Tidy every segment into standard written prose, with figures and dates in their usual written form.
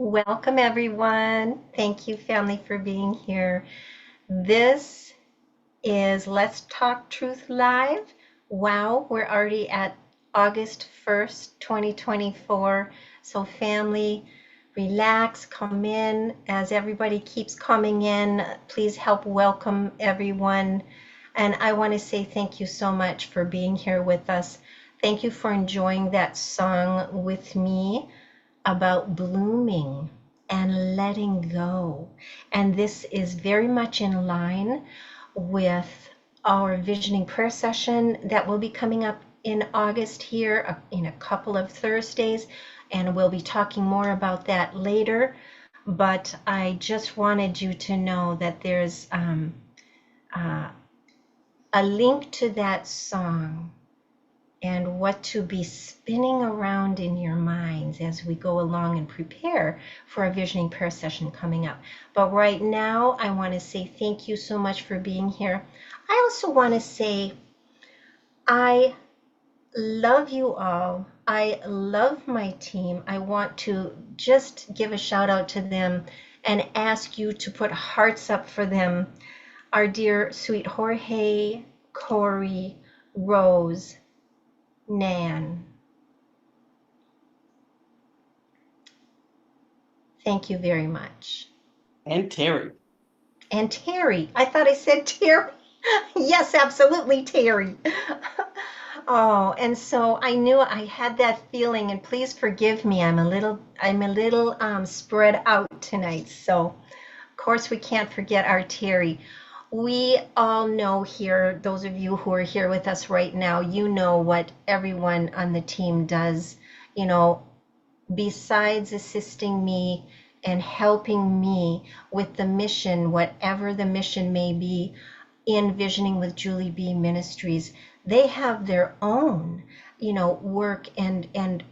Welcome, everyone. Thank you, family, for being here. This is Let's Talk Truth Live. Wow, we're already at August 1st, 2024. So, family, relax, come in. As everybody keeps coming in, please help welcome everyone. And I want to say thank you so much for being here with us. Thank you for enjoying that song with me about blooming and letting go. And this is very much in line with our visioning prayer session that will be coming up in August here in a couple of Thursdays. And we'll be talking more about that later. But I just wanted you to know that there's a link to that song and what to be spinning around in your minds as we go along and prepare for a visioning prayer session coming up. But right now, I want to say thank you so much for being here. I also want to say I love you all. I love my team. I want to just give a shout out to them and ask you to put hearts up for them. Our dear sweet Jorge, Corey, Rose, Nan. Thank you very much. And Teri. And Teri. I thought I said Teri. Yes, absolutely, Teri. Oh, and so I knew I had that feeling, and please forgive me. I'm a little spread out tonight. So, of course, we can't forget our Teri. We all know here, those of you who are here with us right now, you know what everyone on the team does. You know, besides assisting me and helping me with the mission, whatever the mission may be, in Visioning with Julie B Ministries, they have their own, work and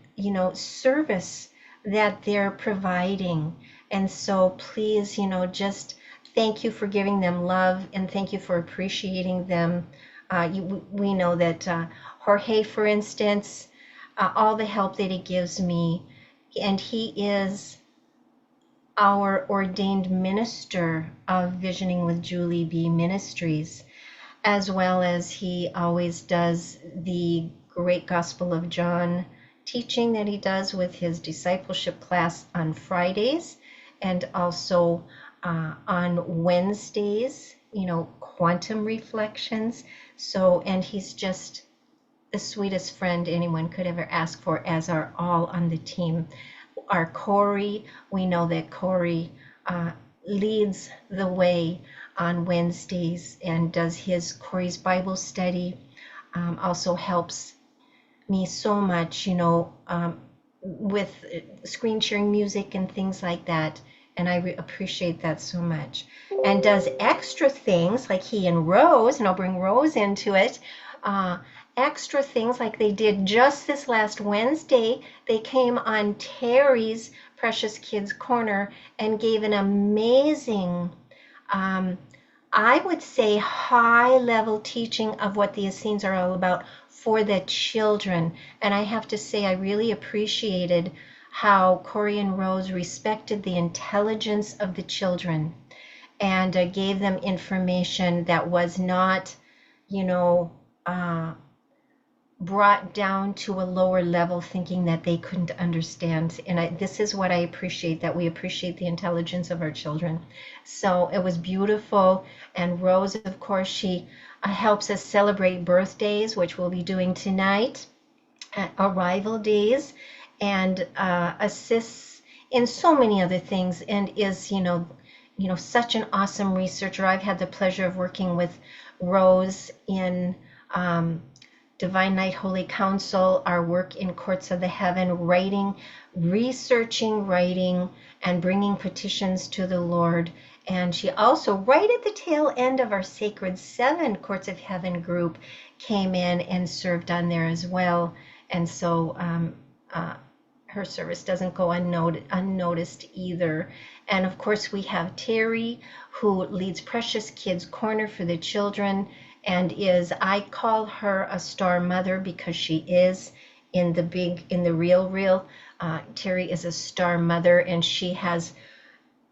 service that they're providing. And so please, just thank you for giving them love and thank you for appreciating them. We know that Jorge, for instance, all the help that he gives me, and he is our ordained minister of Visioning with Julie B Ministries, as well as he always does the great Gospel of John teaching that he does with his discipleship class on Fridays, and also on Wednesdays, quantum reflections. So, and he's just the sweetest friend anyone could ever ask for, as are all on the team. Our Corey, we know that Corey leads the way on Wednesdays and does his Corey's Bible study. Also helps me so much, with screen sharing music and things like that. And I appreciate that so much. And does extra things like he and Rose, and I'll bring Rose into it, extra things like they did just this last Wednesday. They came on Teri's Precious Kids Corner and gave an amazing, I would say, high-level teaching of what the Essenes are all about for the children. And I have to say, I really appreciated how Corey and Rose respected the intelligence of the children and gave them information that was not, brought down to a lower level thinking that they couldn't understand. And this is what I appreciate, that we appreciate the intelligence of our children. So it was beautiful. And Rose, of course, she helps us celebrate birthdays, which we'll be doing tonight, arrival days, and assists in so many other things, and is, such an awesome researcher. I've had the pleasure of working with Rose in Divine Night Holy Council, our work in Courts of the Heaven, researching, writing, and bringing petitions to the Lord. And she also, right at the tail end of our Sacred 7 Courts of Heaven group, came in and served on there as well. And so her service doesn't go unnoticed either. And of course, we have Teri, who leads Precious Kids Corner for the children, and I call her a star mother because she is. in the real. Teri is a star mother, and she has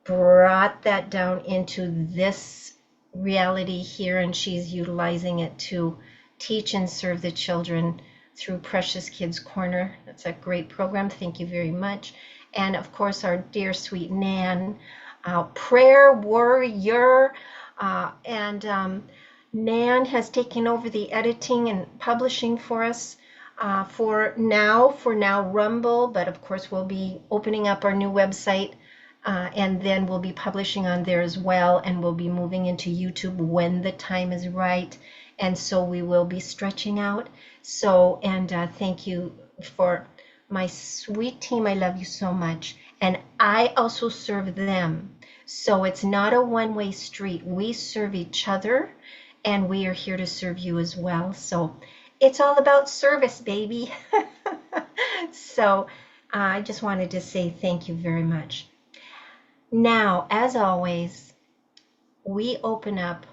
brought that down into this reality here, and she's utilizing it to teach and serve the children through Precious Kids Corner. That's a great program. Thank you very much. And of course, our dear sweet Nan, prayer warrior, and Nan has taken over the editing and publishing for us. For now, Rumble, but of course, we'll be opening up our new website, and then we'll be publishing on there as well, and we'll be moving into YouTube when the time is right. And so we will be stretching out. So, and thank you for my sweet team. I love you so much. And I also serve them. So it's not a one-way street. We serve each other, and we are here to serve you as well. So it's all about service, baby. So I just wanted to say thank you very much. Now, as always, we open up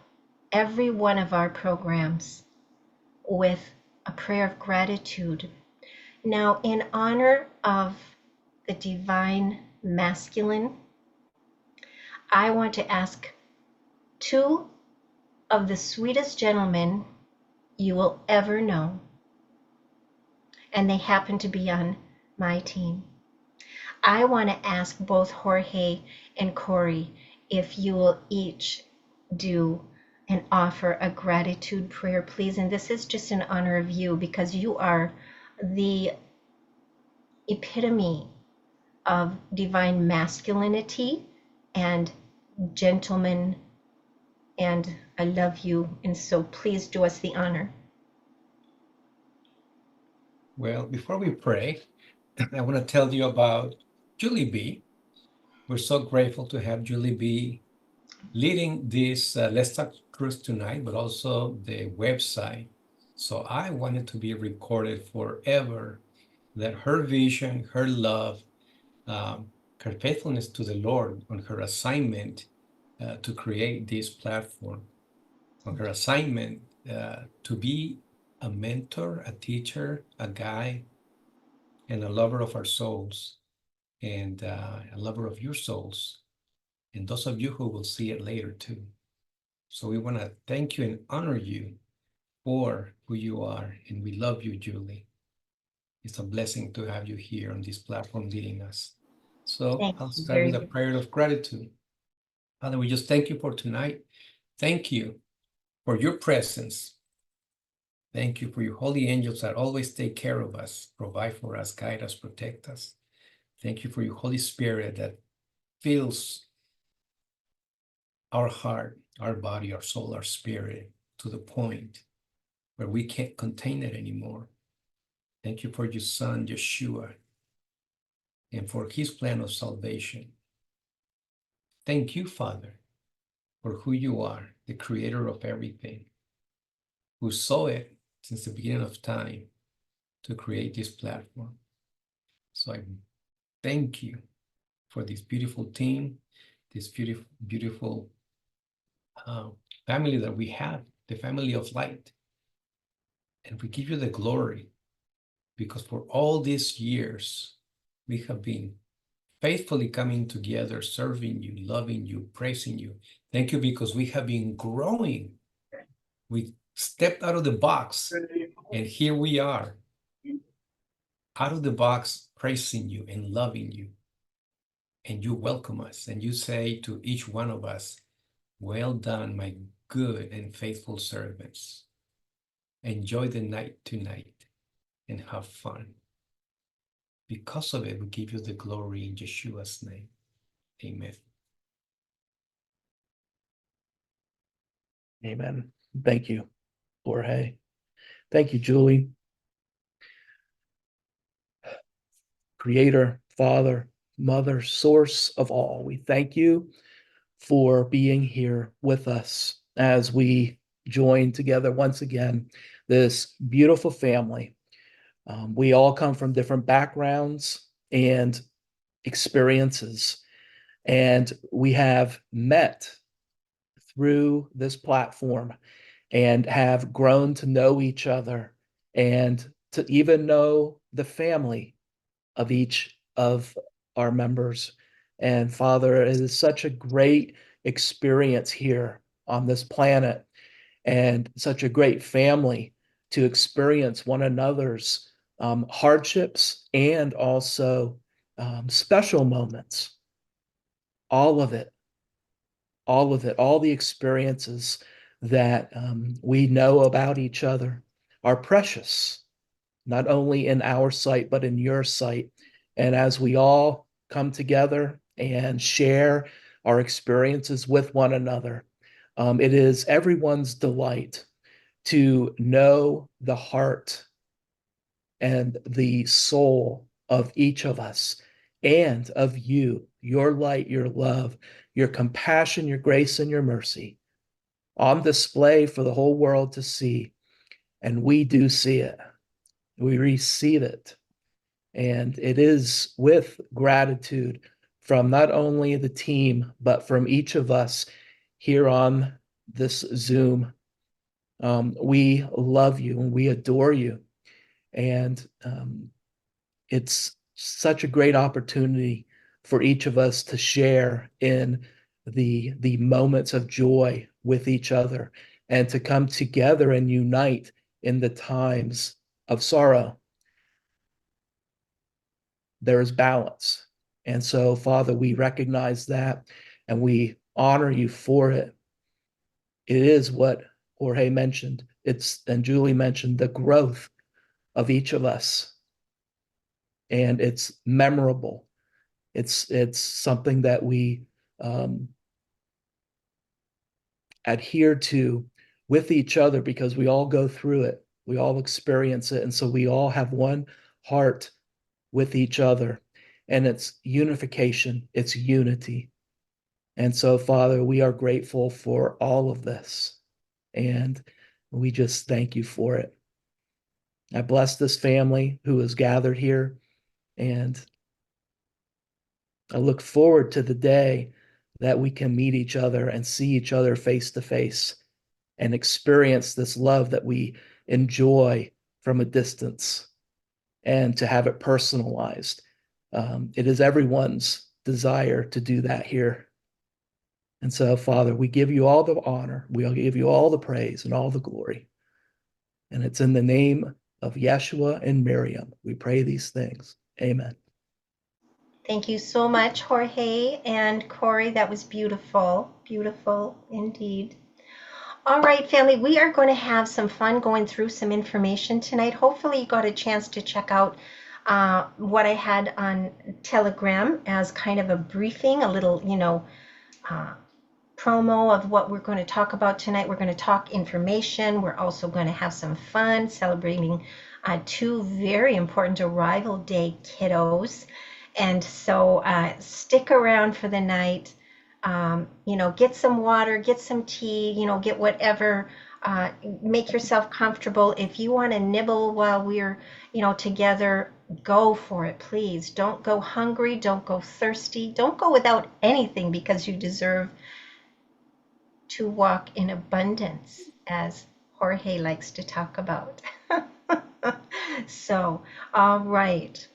every one of our programs with a prayer of gratitude. Now, in honor of the divine masculine, I want to ask two of the sweetest gentlemen you will ever know, and they happen to be on my team. I want to ask both Jorge and Corey if you will each do and offer a gratitude prayer, please. And this is just in honor of you, because you are the epitome of divine masculinity and gentleman, and I love you. And so please do us the honor. Well, before we pray, I want to tell you about Julie B. We're so grateful to have Julie B leading this Let's Talk Truth tonight, but also the website. So I want it to be recorded forever, that her vision, her love, her faithfulness to the Lord on her assignment to create this platform, on her assignment to be a mentor, a teacher, a guide, and a lover of our souls, and a lover of your souls, and those of you who will see it later too. So we want to thank you and honor you for who you are, and we love you, Julie. It's a blessing to have you here on this platform leading us. So Thank I'll you start very with a much. prayer of gratitude. Father, we just thank you for tonight. Thank you for your presence. Thank you for your holy angels that always take care of us, provide for us, guide us, protect us. Thank you for your Holy Spirit that fills our heart, our body, our soul, our spirit to the point where we can't contain it anymore. Thank you for your Son, Yeshua, and for his plan of salvation. Thank you, Father, for who you are, the creator of everything, who saw it since the beginning of time to create this platform. So I thank you for this beautiful team, this beautiful family that we have, the family of light. And we give you the glory because for all these years, we have been faithfully coming together, serving you, loving you, praising you. Thank you because we have been growing. We stepped out of the box, and here we are, out of the box, praising you and loving you. And you welcome us, and you say to each one of us, well done, my good and faithful servants. Enjoy the night tonight and have fun. Because of it, we give you the glory in Yeshua's name. Amen. Amen. Thank you, Jorge. Thank you, Julie. Creator, Father, Mother, source of all. We thank you for being here with us as we join together once again this beautiful family. We all come from different backgrounds and experiences, and we have met through this platform and have grown to know each other and to even know the family of each of our members. And Father, it is such a great experience here on this planet and such a great family to experience one another's hardships and also special moments. All of it, all of it, all the experiences that we know about each other are precious, not only in our sight, but in your sight. And as we all come together and share our experiences with one another, it is everyone's delight to know the heart and the soul of each of us and of you, your light, your love, your compassion, your grace, and your mercy on display for the whole world to see. And we do see it. We receive it. And it is with gratitude from not only the team, but from each of us here on this Zoom. We love you and we adore you. And it's such a great opportunity for each of us to share in the moments of joy with each other and to come together and unite in the times of sorrow. There is balance. And so, Father, we recognize that and we honor you for it. It is what Jorge mentioned. And Julie mentioned the growth of each of us. And it's memorable. It's something that we adhere to with each other because we all go through it. We all experience it. And so we all have one heart with each other. And it's unification, it's unity. And so, Father, we are grateful for all of this. And we just thank you for it. I bless this family who is gathered here. And I look forward to the day that we can meet each other and see each other face to face and experience this love that we enjoy from a distance and to have it personalized. It is everyone's desire to do that here. And so, Father, we give you all the honor. We'll give you all the praise and all the glory. And it's in the name of Yeshua and Miriam. We pray these things. Amen. Thank you so much, Jorge and Corey. That was beautiful. Beautiful indeed. All right, family, we are going to have some fun going through some information tonight. Hopefully you got a chance to check out what I had on Telegram as kind of a briefing, a little, promo of what we're going to talk about tonight. We're going to talk information. We're also going to have some fun celebrating two very important Arrival Day kiddos. And so stick around for the night. Get some water, get some tea, get whatever, make yourself comfortable. If you want to nibble while we're, together, go for it, please. Don't go hungry, don't go thirsty, don't go without anything because you deserve to walk in abundance, as Jorge likes to talk about. So, all right.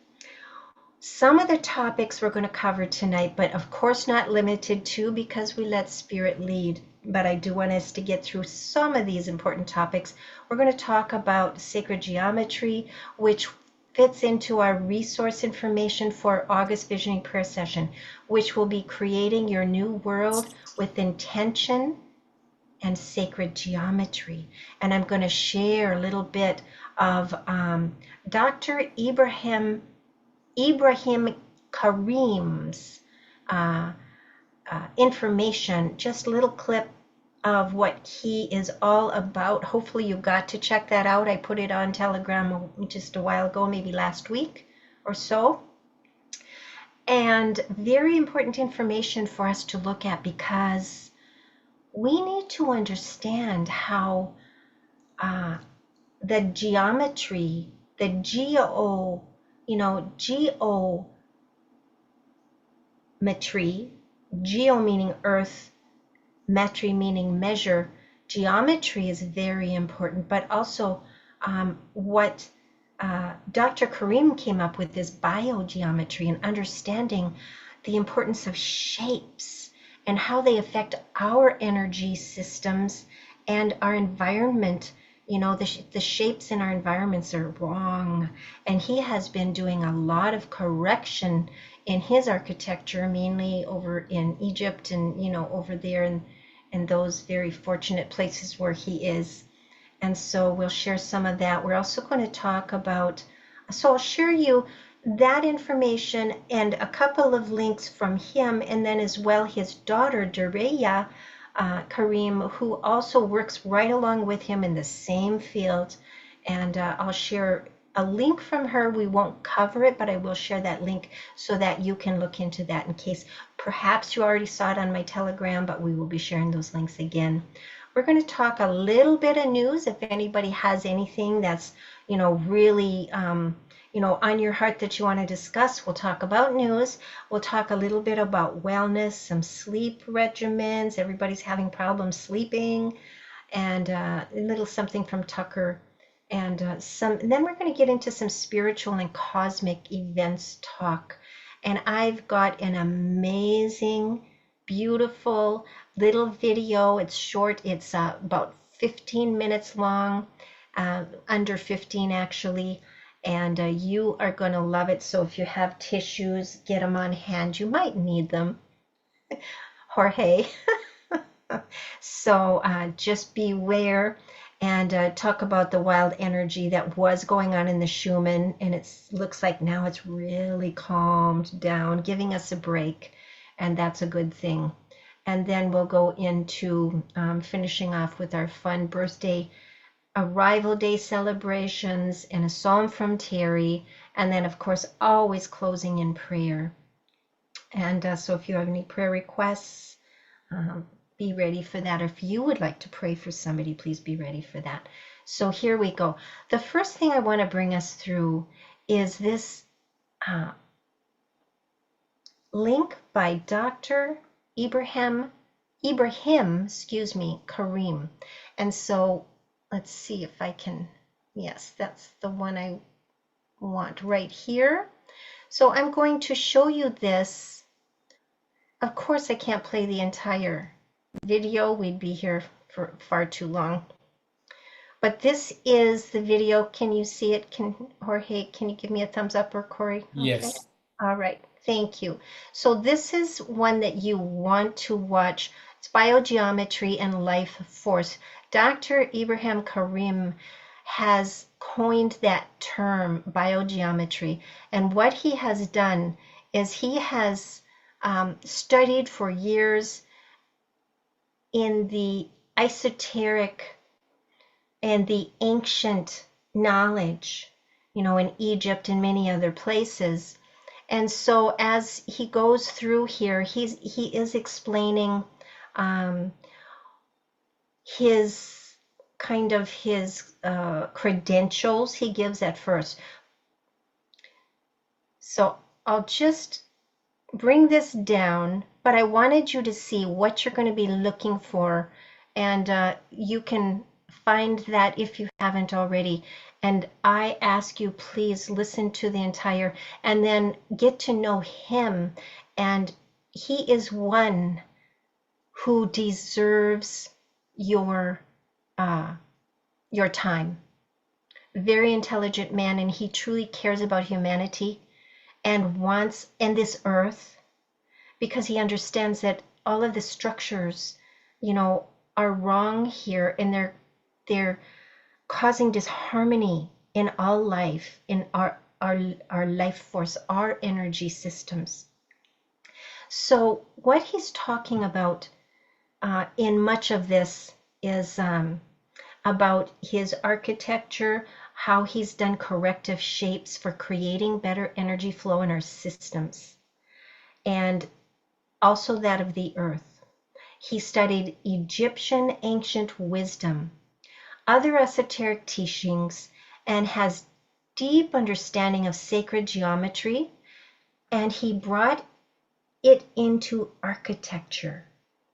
Some of the topics we're going to cover tonight, but of course not limited to, because we let Spirit lead. But I do want us to get through some of these important topics. We're going to talk about sacred geometry, which fits into our resource information for August Visioning Prayer Session, which will be creating your new world with intention and sacred geometry. And I'm going to share a little bit of Dr. Ibrahim Karim's information, just a little clip of what he is all about. Hopefully you got to check that out. I put it on Telegram just a while ago, maybe last week or so. And very important information for us to look at because we need to understand how the geometry, the geometry, geo meaning earth, metry meaning measure. Geometry is very important, but also what Dr. Karim came up with this biogeometry and understanding the importance of shapes and how they affect our energy systems and our environment. You know, the shapes in our environments are wrong. And he has been doing a lot of correction in his architecture, mainly over in Egypt and, you know, over there in those very fortunate places where he is. And so we'll share some of that. We're also going to talk about, so I'll share you that information and a couple of links from him, and then as well his daughter, Dureya Karim, who also works right along with him in the same field. And I'll share a link from her. We won't cover it, but I will share that link so that you can look into that in case perhaps you already saw it on my Telegram, but we will be sharing those links again. We're going to talk a little bit of news. If anybody has anything that's, you know, really, you know, on your heart that you want to discuss, we'll talk about news. We'll talk a little bit about wellness, some sleep regimens. Everybody's having problems sleeping, and a little something from Tucker, and and then we're going to get into some spiritual and cosmic events talk. And I've got an amazing, beautiful little video. It's short. It's about 15 minutes long, under 15 actually. And you are going to love it. So if you have tissues, get them on hand. You might need them, Jorge. So just beware, and talk about the wild energy that was going on in the Schumann, and it looks like now it's really calmed down, giving us a break, and that's a good thing. And then we'll go into finishing off with our fun birthday arrival day celebrations and a psalm from Teri, and then of course always closing in prayer. And so if you have any prayer requests, be ready for that. Or if you would like to pray for somebody, please be ready for that. So here we go. The first thing I want to bring us through is this link by Dr. Ibrahim, Karim. And so let's see if I can, yes, that's the one I want right here. So I'm going to show you this. Of course, I can't play the entire video. We'd be here for far too long. But this is the video. Can you see it? Jorge, can you give me a thumbs up, or Corey? Yes. Okay. All right. Thank you. So this is one that you want to watch. It's Biogeometry and Life Force. Dr. Ibrahim Karim has coined that term, biogeometry. And what he has done is he has studied for years in the esoteric and the ancient knowledge, you know, in Egypt and many other places. And so as he goes through here, he is explaining his kind of his credentials he gives at first. So I'll just bring this down, but I wanted you to see what you're going to be looking for, and you can find that if you haven't already. And I ask you, please listen to the entire, and then get to know him. And he is one who deserves your time. Very intelligent man, and he truly cares about humanity and wants, and this earth, because he understands that all of the structures, you know, are wrong here, and they're causing disharmony in all life, in our life force, our energy systems. So what he's talking about in much of this is about his architecture, how he's done corrective shapes for creating better energy flow in our systems, and also that of the earth. He studied Egyptian ancient wisdom, other esoteric teachings, and has deep understanding of sacred geometry, and he brought it into architecture.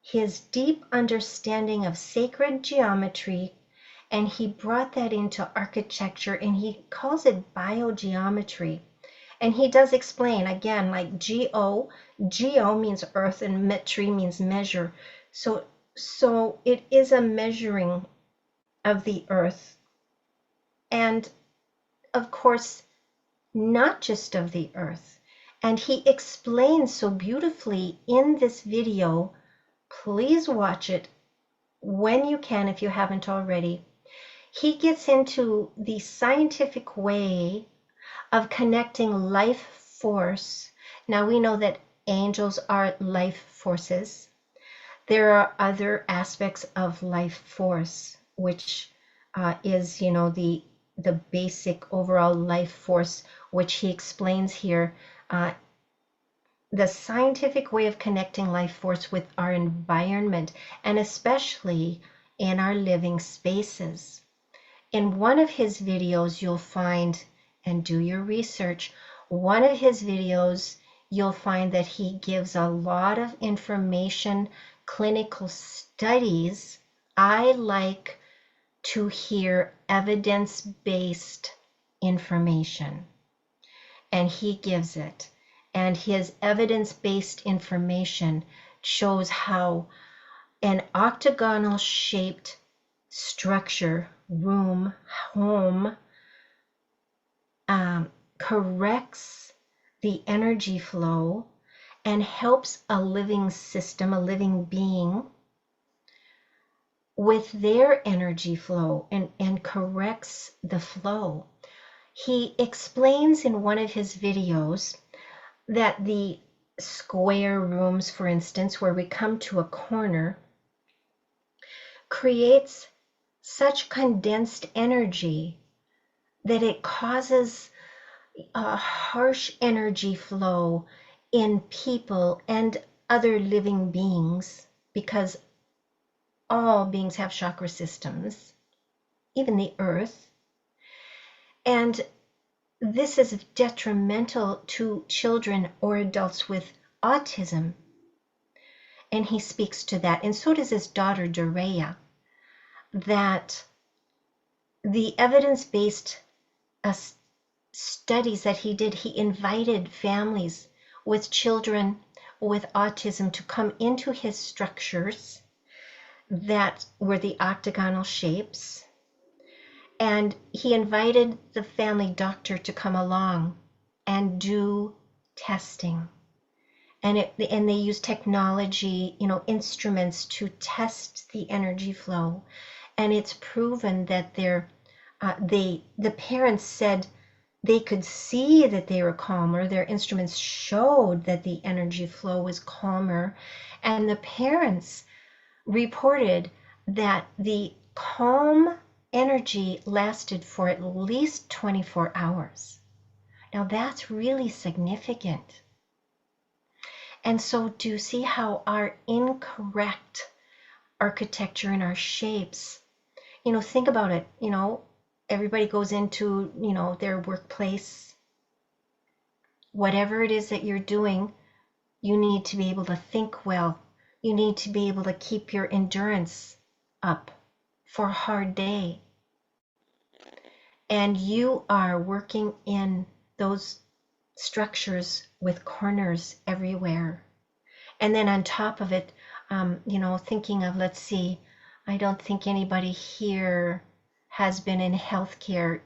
His deep understanding of sacred geometry And he brought that into architecture, and he calls it biogeometry. And he does explain again, like geo means earth and metry means measure. So it is a measuring of the earth, and of course not just of the earth. And he explains so beautifully in this video. Please watch it when you can if you haven't already. He gets into the scientific way of connecting life force. Now we know that angels are life forces. There are other aspects of life force, which is, the basic overall life force, which he explains here. The scientific way of connecting life force with our environment, and especially in our living spaces. In one of his videos, you'll find, and do your research, one of his videos, you'll find that he gives a lot of information, clinical studies. I like to hear evidence-based information, and he gives it. And his evidence-based information shows how an octagonal shaped structure, room, home, corrects the energy flow and helps a living system, a living being, with their energy flow and corrects the flow. He explains in one of his videos that the square rooms, for instance, where we come to a corner, creates such condensed energy that it causes a harsh energy flow in people and other living beings, because all beings have chakra systems, even the earth. And this is detrimental to children or adults with autism. And he speaks to that. And so does his daughter, Dorea, that the evidence-based studies that he did, he invited families with children with autism to come into his structures that were the octagonal shapes. And he invited the family doctor to come along and do testing. And they use technology, instruments to test the energy flow. And it's proven that the parents said they could see that they were calmer. Their instruments showed that the energy flow was calmer. And the parents reported that the calm energy lasted for at least 24 hours. Now that's really significant. And so do you see how our incorrect architecture and our shapes, think about it, everybody goes into, their workplace, whatever it is that you're doing, you need to be able to think well. You need to be able to keep your endurance up for a hard day. And you are working in those structures with corners everywhere. And then on top of it, thinking of, let's see, I don't think anybody here has been in healthcare,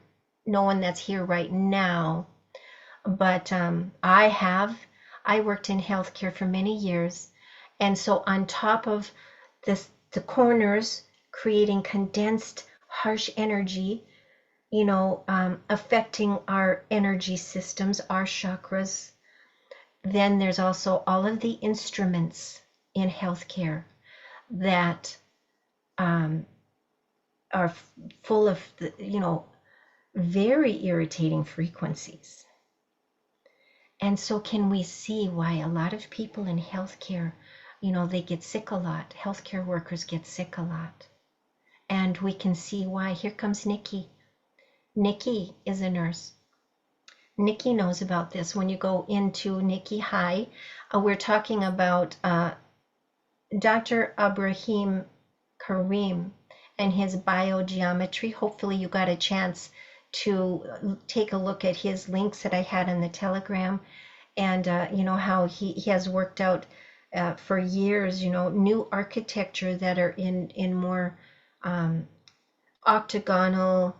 no one that's here right now, but I worked in healthcare for many years. And so on top of this, the corners creating condensed harsh energy, affecting our energy systems, our chakras. Then there's also all of the instruments in healthcare that are full of, very irritating frequencies. And so can we see why a lot of people in healthcare, they get sick a lot. Healthcare workers get sick a lot. And we can see why. Here comes Nikki. Nikki is a nurse. Nikki knows about this. When you go into Nikki High, we're talking about Dr. Ibrahim Karim, and his biogeometry. Hopefully you got a chance to take a look at his links that I had in the Telegram, and you know how he has worked out for years, you know, new architecture that are in more octagonal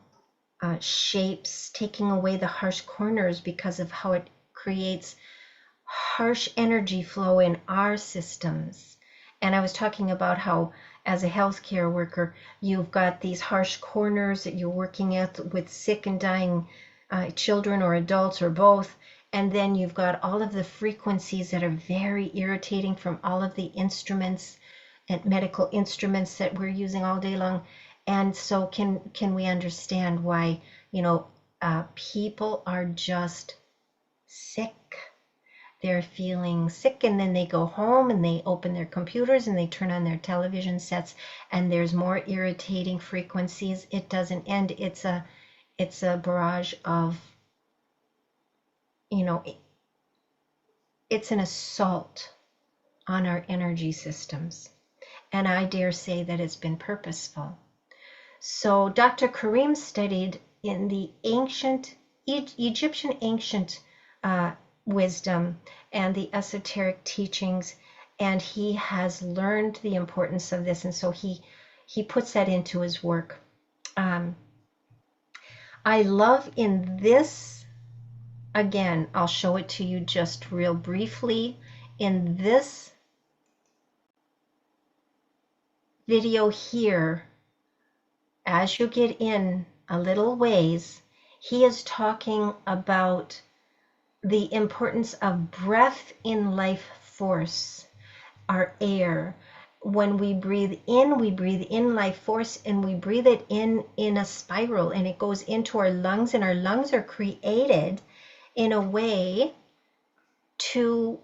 shapes, taking away the harsh corners because of how it creates harsh energy flow in our systems. And I was talking about how, as a healthcare worker, you've got these harsh corners that you're working at with sick and dying children or adults or both. And then you've got all of the frequencies that are very irritating from all of the instruments and medical instruments that we're using all day long. And so can we understand why, you know, people are just sick? They're feeling sick, and then they go home and they open their computers and they turn on their television sets, and there's more irritating frequencies. It doesn't end. It's a barrage of, you know, it's an assault on our energy systems. And I dare say that it's been purposeful. So Dr. Karim studied in the ancient Egyptian ancient wisdom and the esoteric teachings, and he has learned the importance of this, and so he puts that into his work. I love in this, again, I'll show it to you just real briefly. In this video here, as you get in a little ways, he is talking about the importance of breath in life force, our air. When we breathe in life force, and we breathe it in a spiral, and it goes into our lungs, and our lungs are created in a way to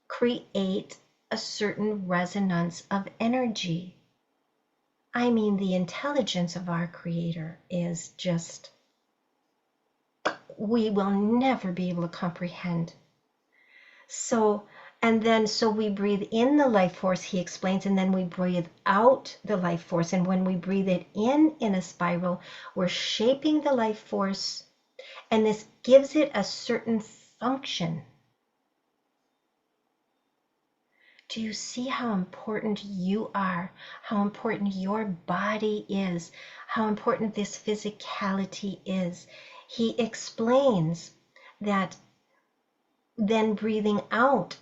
create a certain resonance of energy. I mean, the intelligence of our Creator is just, we will never be able to comprehend. So we breathe in the life force, he explains, and then we breathe out the life force. And when we breathe it in a spiral, we're shaping the life force, and this gives it a certain function. Do you see how important you are? How important your body is? How important this physicality is? He explains that then breathing out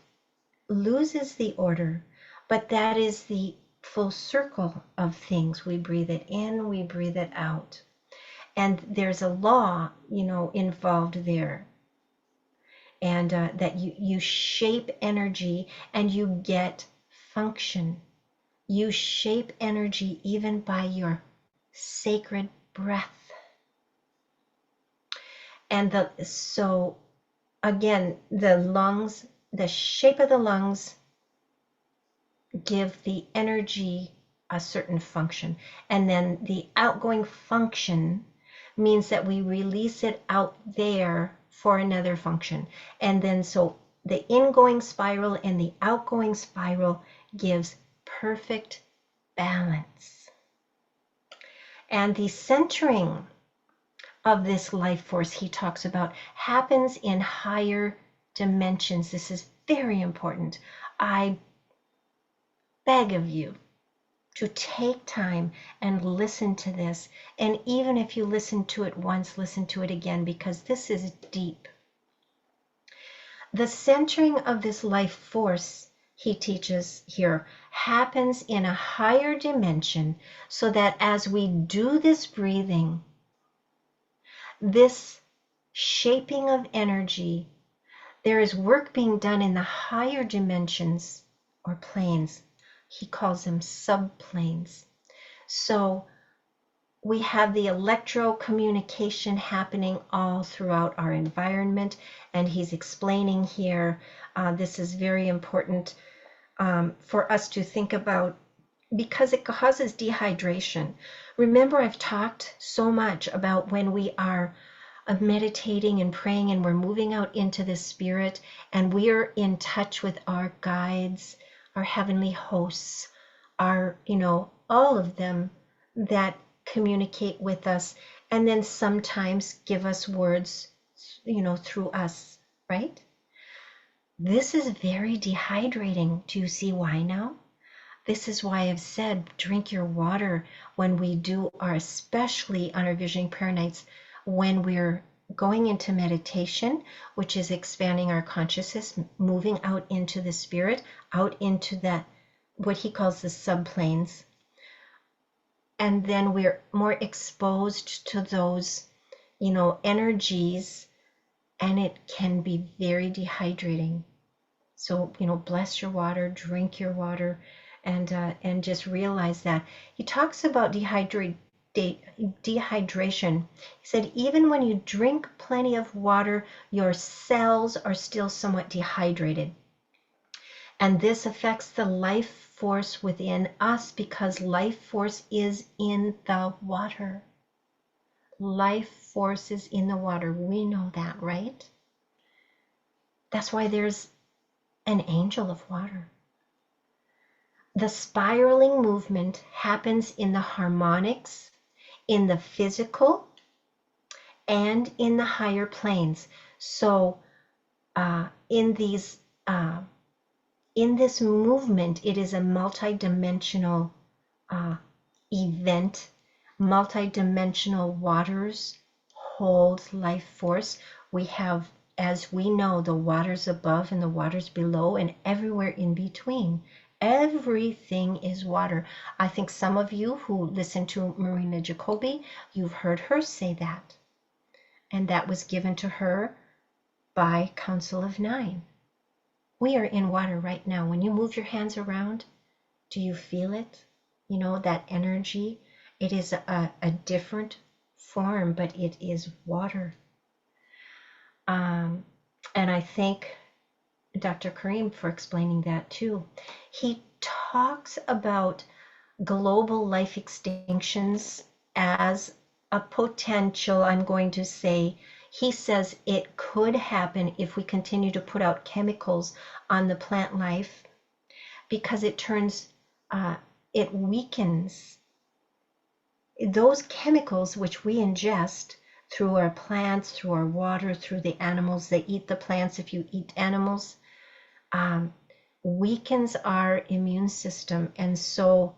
loses the order, but that is the full circle of things. We breathe it in, we breathe it out. And there's a law, you know, involved there. And that you shape energy and you get function. You shape energy even by your sacred breath. And so again, the lungs, the shape of the lungs give the energy a certain function. And then the outgoing function means that we release it out there for another function. And then so the ingoing spiral and the outgoing spiral gives perfect balance. And the centering of this life force he talks about happens in higher dimensions. This is very important. I beg of you to take time and listen to this. And even if you listen to it once, listen to it again, because this is deep. The centering of this life force, he teaches here, happens in a higher dimension, so that as we do this breathing, this shaping of energy, there is work being done in the higher dimensions or planes. He calls them subplanes. So we have the electro communication happening all throughout our environment, and he's explaining here, this is very important for us to think about, because it causes dehydration. Remember, I've talked so much about when we are meditating and praying and we're moving out into the spirit and we are in touch with our guides, our heavenly hosts, our, you know, all of them that communicate with us and then sometimes give us words, through us, right? This is very dehydrating. Do you see why now? This is why I've said drink your water when we do our, especially on our visioning prayer nights, when we're going into meditation, which is expanding our consciousness, moving out into the spirit, out into that, what he calls the subplanes. And then we're more exposed to those, energies, and it can be very dehydrating. So, bless your water, drink your water, and just realize that. He talks about dehydration. He said, even when you drink plenty of water, your cells are still somewhat dehydrated. And this affects the life force within us because life force is in the water. Life force is in the water. We know that, right? That's why there's an angel of water. The spiraling movement happens in the harmonics, in the physical, and in the higher planes. So in this movement, it is a multidimensional event. Multidimensional waters hold life force. We have, as we know, the waters above and the waters below and everywhere in between. Everything is water. I think some of you who listen to Marina Jacobi, you've heard her say that. And that was given to her by Council of Nine. We are in water right now. When you move your hands around, do you feel it? That energy. It is a different form, but it is water. And I thank Dr. Kareem for explaining that too. He talks about global life extinctions as a potential, I'm going to say. He says it could happen if we continue to put out chemicals on the plant life because it weakens those chemicals which we ingest through our plants, through our water, through the animals that eat the plants. If you eat animals, weakens our immune system. And so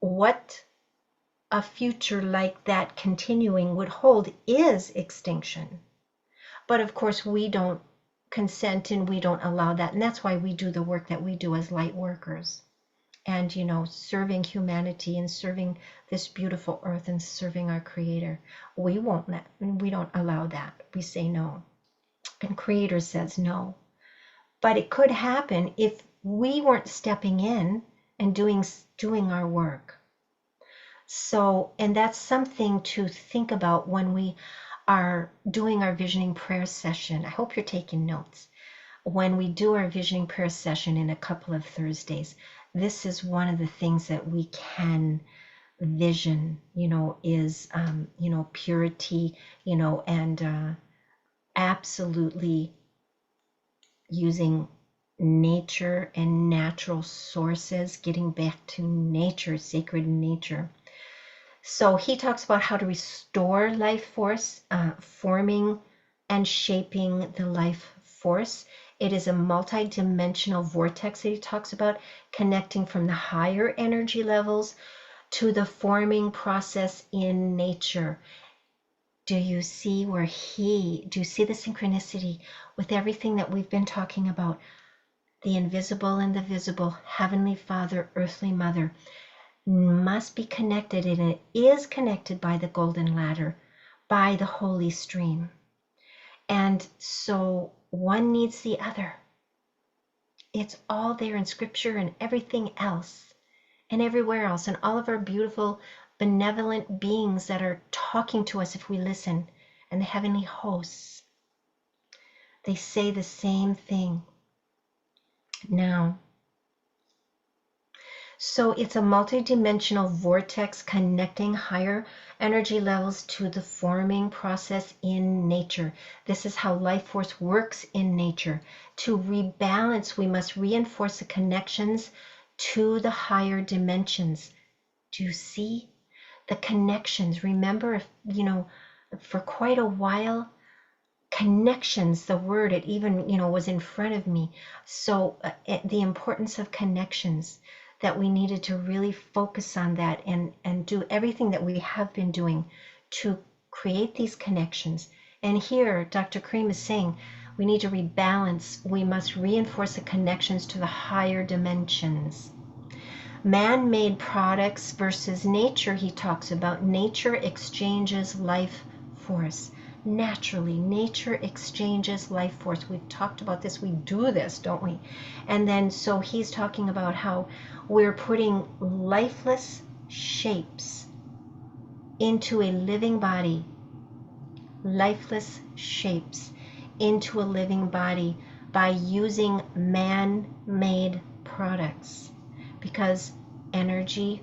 what a future like that continuing would hold is extinction. But of course, we don't consent and we don't allow that. And that's why we do the work that we do as light workers. And, serving humanity and serving this beautiful earth and serving our Creator. We don't allow that. We say no. And Creator says no. But it could happen if we weren't stepping in and doing our work. So, and that's something to think about when we are doing our visioning prayer session. I hope you're taking notes. When we do our visioning prayer session in a couple of Thursdays, this is one of the things that we can vision, is, purity, and absolutely using nature and natural sources, getting back to nature, sacred nature. So he talks about how to restore life force, forming and shaping the life force. It is a multi-dimensional vortex that he talks about, connecting from the higher energy levels to the forming process in nature. Do you see do you see the synchronicity with everything that we've been talking about? The invisible and the visible, Heavenly Father, Earthly Mother, must be connected, and it is connected by the golden ladder, by the holy stream. And so one needs the other. It's all there in Scripture and everything else and everywhere else, and all of our beautiful benevolent beings that are talking to us if we listen, and the heavenly hosts. They say the same thing. Now, so it's a multidimensional vortex connecting higher energy levels to the forming process in nature. This is how life force works in nature. To rebalance, we must reinforce the connections to the higher dimensions. Do you see the connections? Remember, for quite a while, connections, the word, it even, was in front of me. So the importance of connections, that we needed to really focus on that and do everything that we have been doing to create these connections. And here, Dr. Kareem is saying, we need to rebalance. We must reinforce the connections to the higher dimensions. Man-made products versus nature, he talks about. Nature exchanges life force. Naturally, nature exchanges life force. We've talked about this. We do this, don't we? And then, so he's talking about how we're putting lifeless shapes into a living body. Lifeless shapes into a living body by using man-made products. Because energy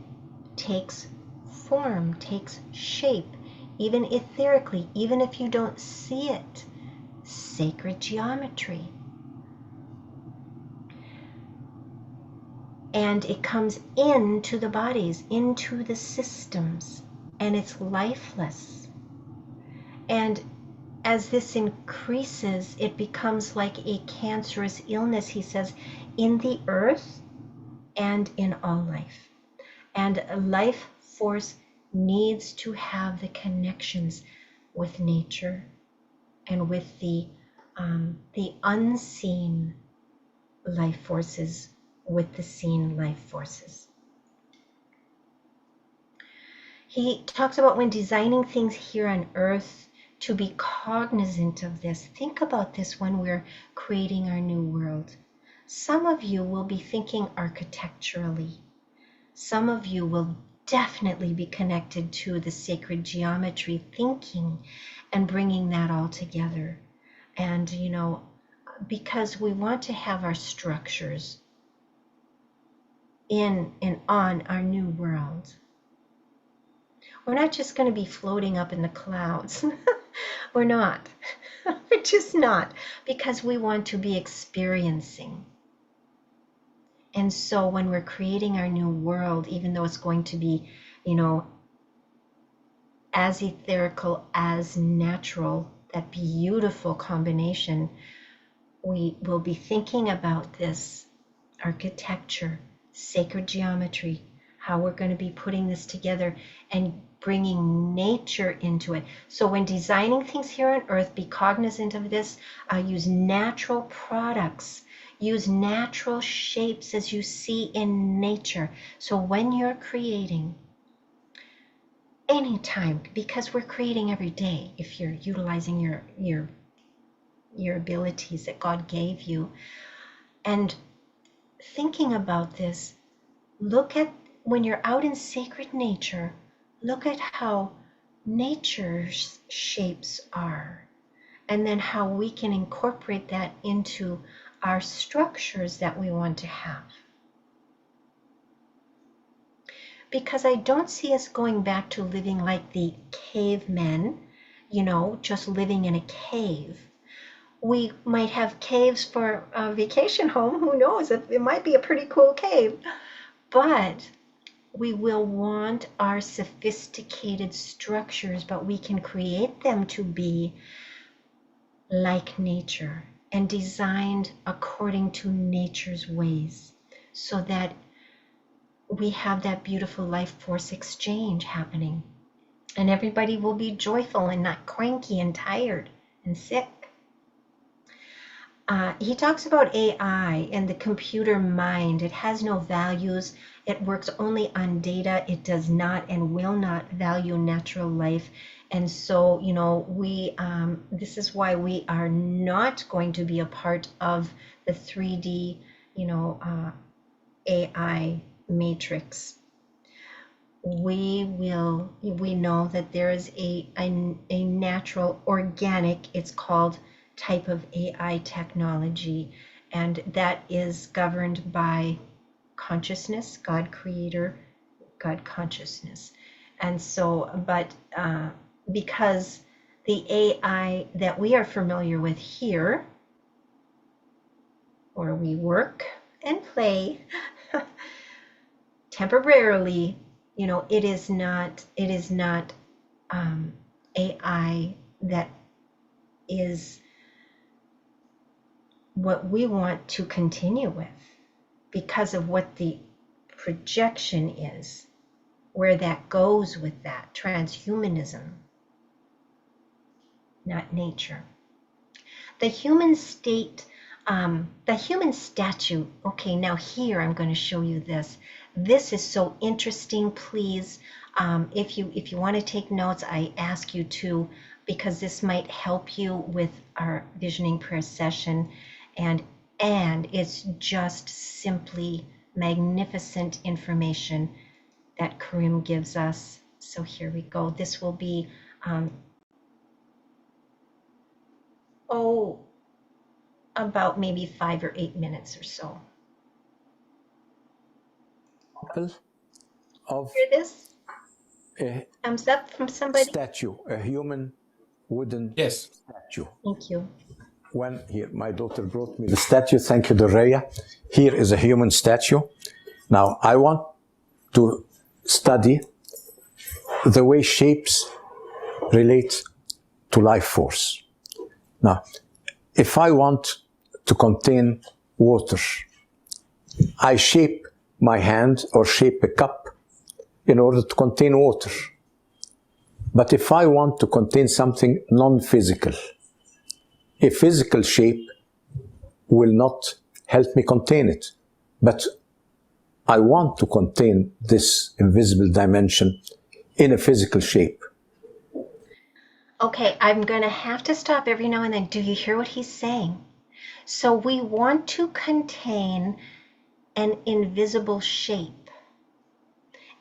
takes form, takes shape, even etherically, even if you don't see it. Sacred geometry. And it comes into the bodies, into the systems, and it's lifeless. And as this increases, it becomes like a cancerous illness, he says, in the earth and in all life. And life force needs to have the connections with nature and with the unseen life forces with the seen life forces. He talks about when designing things here on earth to be cognizant of this. Think about this when we're creating our new world. Some of you will be thinking architecturally. Some of you will definitely be connected to the sacred geometry thinking and bringing that all together. And, because we want to have our structures in and on our new world. We're not just going to be floating up in the clouds. We're not. We're just not, because we want to be experiencing. And so when we're creating our new world, even though it's going to be, as etherical as natural, that beautiful combination, we will be thinking about this architecture, sacred geometry, how we're going to be putting this together and bringing nature into it. So when designing things here on earth, be cognizant of this. Use natural products. Use natural shapes as you see in nature. So when you're creating, anytime, because we're creating every day, if you're utilizing your abilities that God gave you, and thinking about this, look at when you're out in sacred nature, look at how nature's shapes are, and then how we can incorporate that into our structures that we want to have. Because I don't see us going back to living like the cavemen, just living in a cave. We might have caves for a vacation home. Who knows? It might be a pretty cool cave. But we will want our sophisticated structures, but we can create them to be like nature and designed according to nature's ways, so that we have that beautiful life force exchange happening. And everybody will be joyful and not cranky and tired and sick. He talks about AI and the computer mind. It has no values. It works only on data. It does not and will not value natural life. And so, this is why we are not going to be a part of the 3D, AI matrix. We know that there is a natural, organic, it's called, type of AI technology, and that is governed by consciousness, God creator, God consciousness. And so, but because the AI that we are familiar with here, where we work and play temporarily, It is not AI that is what we want to continue with because of what the projection is, where that goes with that transhumanism, not nature. The human state, the human statue. Okay, now here I'm going to show you this. This is so interesting. Please, if you want to take notes, I ask you to, because this might help you with our visioning prayer session, and it's just simply magnificent information that Karim gives us. So here we go. This will be about maybe 5 or 8 minutes or so. Of Hear this? a Thumbs up from somebody? statue, a human wooden Yes. statue. Thank you. When here, my daughter brought me the statue. Thank you, Doreya. Here is a human statue. Now, I want to study the way shapes relate to life force. Now, if I want to contain water, I shape my hand or shape a cup in order to contain water. But if I want to contain something non-physical, a physical shape will not help me contain it. But I want to contain this invisible dimension in a physical shape. Okay, I'm going to have to stop every now and then. Do you hear what he's saying? So we want to contain an invisible shape.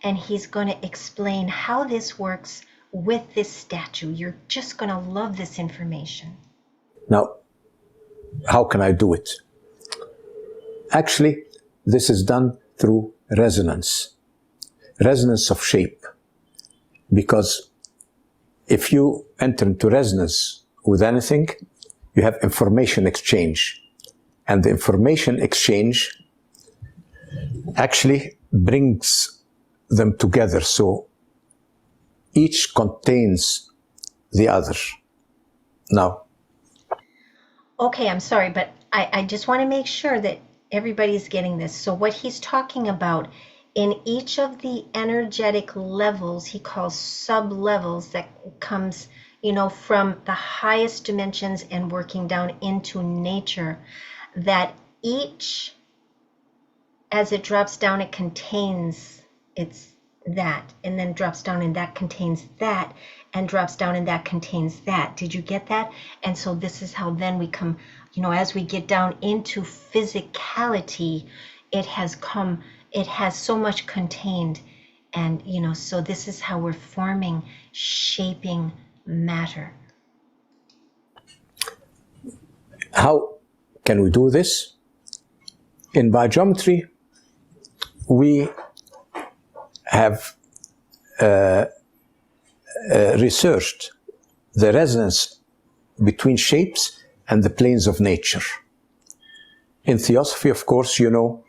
And he's going to explain how this works with this statue. You're just going to love this information. Now, how can I do it? Actually, this is done through resonance of shape. Because if you enter into resonance with anything, you have information exchange. And the information exchange actually brings them together. So each contains the other. Now, Okay, I'm sorry, but I just want to make sure that everybody's getting this. So what he's talking about, in each of the energetic levels, he calls sub-levels, that comes, from the highest dimensions and working down into nature, that each, as it drops down, it contains that, and then drops down and that contains that, and drops down and that contains that. Did you get that? And so this is how then we come, as we get down into physicality, it has so much contained. And, so this is how we're forming, shaping matter. how can we do this? In biogeometry, we have researched the resonance between shapes and the planes of nature. In theosophy, of course, you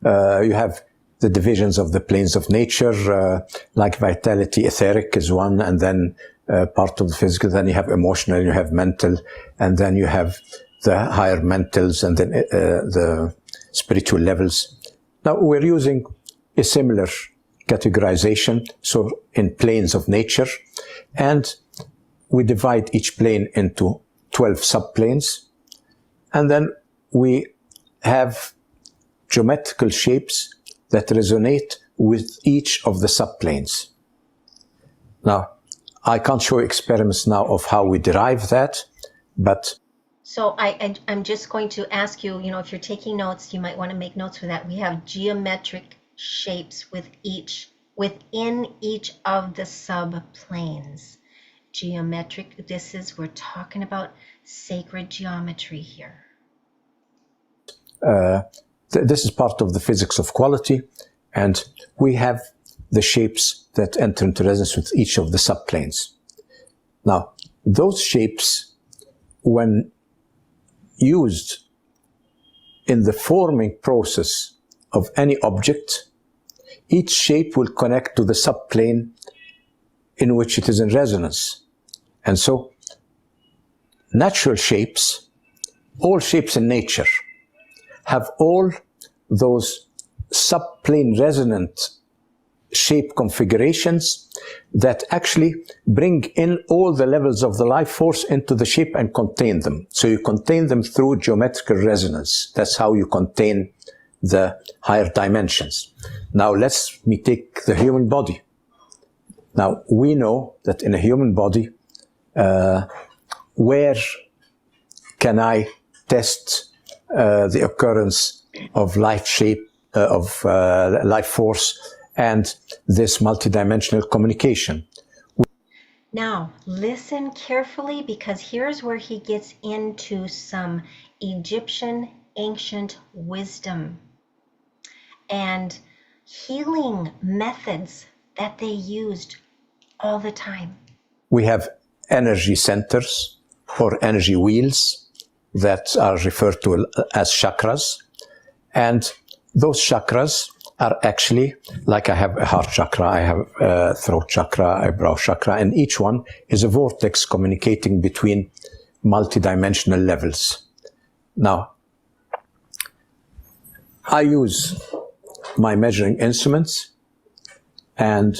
have the divisions of the planes of nature, like vitality, etheric is one, and then part of the physical, then you have emotional, you have mental, and then you have the higher mentals, and then the spiritual levels. Now, we're using a similar categorization, so in planes of nature, and we divide each plane into 12 subplanes, and then we have geometrical shapes that resonate with each of the subplanes. Now, I can't show experiments now of how we derive that, but So I'm just going to ask you, if you're taking notes, you might want to make notes for that. We have geometric shapes within each of the subplanes. Geometric, we're talking about sacred geometry here. this is part of the physics of quality, and we have the shapes that enter into resonance with each of the subplanes. Now, those shapes, when used in the forming process of any object, each shape will connect to the subplane in which it is in resonance. And so, natural shapes, all shapes in nature, have all those subplane resonant shape configurations that actually bring in all the levels of the life force into the shape and contain them. So you contain them through geometrical resonance. That's how you contain the higher dimensions. Now let me take the human body. Now we know that in a human body, where can I test the occurrence of life shape, life force, and this multidimensional communication? Now, listen carefully, because here's where he gets into some Egyptian ancient wisdom and healing methods that they used all the time. We have energy centers or energy wheels that are referred to as chakras. And those chakras are actually, like I have a heart chakra, I have a throat chakra, eyebrow chakra, and each one is a vortex communicating between multidimensional levels. Now, I use my measuring instruments, and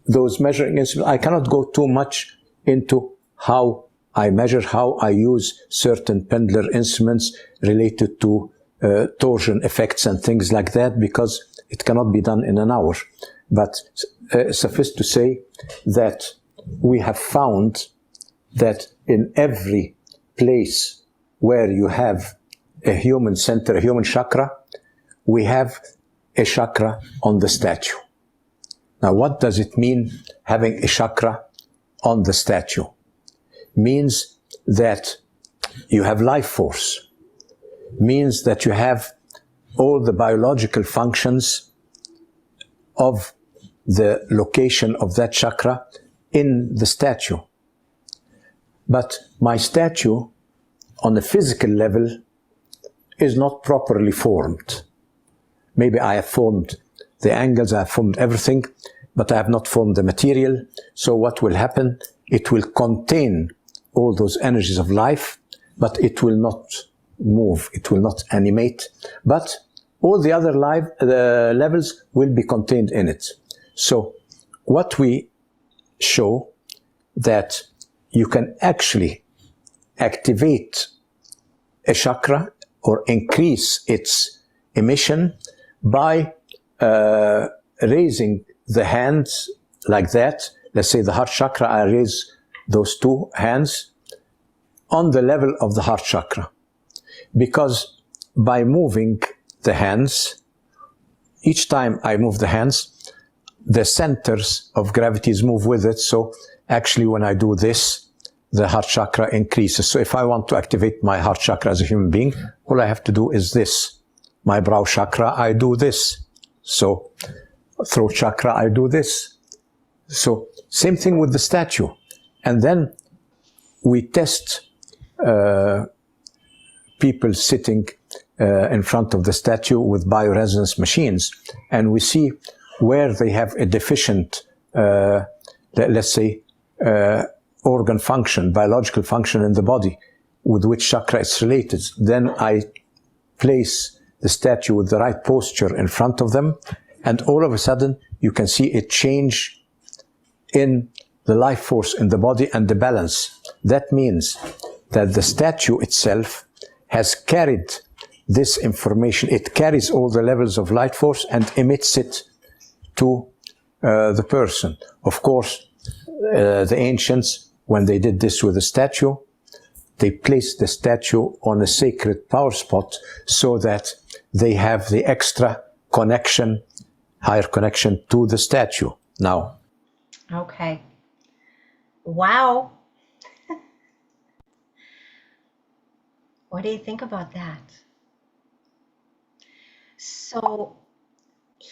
those measuring instruments, I cannot go too much into how I measure, how I use certain pendular instruments related to torsion effects and things like that, because it cannot be done in an hour. But suffice to say that we have found that in every place where you have a human center, a human chakra, we have a chakra on the statue. Now, what does it mean having a chakra on the statue? Means that you have life force. Means that you have all the biological functions of the location of that chakra in the statue. But my statue, on a physical level, is not properly formed. Maybe I have formed the angles, I have formed everything, but I have not formed the material. So what will happen? It will contain all those energies of life, but it will not move, it will not animate, but all the other levels will be contained in it. So what we show that you can actually activate a chakra or increase its emission by raising the hands like that. Let's say the heart chakra, I raise those two hands on the level of the heart chakra. Because by moving the hands, each time I move the hands, the centers of gravities move with it. So actually when I do this, the heart chakra increases. So if I want to activate my heart chakra as a human being, all I have to do is this. My brow chakra, I do this. So throat chakra, I do this. So same thing with the statue. And then we test people sitting in front of the statue with bioresonance machines, and we see where they have a deficient, let's say, organ function, biological function in the body, with which chakra it's related. Then I place the statue with the right posture in front of them, and all of a sudden you can see a change in the life force in the body and the balance. That means that the statue itself has carried this information. It carries all the levels of light force and emits it to the person. Of course, the ancients, when they did this with the statue, they placed the statue on a sacred power spot so that they have the extra connection, higher connection to the statue. Now. Okay. Wow. What do you think about that? So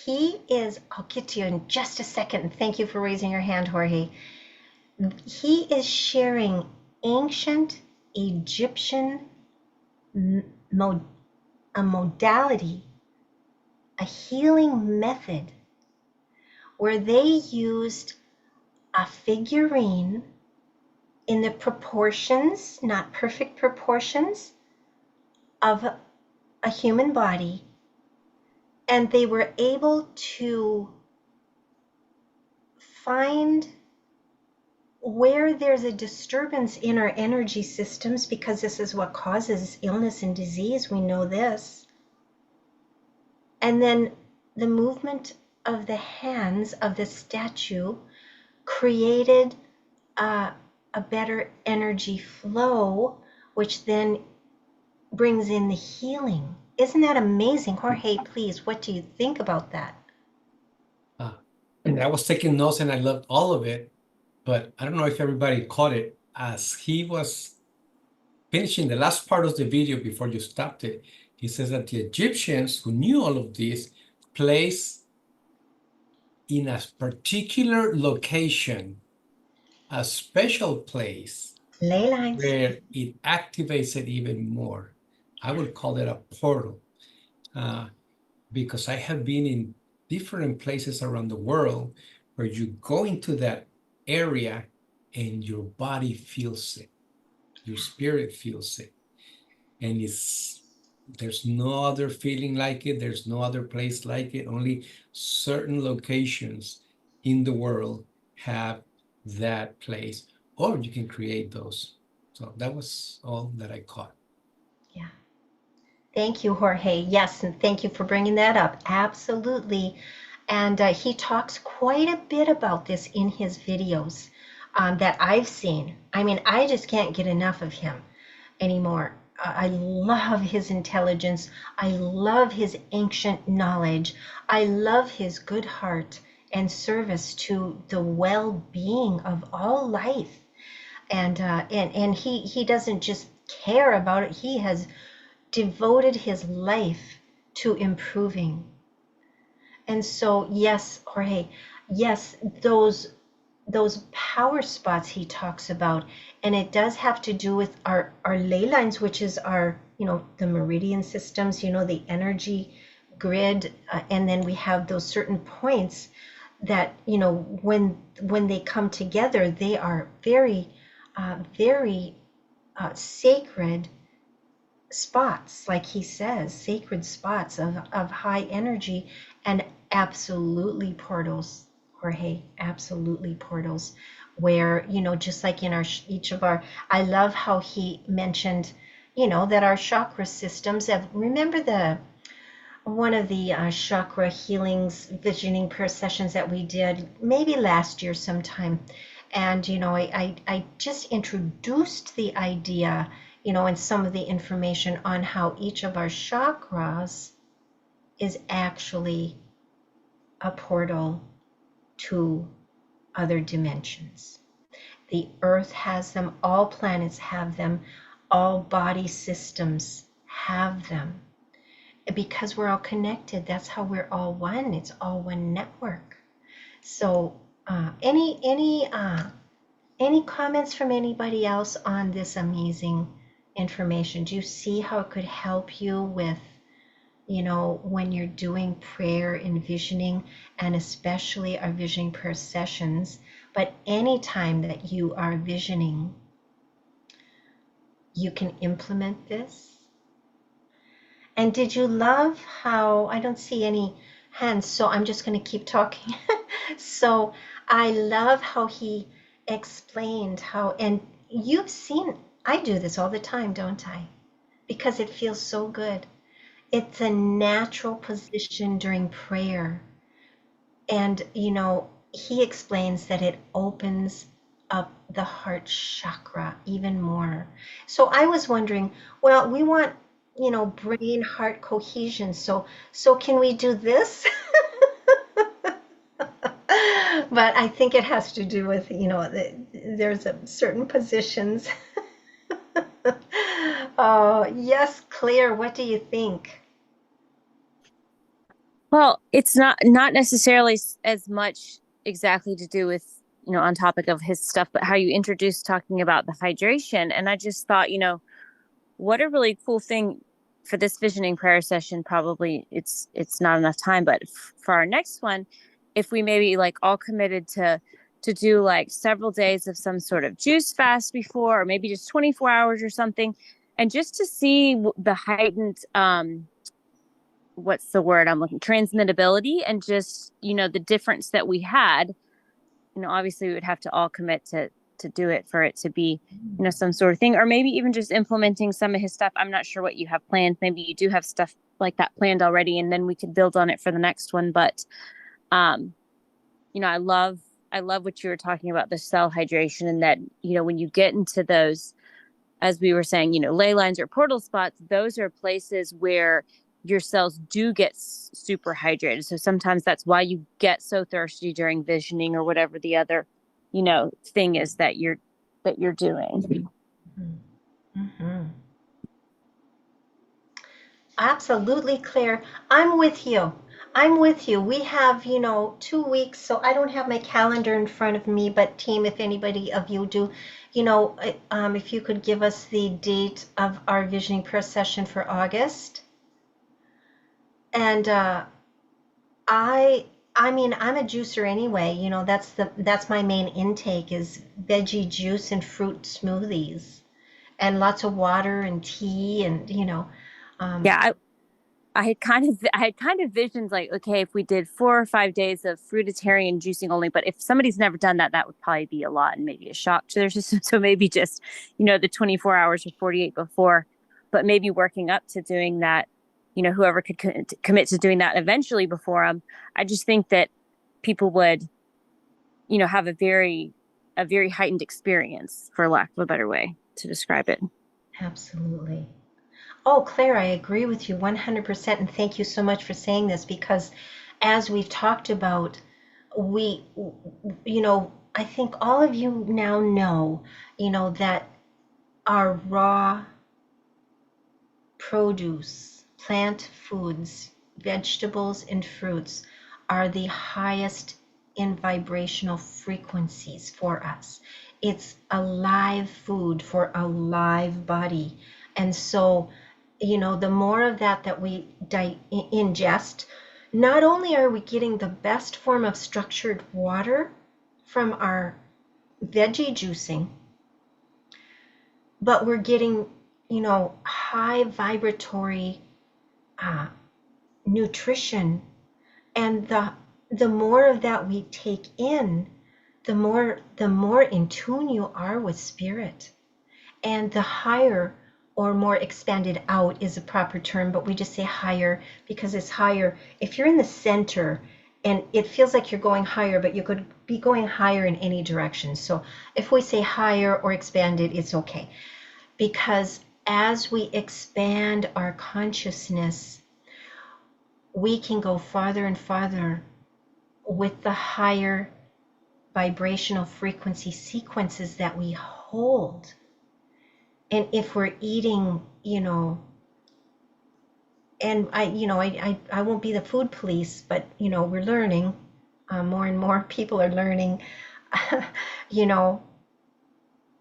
I'll get to you in just a second. Thank you for raising your hand, Jorge. He is sharing ancient Egyptian a modality, a healing method where they used a figurine in the proportions, not perfect proportions, of a human body, and they were able to find where there's a disturbance in our energy systems, because this is what causes illness and disease. We know this. And then the movement of the hands of the statue created a better energy flow, which then brings in the healing. Isn't that amazing? Jorge, please, what do you think about that? And I was taking notes and I loved all of it, but I don't know if everybody caught it. As he was finishing the last part of the video before you stopped it, he says that the Egyptians who knew all of this place in a particular location, a special place Ley lines. where it activates it even more. I would call it a portal, because I have been in different places around the world where you go into that area and your body feels it, your spirit feels it, and there's no other feeling like it, there's no other place like it. Only certain locations in the world have that place, or you can create those. So that was all that I caught. Yeah. Thank you, Jorge. Yes, and thank you for bringing that up. Absolutely. And he talks quite a bit about this in his videos that I've seen. I mean, I just can't get enough of him anymore. I love his intelligence. I love his ancient knowledge. I love his good heart and service to the well-being of all life. And he doesn't just care about it. He has devoted his life to improving. And so, yes, Jorge, yes, those power spots he talks about, and it does have to do with our ley lines, which is our, the meridian systems, the energy grid, and then we have those certain points that, when they come together, they are very, very sacred spots, like he says, sacred spots of high energy, and absolutely portals, Jorge, absolutely portals, where, just like in each of our, I love how he mentioned, that our chakra systems have, remember one of the chakra healings, visioning prayer sessions that we did maybe last year sometime. And, I just introduced the idea, and some of the information on how each of our chakras is actually a portal to other dimensions. The earth has them, all planets have them, all body systems have them. Because we're all connected, that's how we're all one. It's all one network. So any comments from anybody else on this amazing information? Do you see how it could help you with, when you're doing prayer and visioning, and especially our visioning prayer sessions, but anytime that you are visioning, you can implement this? And did you love how, I don't see any hands, so I'm just going to keep talking. So I love how he explained how, and you've seen, I do this all the time, don't I? Because it feels so good. It's a natural position during prayer. And, he explains that it opens up the heart chakra even more. So I was wondering, well, we want, brain heart cohesion. So can we do this? But I think it has to do with, there's certain positions. Oh, yes, Claire, what do you think? Well, it's not necessarily as much exactly to do with, on topic of his stuff, but how you introduced talking about the hydration. And I just thought, what a really cool thing for this visioning prayer session. Probably it's not enough time, but for our next one, if we maybe like all committed to do like several days of some sort of juice fast before, or maybe just 24 hours or something, and just to see the heightened what's the word I'm looking, transmittability, and just, the difference that we had. Obviously we would have to all commit to do it for it to be, some sort of thing, or maybe even just implementing some of his stuff. I'm not sure what you have planned. Maybe you do have stuff like that planned already, and then we could build on it for the next one. But I love what you were talking about, the cell hydration, and that, when you get into those, as we were saying, ley lines or portal spots, those are places where your cells do get super hydrated. So sometimes that's why you get so thirsty during visioning or whatever the other, thing is that you're doing. Mm-hmm. Absolutely, Claire. I'm with you. We have, 2 weeks, so I don't have my calendar in front of me, but team, if anybody of you do, if you could give us the date of our visioning prayer session for August. And I'm a juicer anyway. That's my main intake is veggie juice and fruit smoothies, and lots of water and tea, and Yeah, I had kind of visioned like, okay, if we did 4 or 5 days of fruitarian juicing only, but if somebody's never done that, that would probably be a lot and maybe a shock to their system. So maybe just, the 24 hours or 48 before, but maybe working up to doing that, whoever could commit to doing that eventually before them. I just think that people would, have a very heightened experience, for lack of a better way to describe it. Absolutely. Oh, Claire, I agree with you 100%. And thank you so much for saying this, because as we've talked about, I think all of you now know, that our raw produce, plant foods, vegetables, and fruits are the highest in vibrational frequencies for us. It's a live food for a live body. And so, the more of that we ingest, not only are we getting the best form of structured water from our veggie juicing, but we're getting, high vibratory nutrition. And the more of that we take in, the more in tune you are with spirit. And the higher or more expanded out is a proper term, but we just say higher because it's higher. If you're in the center and it feels like you're going higher, but you could be going higher in any direction. So if we say higher or expanded, it's okay. Because as we expand our consciousness, we can go farther and farther with the higher vibrational frequency sequences that we hold. And if we're eating, and I won't be the food police, but we're learning, more and more people are learning,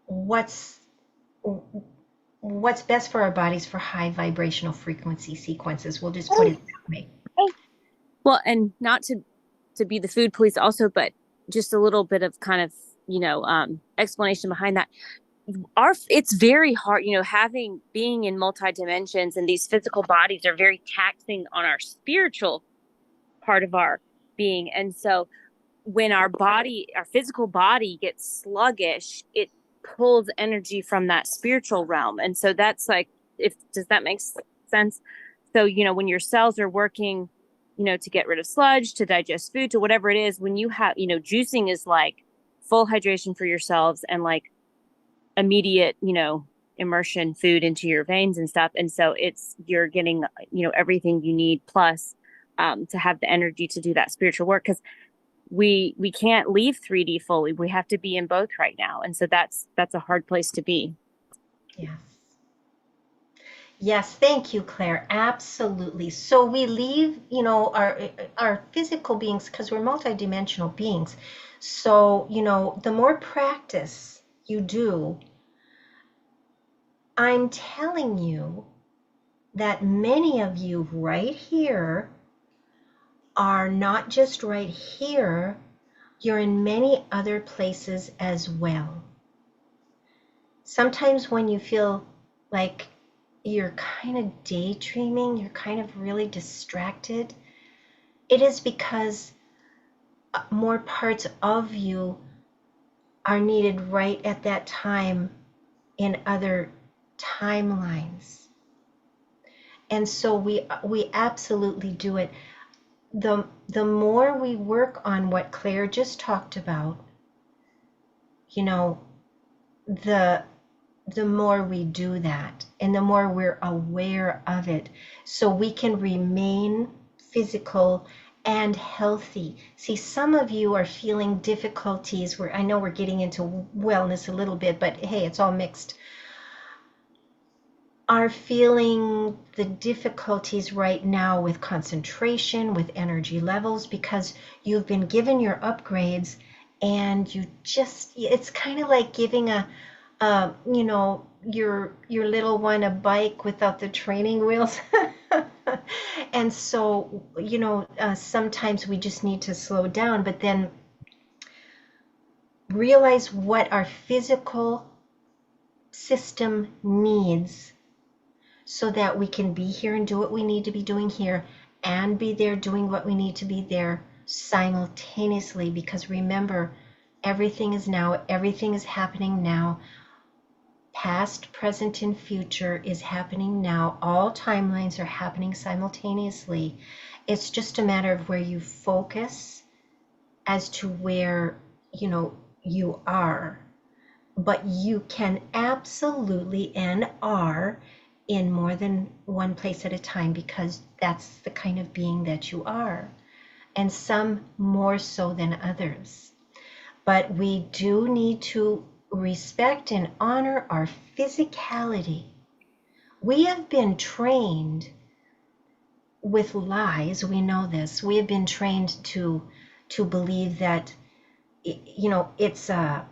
what's best for our bodies for high vibrational frequency sequences. We'll just put it that way. Well, and not to be the food police also, but just a little bit of kind of, explanation behind that. It's very hard, being in multi dimensions, and these physical bodies are very taxing on our spiritual part of our being. And so when our physical body gets sluggish, it pulls energy from that spiritual realm. And so that's like, does that make sense? So, when your cells are working, to get rid of sludge, to digest food, to whatever it is, when you have, juicing is like full hydration for yourselves and like immediate, immersion food into your veins and stuff. And so you're getting, everything you need plus to have the energy to do that spiritual work. Because we can't leave 3D fully. We have to be in both right now. And so that's a hard place to be. Yes, thank you, Claire. Absolutely. So we leave, our physical beings, because we're multidimensional beings. So, the more practice you do, I'm telling you that many of you right here are not just right here, you're in many other places as well. Sometimes when you feel like you're kind of daydreaming, you're kind of really distracted, it is because more parts of you are needed right at that time in other timelines. And so we absolutely do it. The more we work on what Claire just talked about, the more we do that, and the more we're aware of it, so we can remain physical and healthy. See, some of you are feeling difficulties where I know we're getting into wellness a little bit, but hey, it's all mixed. Are feeling the difficulties right now with concentration, with energy levels, because you've been given your upgrades and it's kind of like giving your little one a bike without the training wheels. And so, sometimes we just need to slow down, but then realize what our physical system needs so that we can be here and do what we need to be doing here and be there doing what we need to be there simultaneously. Because remember, everything is now, everything is happening now. Past, present, and future is happening now. All timelines are happening simultaneously. It's just a matter of where you focus as to where, you are. But you can absolutely and are in more than one place at a time, because that's the kind of being that you are. And some more so than others. But we do need to respect and honor our physicality. We have been trained with lies. We know this. We have been trained to believe that it's a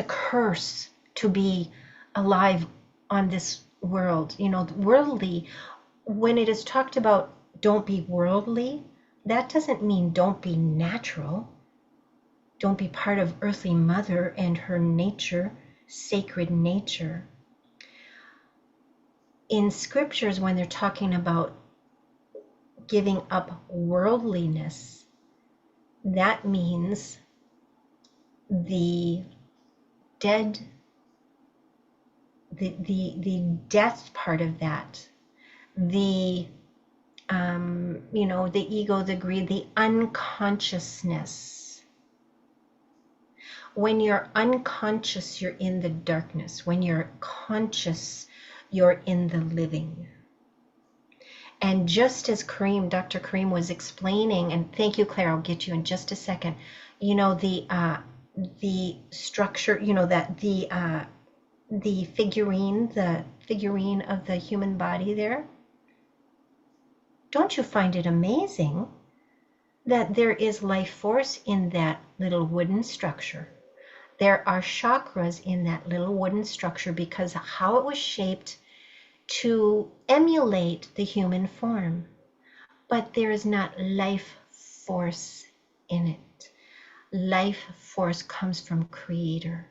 curse to be alive on this world. Worldly, when it is talked about don't be worldly, that doesn't mean don't be natural. Don't be part of Earthly Mother and her nature, sacred nature. In scriptures, when they're talking about giving up worldliness, that means the dead, the death part of that, the ego, the greed, the unconsciousness. When you're unconscious, you're in the darkness. When you're conscious, you're in the living. And just as Dr. Kareem was explaining, and thank you, Claire, I'll get you in just a second, the structure, that the figurine of the human body there, don't you find it amazing that there is life force in that little wooden structure? There are chakras in that little wooden structure because how it was shaped to emulate the human form. But there is not life force in it. Life force comes from Creator.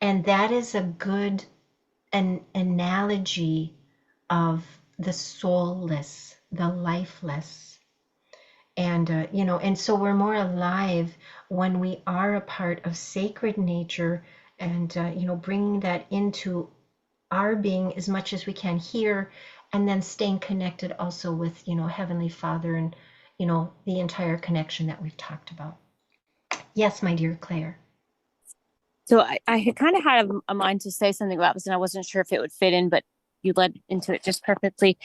And that is a good analogy of the soulless, the lifeless. And, and so we're more alive when we are a part of sacred nature and, bringing that into our being as much as we can here, and then staying connected also with, Heavenly Father and, the entire connection that we've talked about. Yes, my dear Claire. So I had kind of had a mind to say something about this, and I wasn't sure if it would fit in, but you led into it just perfectly.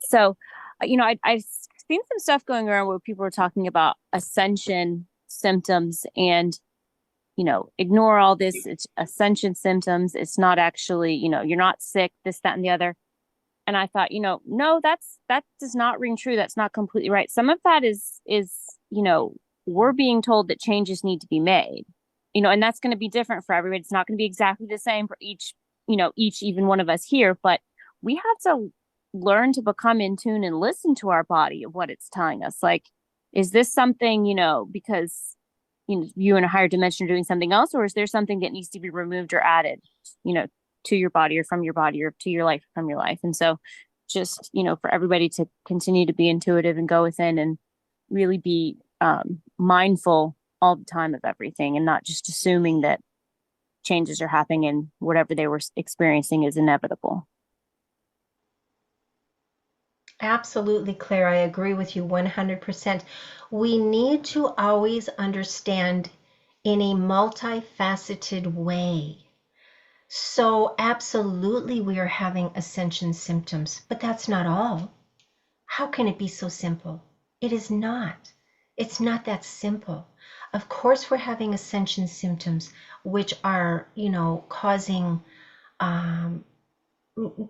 So, I've seen some stuff going around where people are talking about ascension symptoms and, ignore all this. It's ascension symptoms. It's not actually, you're not sick, this, that, and the other. And I thought, no, that does not ring true. That's not completely right. Some of that is, we're being told that changes need to be made, and that's going to be different for everybody. It's not going to be exactly the same for each even one of us here, but we have to learn to become in tune and listen to our body of what it's telling us. Like, is this something, because you in a higher dimension are doing something else, or is there something that needs to be removed or added, to your body or from your body or to your life from your life? And so just, for everybody to continue to be intuitive and go within and really be mindful all the time of everything, and not just assuming that changes are happening and whatever they were experiencing is inevitable. Absolutely, Claire. I agree with you 100%. We need to always understand in a multifaceted way. So, absolutely, we are having ascension symptoms, but that's not all. How can it be so simple? It is not. It's not that simple. Of course, we're having ascension symptoms, which are, causing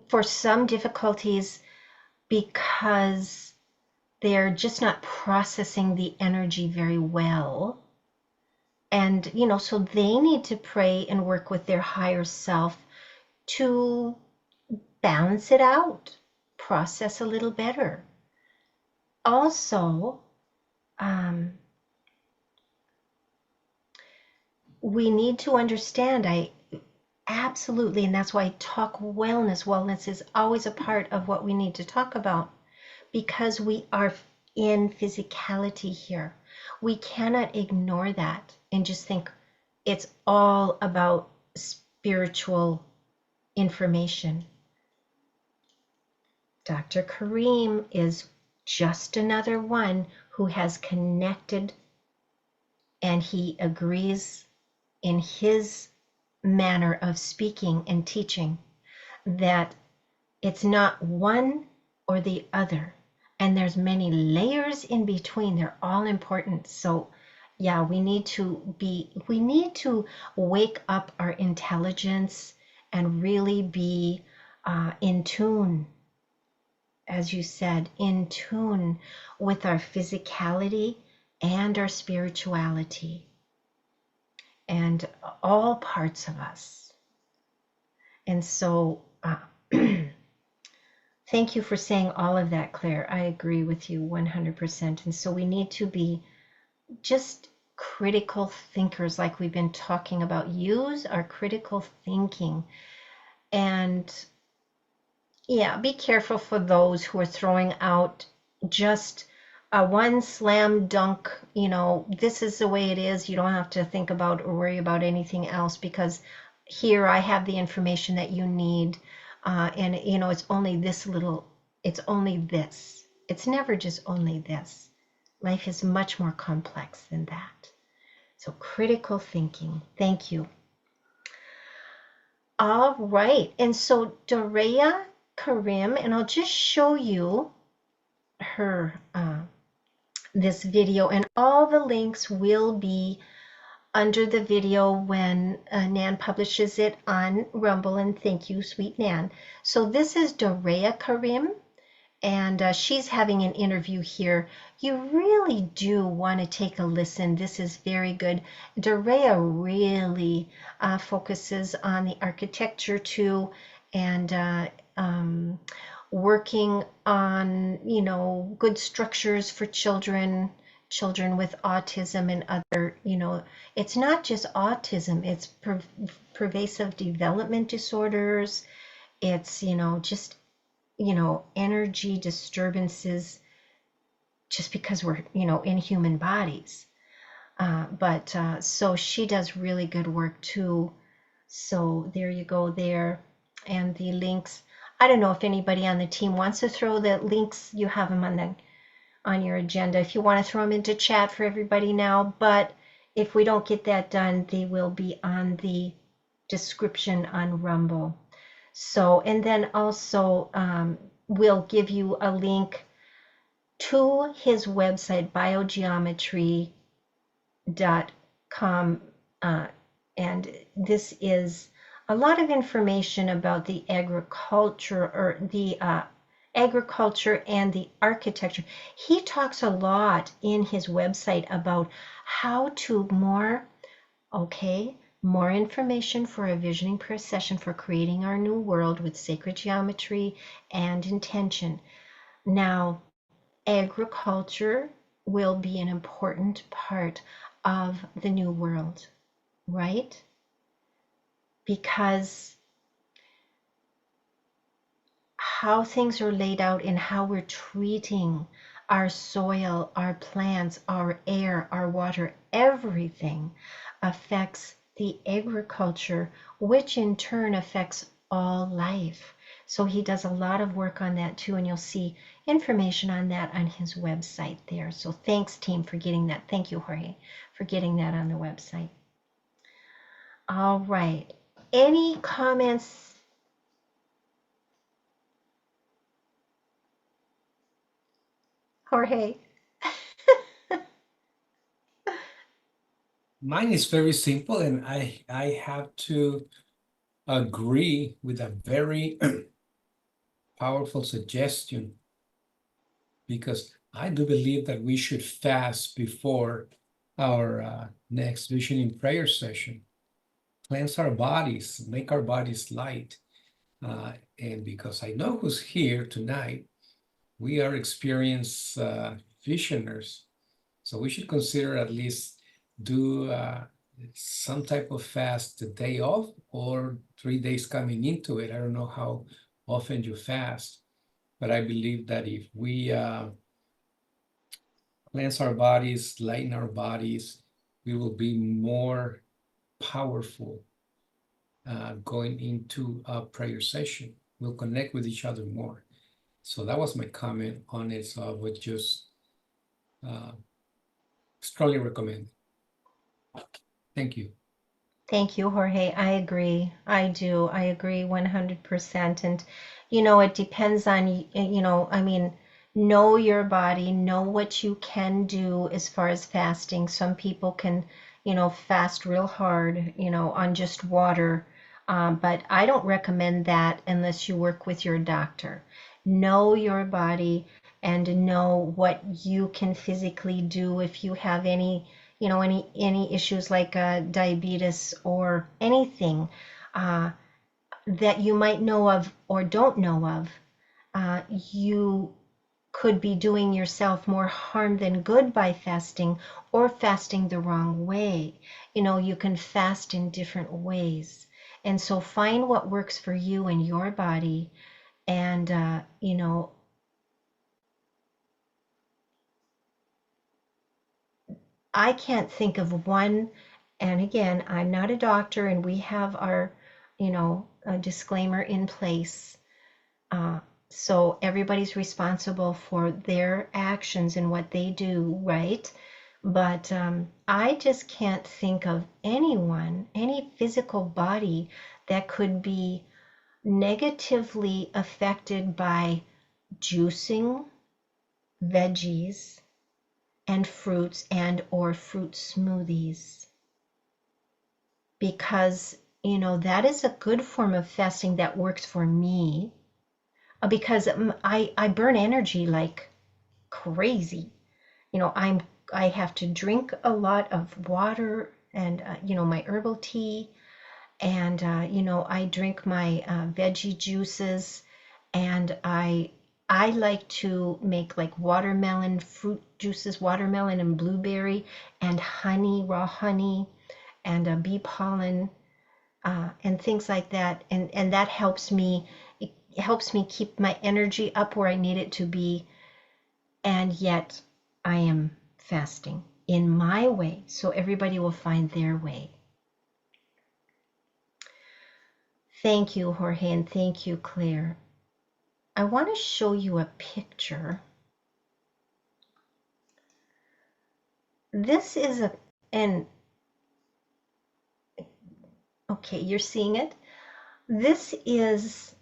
for some difficulties because they're just not processing the energy very well. And, so they need to pray and work with their higher self to balance it out, process a little better. Also, we need to understand, absolutely, and that's why I talk wellness. Wellness is always a part of what we need to talk about, because we are in physicality here. We cannot ignore that and just think it's all about spiritual information. Dr. Kareem is just another one who has connected, and he agrees in his manner of speaking and teaching that it's not one or the other, and there's many layers in between. They're all important. So yeah, we need to wake up our intelligence and really be in tune, as you said, in tune with our physicality and our spirituality and all parts of us. And so thank you for saying all of that, Claire. I agree with you 100%. And so we need to be just critical thinkers, like we've been talking about. Use our critical thinking. And yeah, be careful for those who are throwing out just a one slam dunk, this is the way it is. You don't have to think about or worry about anything else, because here I have the information that you need. And, it's only this little, it's only this. It's never just only this. Life is much more complex than that. So critical thinking. Thank you. All right. And so Dorea Karim, and I'll just show you her this video, and all the links will be under the video when Nan publishes it on Rumble. And thank you, sweet Nan. So this is Dorea Karim, and she's having an interview here. You really do want to take a listen. This is very good. Dorea really focuses on the architecture too, and working on, good structures for children with autism and other, it's not just autism, it's pervasive development disorders. It's, just, energy disturbances just because we're, in human bodies. But so she does really good work too. So there you go there. And the links, I don't know if anybody on the team wants to throw the links. You have them on your agenda if you want to throw them into chat for everybody now. But if we don't get that done, they will be on the description on Rumble. So, and then also we'll give you a link to his website, biogeometry.com, and this is a lot of information about the agriculture, or the agriculture and the architecture. He talks a lot in his website about how to more more information for a visioning prayer session for creating our new world with sacred geometry and intention. Now, agriculture will be an important part of the new world, right? Because how things are laid out and how we're treating our soil, our plants, our air, our water, everything affects the agriculture, which in turn affects all life. So he does a lot of work on that too, and you'll see information on that on his website there. So thanks, team, for getting that. Thank you, Jorge, for getting that on the website. All right. Any comments? Jorge? Mine is very simple, and I have to agree with a very powerful suggestion, because I do believe that we should fast before our next visioning prayer session. Cleanse our bodies, make our bodies light. And because I know who's here tonight, we are experienced visioners. So we should consider at least do some type of fast the day off or 3 days coming into it. I don't know how often you fast, but I believe that if we cleanse our bodies, lighten our bodies, we will be more powerful going into a prayer session. We'll connect with each other more. So that was my comment on it. So I would just strongly recommend. Thank you. Thank you, Jorge. I agree. I do. I agree 100%. And, you know, it depends on, you know, I mean, know your body, know what you can do as far as fasting. Some people can, you know, fast real hard, you know, on just water. But I don't recommend that unless you work with your doctor. Know your body and know what you can physically do if you have any, you know, any issues like diabetes or anything that you might know of or don't know of. You could be doing yourself more harm than good by fasting, or fasting the wrong way. You know, you can fast in different ways. And so find what works for you and your body. And, you know, I can't think of one. And again, I'm not a doctor, and we have our, you know, a disclaimer in place. So everybody's responsible for their actions and what they do, right? But I just can't think of anyone, any physical body that could be negatively affected by juicing veggies and fruits and or fruit smoothies, because you know that is a good form of fasting that works for me, because I burn energy like crazy. You know, I have to drink a lot of water and you know, my herbal tea, and you know, I drink my veggie juices, and I like to make like watermelon fruit juices, watermelon and blueberry, and honey, raw honey, and bee pollen, and things like that. And that helps me. It helps me keep my energy up where I need it to be. And yet I am fasting in my way. So everybody will find their way. Thank you, Jorge, and thank you, Claire. I want to show you a picture. This is okay, you're seeing it. This is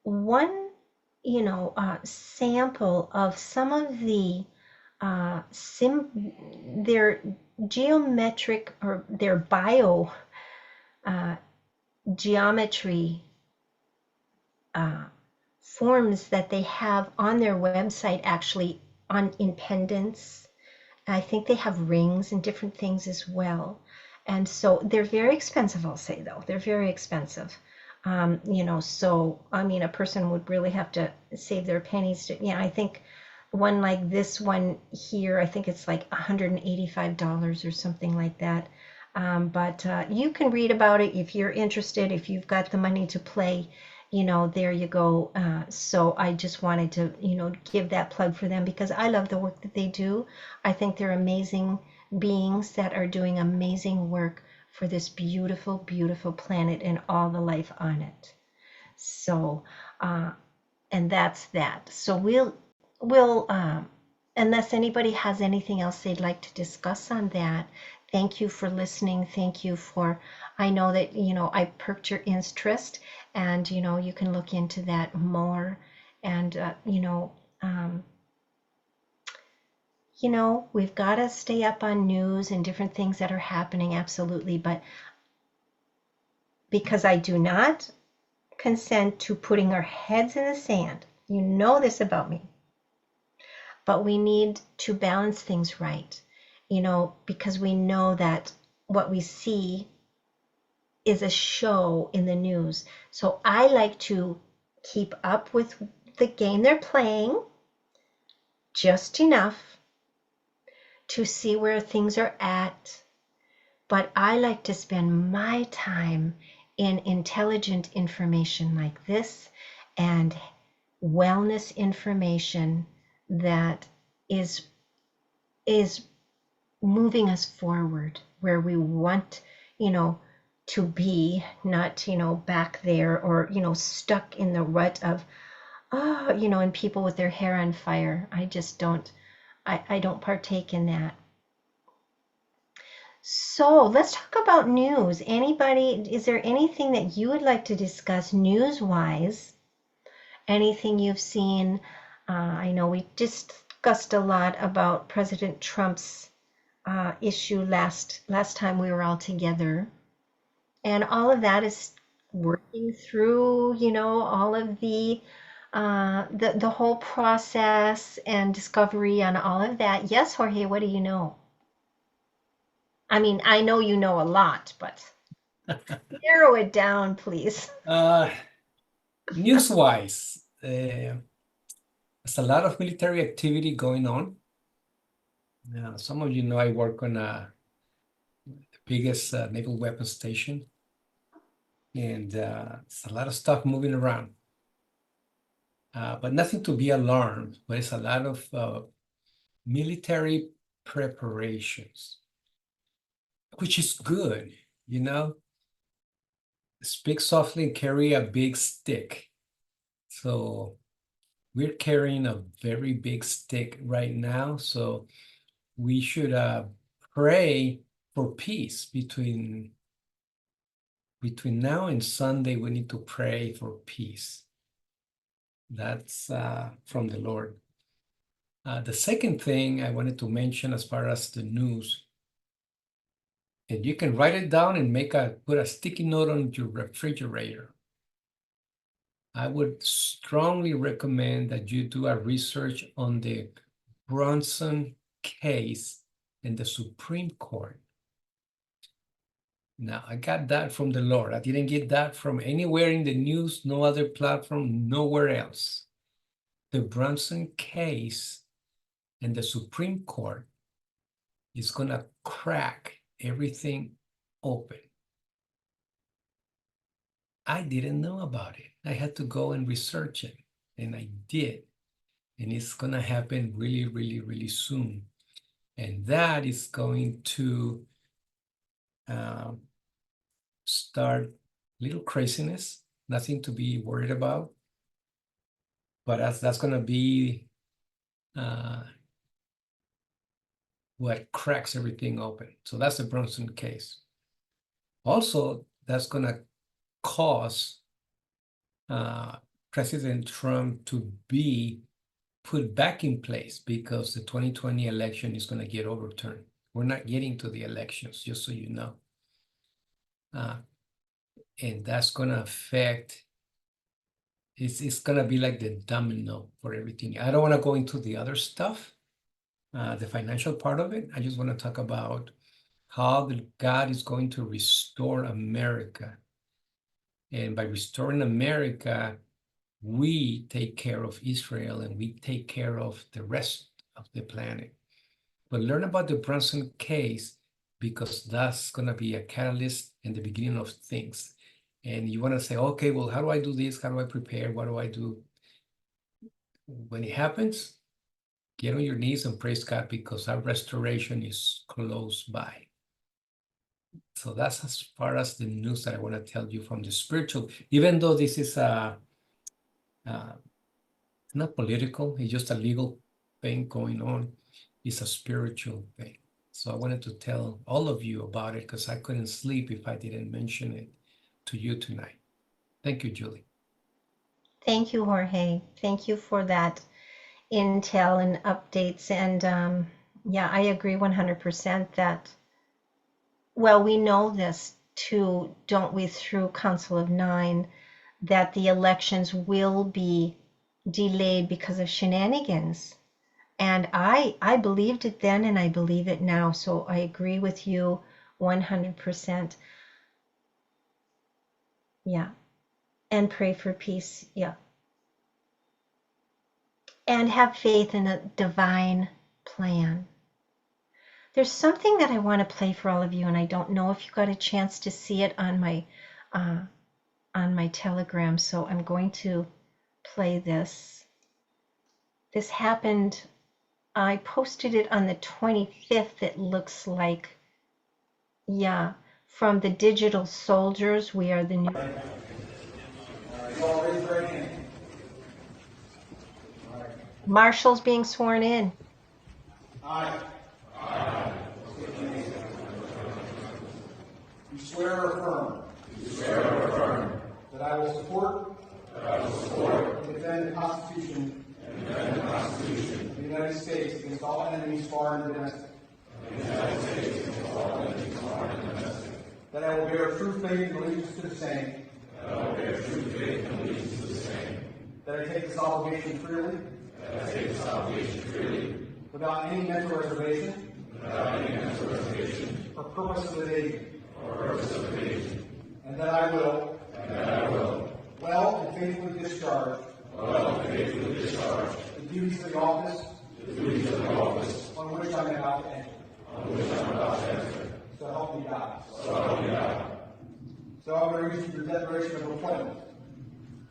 one, you know, sample of some of the their geometric or their bio geometry forms that they have on their website, actually in pendants. I think they have rings and different things as well. And so they're very expensive, I'll say, though. They're very expensive. So, I mean, a person would really have to save their pennies to, I think one like this one here, I think it's like $185 or something like that. But you can read about it if you're interested, if you've got the money to play, there you go. So I just wanted to, give that plug for them because I love the work that they do. I think they're amazing beings that are doing amazing work for this beautiful, beautiful planet and all the life on it. So, and that's that. So we'll unless anybody has anything else they'd like to discuss on that. Thank you for listening. Thank you for, I know that, I perked your interest and, you can look into that more. And, we've got to stay up on news and different things that are happening, absolutely. But because I do not consent to putting our heads in the sand, you know this about me. But we need to balance things right, because we know that what we see is a show in the news. So I like to keep up with the game they're playing just enough to see where things are at. But I like to spend my time in intelligent information like this and wellness information that is moving us forward where we want, to be, not, back there or, stuck in the rut of, and people with their hair on fire. I just don't, I don't partake in that. So let's talk about news. Anybody, is there anything that you would like to discuss news-wise? Anything you've seen? I know we discussed a lot about President Trump's issue last time we were all together. And all of that is working through, all of the whole process and discovery on all of that. Yes, Jorge, what do you know? I mean, I know you know a lot, but narrow it down, please. News-wise, there's a lot of military activity going on. Now, some of you know I work on the biggest naval weapons station, and it's a lot of stuff moving around. But nothing to be alarmed, but it's a lot of military preparations, which is good, Speak softly and carry a big stick. So we're carrying a very big stick right now. So we should pray for peace between now and Sunday. We need to pray for peace. That's from the Lord. The second thing I wanted to mention as far as the news, and you can write it down and put a sticky note on your refrigerator. I would strongly recommend that you do a research on the Brunson case in the Supreme Court. Now, I got that from the Lord. I didn't get that from anywhere in the news, no other platform, nowhere else. The Brunson case in the Supreme Court is going to crack everything open. I didn't know about it. I had to go and research it, and I did. And it's going to happen really, really, really soon. And that is going to start little craziness, nothing to be worried about. But that's going to be what cracks everything open. So that's the Brunson case. Also, that's going to cause President Trump to be put back in place because the 2020 election is going to get overturned. We're not getting to the elections, just so you know. And that's going to affect, it's going to be like the domino for everything. I don't want to go into the other stuff, the financial part of it. I just want to talk about how God is going to restore America. And by restoring America, we take care of Israel and we take care of the rest of the planet. But learn about the Brunson case, because that's going to be a catalyst in the beginning of things. And you want to say, okay, well, how do I do this? How do I prepare? What do I do? When it happens, get on your knees and praise God, because our restoration is close by. So that's as far as the news that I want to tell you from the spiritual, even though this is not political, it's just a legal thing going on. It's a spiritual thing. So I wanted to tell all of you about it, because I couldn't sleep if I didn't mention it to you tonight. Thank you, Julie. Thank you, Jorge. Thank you for that intel and updates. And yeah, I agree 100% that, well, we know this too, don't we, through Council of Nine, that the elections will be delayed because of shenanigans. And I believed it then and I believe it now. So I agree with you 100%. Yeah. And pray for peace. Yeah. And have faith in a divine plan. There's something that I want to play for all of you, and I don't know if you got a chance to see it on my Telegram, so I'm going to play this. This happened, I posted it on the 25th, it looks like. Yeah, from the Digital Soldiers, we are the new. Marshall's being sworn in. I. Do swear or affirm. That I will support. And defend the Constitution. Of the United States against all enemies, foreign and domestic. That I will bear true faith and allegiance to the same. That I take this obligation freely. Without any mental reservation. For purpose of evasion. And that I will. Well and faithfully discharge. The duties of the office. On which I am about to enter. So help me God. So I'm going to read the declaration of appointment.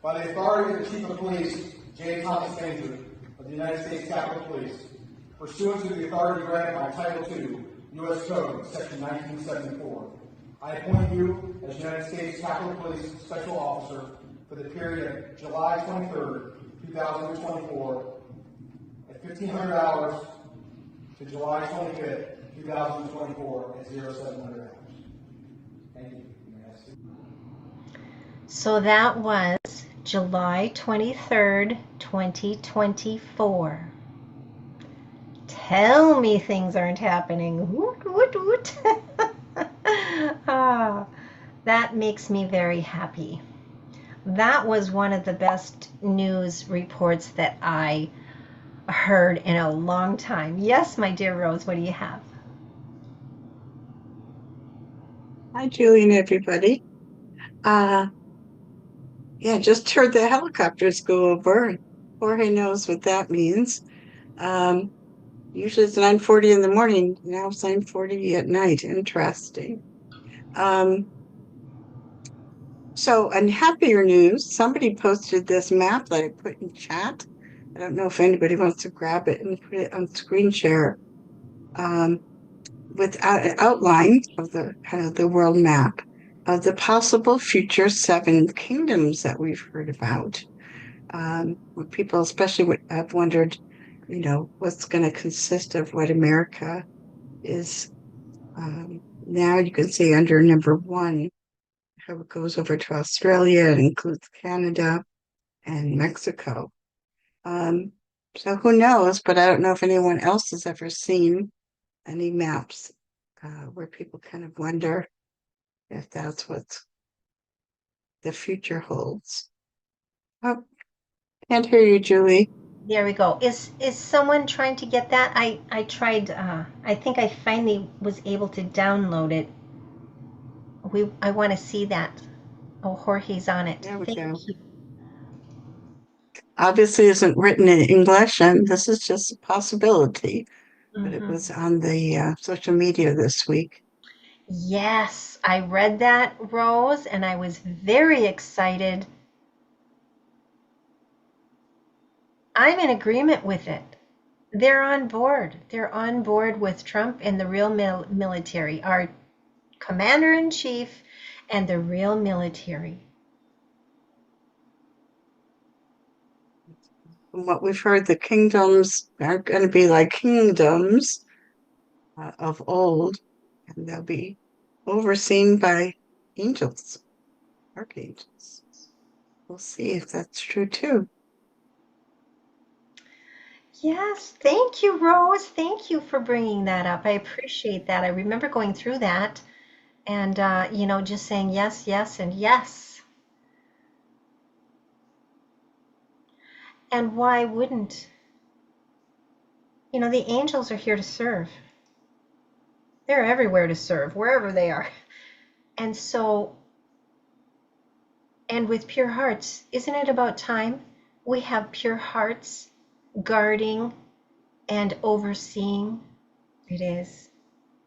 By the authority of the Chief of Police, J. Thomas Manger, of the United States Capitol Police, pursuant to the authority granted by Title II, U.S. Code, Section 1974, I appoint you as United States Capitol Police Special Officer for the period of July 23rd, 2024, at 1,500 hours to July 25th, 2024, at 0700 hours. Thank you. So that was July 23rd, 2024. Tell me things aren't happening. Woot, woot, woot. That makes me very happy. That was one of the best news reports that I heard in a long time. Yes, my dear Rose, what do you have? Hi, Julie and everybody. Yeah, just heard the helicopters go over. Jorge knows what that means. Usually it's 9:40 in the morning. Now it's 9:40 at night. Interesting. So, in happier news, somebody posted this map that I put in chat. I don't know if anybody wants to grab it and put it on screen share. With an outline of the kind of the world map of the possible future seven kingdoms that we've heard about. People especially have wondered, what's going to consist of what America is. Now you can see under number one, how it goes over to Australia and includes Canada and Mexico. So who knows, but I don't know if anyone else has ever seen any maps where people kind of wonder if that's what the future holds. Oh, can't hear you, Julie. There we go. Is someone trying to get that? I tried. I think I finally was able to download it. I want to see that. Oh, Jorge's on it. There we Thank go. you. Obviously isn't written in English, and this is just a possibility, but it Mhm. was on the social media this week. Yes, I read that, Rose, and I was very excited. I'm in agreement with it. They're on board. They're on board with Trump and the real military, our commander in chief and the real military. From what we've heard, the kingdoms aren't going to be like kingdoms of old, and they'll be overseen by angels, archangels. We'll see if that's true too. Yes, thank you, Rose. Thank you for bringing that up. I appreciate that. I remember going through that and, just saying yes, yes, and yes. And why wouldn't? The angels are here to serve. They're everywhere to serve, wherever they are. And so, and with pure hearts, isn't it about time we have pure hearts guarding and overseeing? It is.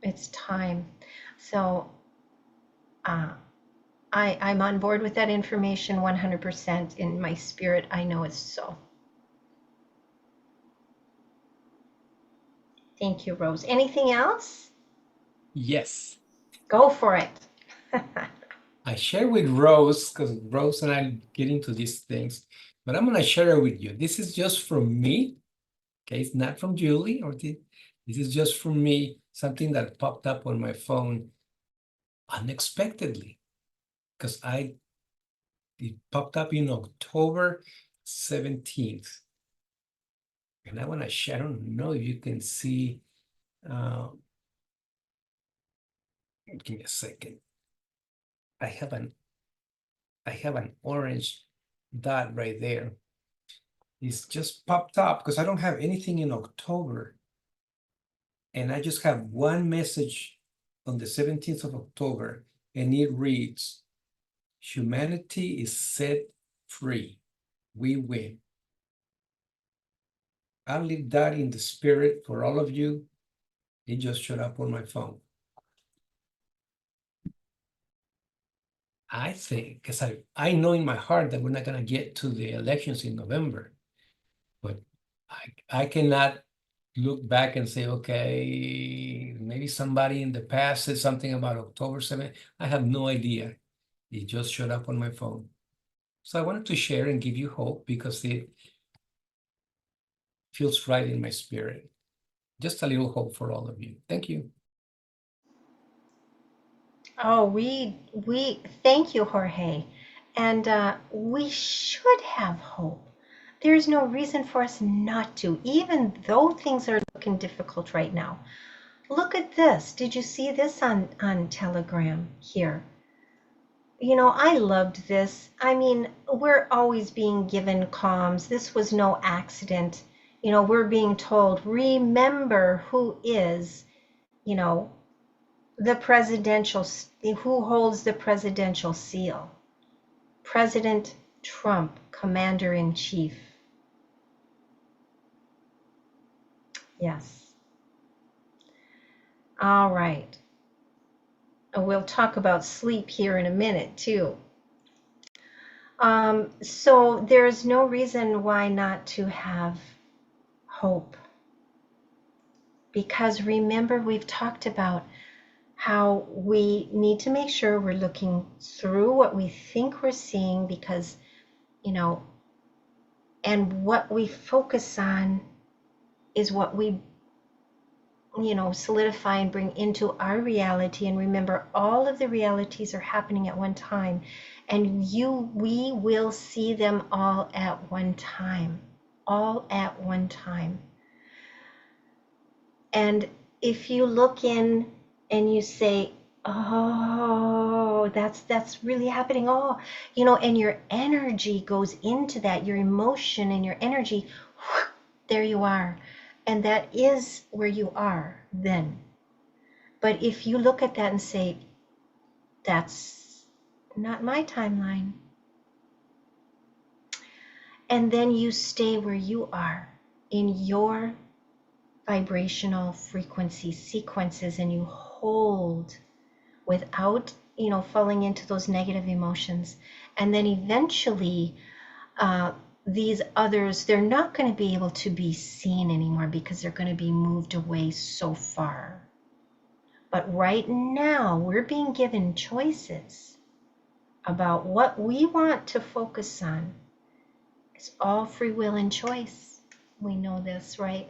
It's time. So, I'm on board with that information 100%. In my spirit, I know it's so. Thank you, Rose. Anything else? Yes. Go for it. I share with Rose because Rose and I get into these things, but I'm going to share it with you. This is just from me. Okay, it's not from Julie this is just from me, something that popped up on my phone unexpectedly because it popped up in October 17th. And I want to share, I don't know if you can see, give me a second. I have an orange dot right there. It's just popped up because I don't have anything in October. And I just have one message on the 17th of October, and it reads, humanity is set free. We win. I'll leave that in the spirit for all of you. It just showed up on my phone. I think, because I know in my heart that we're not going to get to the elections in November, but I cannot look back and say, okay, maybe somebody in the past said something about October 7th. I have no idea. It just showed up on my phone. So I wanted to share and give you hope because it feels right in my spirit. Just a little hope for all of you. Thank you. Oh, we thank you, Jorge. And we should have hope. There's no reason for us not to, even though things are looking difficult right now. Look at this. Did you see this on Telegram here? I loved this. I mean, we're always being given comms. This was no accident. We're being told, remember who is, the presidential, who holds the presidential seal. President Trump, Commander in Chief. Yes. All right. We'll talk about sleep here in a minute, too. So there's no reason why not to have hope. Because remember, we've talked about how we need to make sure we're looking through what we think we're seeing because, and what we focus on is what we solidify and bring into our reality. And remember, all of the realities are happening at one time, and we will see them all at one time. And if you look in and you say, oh, that's really happening, and your energy goes into that, your emotion and your energy there you are. And that is where you are then. But if you look at that and say, that's not my timeline, and then you stay where you are in your vibrational frequency sequences, and you hold without, falling into those negative emotions. And then eventually, these others, they're not going to be able to be seen anymore because they're going to be moved away so far. But right now, we're being given choices about what we want to focus on. It's all free will and choice. We know this, right?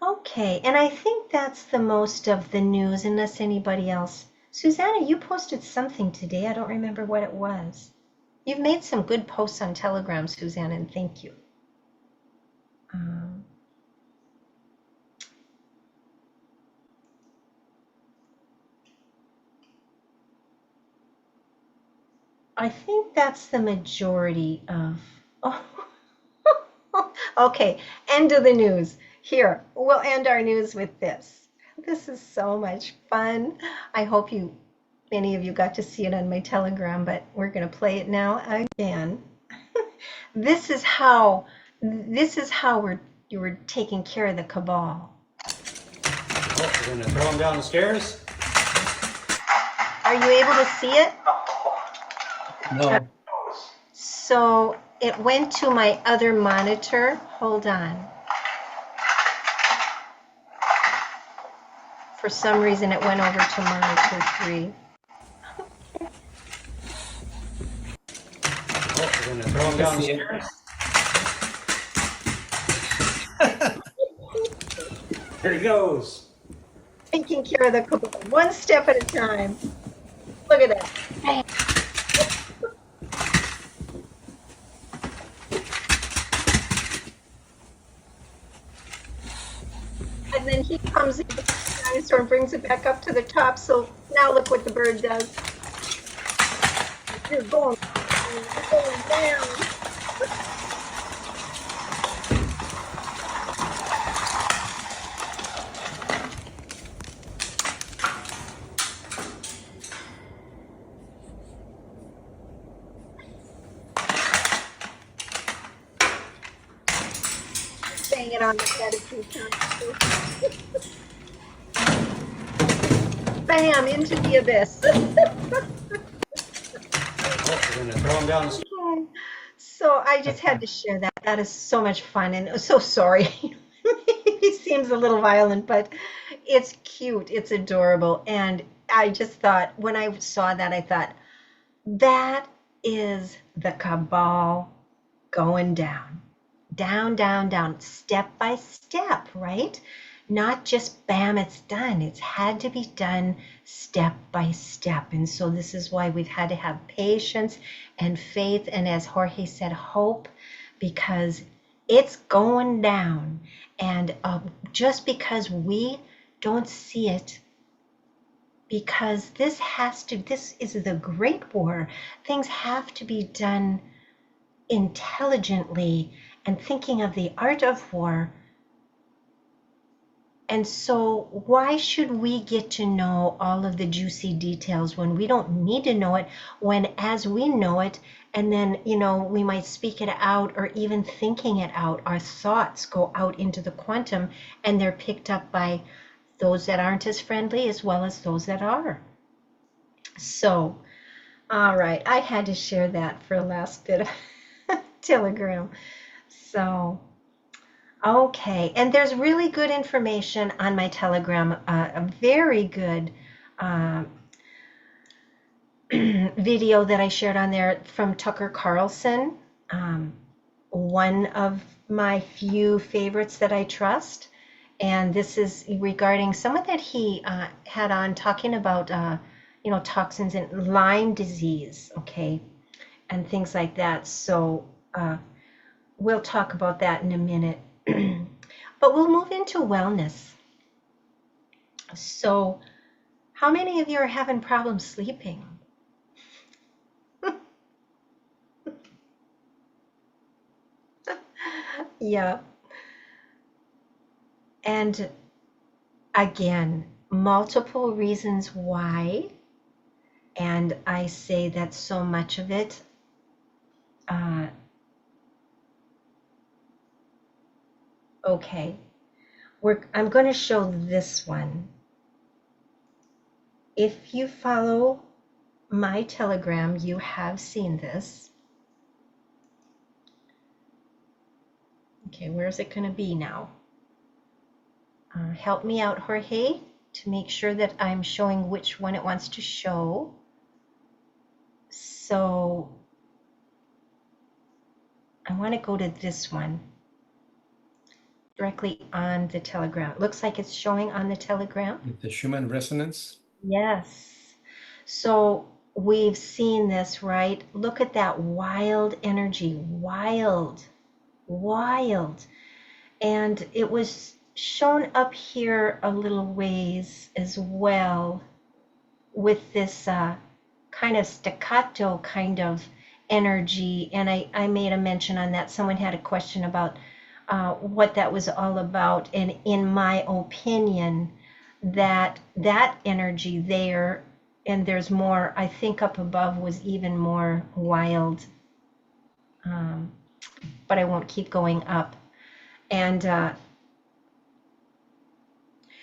Okay, and I think that's the most of the news, unless anybody else. Susanna, you posted something today. I don't remember what it was. You've made some good posts on Telegram, Susanna, and thank you. I think that's the majority of. Oh. Okay, end of the news. Here, we'll end our news with this. This is so much fun. I hope many of you got to see it on my Telegram, but we're going to play it now again. This is how we're taking care of the cabal. Oh, we're going to throw them down the stairs. Are you able to see it? No. So it went to my other monitor. Hold on. For some reason, it went over to monitor 3. Oh, we're going to throw them down the stairs. There he goes. Taking care of the cabal, one step at a time. Look at that. Bam. And then he comes in with the dinosaur and brings it back up to the top. So now look what the bird does. You're going down. Saying it on the gratitude time. Bam, into the abyss. Oh, we're going to throw them down the stairs. Okay. So I just had to share that. That is so much fun, and so sorry. He seems a little violent, but it's cute. It's adorable. And I just thought, when I saw that, I thought, that is the cabal going down. Down, down, down, step by step, right? Not just bam, it's done. It's had to be done step by step. And so this is why we've had to have patience and faith. And as Jorge said, hope, because it's going down. And just because we don't see it, because this is the Great War, things have to be done intelligently and thinking of the art of war. And so why should we get to know all of the juicy details when we don't need to know it, when as we know it, and then, we might speak it out, or even thinking it out, our thoughts go out into the quantum and they're picked up by those that aren't as friendly as well as those that are. So, all right, I had to share that for a last bit of Telegram. So, okay, and there's really good information on my Telegram, a very good video that I shared on there from Tucker Carlson, one of my few favorites that I trust. And this is regarding someone that he had on talking about, toxins in Lyme disease, okay, and things like that. So we'll talk about that in a minute. But we'll move into wellness. So how many of you are having problems sleeping? Yeah. And again, multiple reasons why. And I say that so much of it. Okay. I'm going to show this one. If you follow my Telegram, you have seen this. Okay, where's it going to be now? Help me out, Jorge, to make sure that I'm showing which one it wants to show. So I want to go to this one directly on the Telegram. It looks like it's showing on the Telegram. With the Schumann resonance. Yes. So we've seen this, right? Look at that wild energy, wild. And it was shown up here a little ways as well with this kind of staccato kind of energy. And I made a mention on that. Someone had a question about what that was all about. And in my opinion, that energy there, and there's more, I think up above was even more wild. But I won't keep going up. And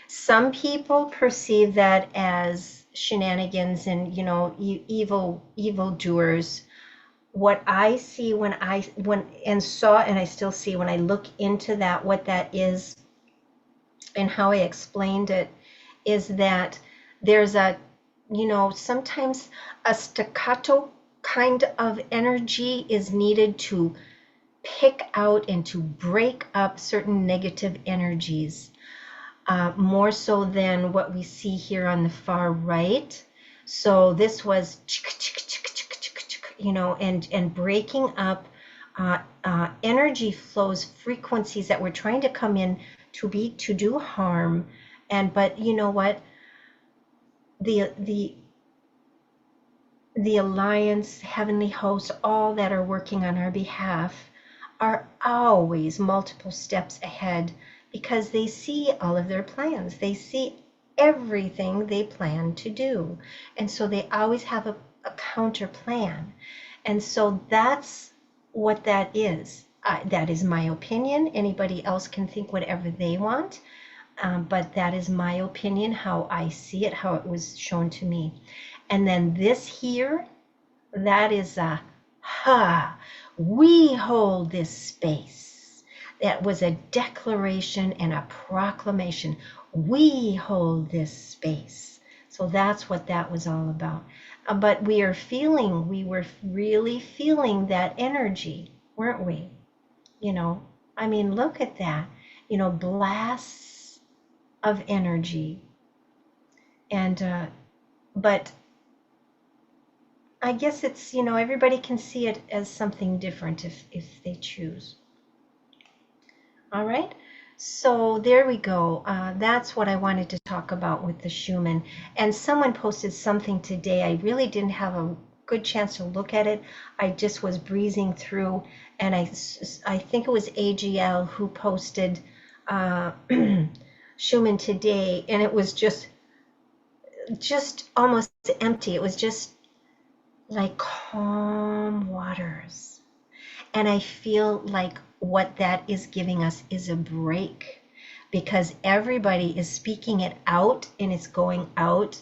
some people perceive that as shenanigans and, you know, evil doers. What I see when and saw, and I still see when I look into that, what that is and how I explained it, is that there's a, you know, sometimes a staccato kind of energy is needed to pick out and to break up certain negative energies, more so than what we see here on the far right. So this was, you know, and breaking up energy flows, frequencies that were trying to come in to do harm. But you know what, the alliance, heavenly hosts, all that are working on our behalf are always multiple steps ahead, because they see all of their plans. They see everything they plan to do. And so they always have a counter plan. And so that's what that is. That is my opinion. Anybody else can think whatever they want. But that is my opinion, how I see it, how it was shown to me. And then this here, that is we hold this space. That was a declaration and a proclamation. We hold this space. So that's what that was all about. But we were really feeling that energy, weren't we? You know, I mean, look at that, you know, blasts of energy. And, but I guess it's, you know, everybody can see it as something different if they choose. All right. So there we go. That's what I wanted to talk about with the Schumann. And someone posted something today. I really didn't have a good chance to look at it. I just was breezing through, and I think it was AGL who posted Schumann today, and it was just almost empty. It was just like calm waters. And I feel like what that is giving us is a break, because everybody is speaking it out, and it's going out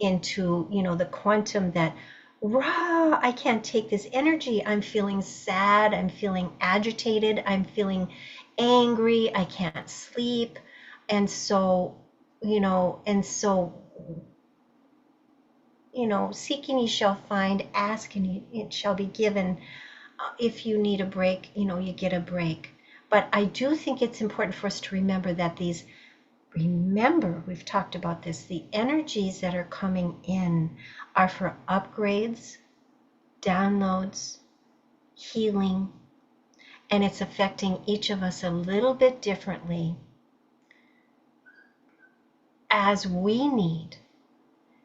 into, you know, the quantum that, rah, I can't take this energy. I'm feeling sad. I'm feeling agitated. I'm feeling angry. I can't sleep. And so, you know, seeking ye shall find, ask and it shall be given. If you need a break, you know, you get a break. But I do think it's important for us to remember that we've talked about this, the energies that are coming in are for upgrades, downloads, healing, and it's affecting each of us a little bit differently as we need.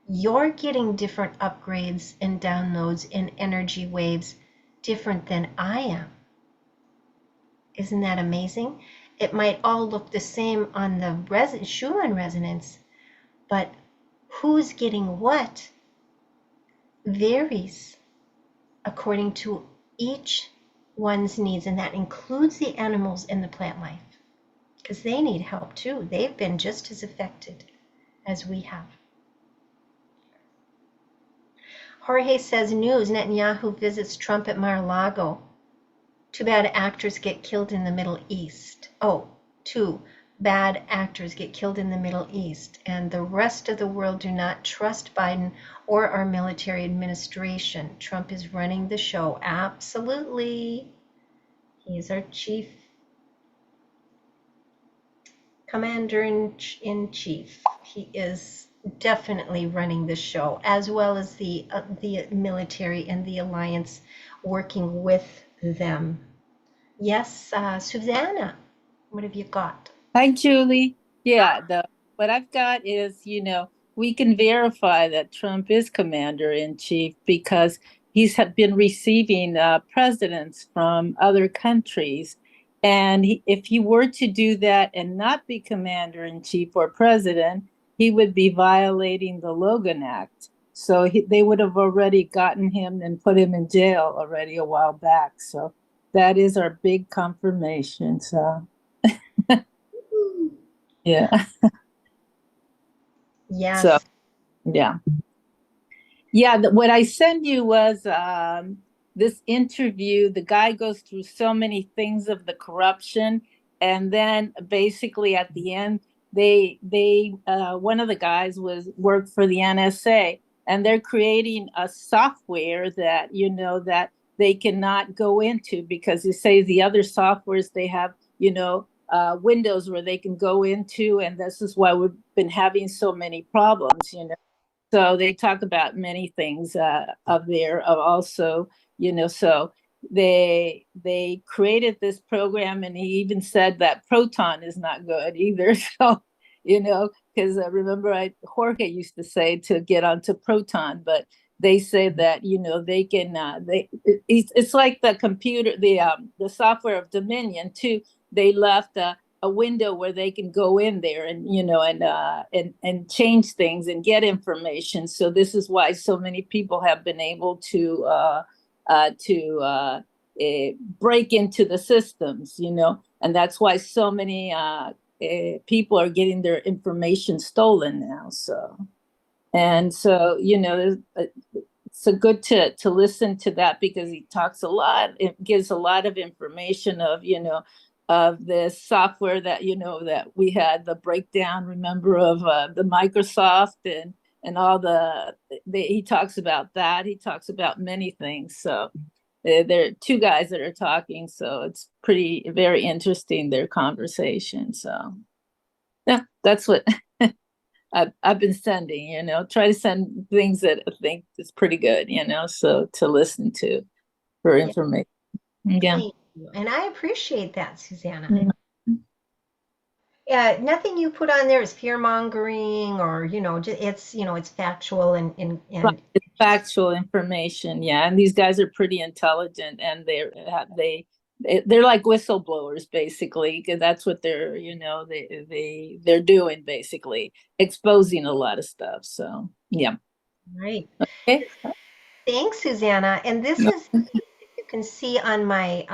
You're getting different upgrades and downloads and energy waves different than I am. Isn't that amazing? It might all look the same on the Schumann resonance, but who's getting what varies according to each one's needs, and that includes the animals in the plant life, because they need help too. They've been just as affected as we have. Jorge says, news, Netanyahu visits Trump at Mar-a-Lago. Too bad actors get killed in the Middle East. Oh, 2 bad actors get killed in the Middle East, and the rest of the world do not trust Biden or our military administration. Trump is running the show. Absolutely. He's our chief commander-in-chief. He is definitely running the show, as well as the military and the alliance working with them. Yes, Susanna, what have you got? Hi, Julie. Yeah, what I've got is, we can verify that Trump is commander in chief because he's been receiving presidents from other countries. And if he were to do that and not be commander in chief or president, he would be violating the Logan Act. So they would have already gotten him and put him in jail already a while back. So that is our big confirmation. So. Yeah. Yes. So, yeah. Yeah, what I sent you was this interview. The guy goes through so many things of the corruption, and then basically at the end, they one of the guys worked for the NSA, and they're creating a software that that they cannot go into because they say the other softwares they have windows where they can go into, and this is why we've been having so many problems. So they talk about many things also, so they created this program, and he even said that Proton is not good either. So, because remember Jorge used to say to get onto Proton, but they say that, they can, it's like the computer, the software of Dominion too. They left a window where they can go in there and and change things and get information. So this is why so many people have been able to break into the systems, and that's why so many people are getting their information stolen now. So it's good to listen to that because he talks a lot. It gives a lot of information of this software that that we had the breakdown, remember, of the Microsoft and all he talks about that. He talks about many things. So there are 2 guys that are talking, so it's very interesting, their conversation. So yeah, that's what I've been sending, try to send things that I think is pretty good, so to listen to for information. Yeah. Thank you. And I appreciate that, Susanna. Mhm. Nothing you put on there is fear mongering or, it's factual and It's factual information. Yeah. And these guys are pretty intelligent, and they're like whistleblowers, basically, because that's what they're doing, basically exposing a lot of stuff. So yeah. right. Okay. Thanks, Susanna. And this is, you can see on my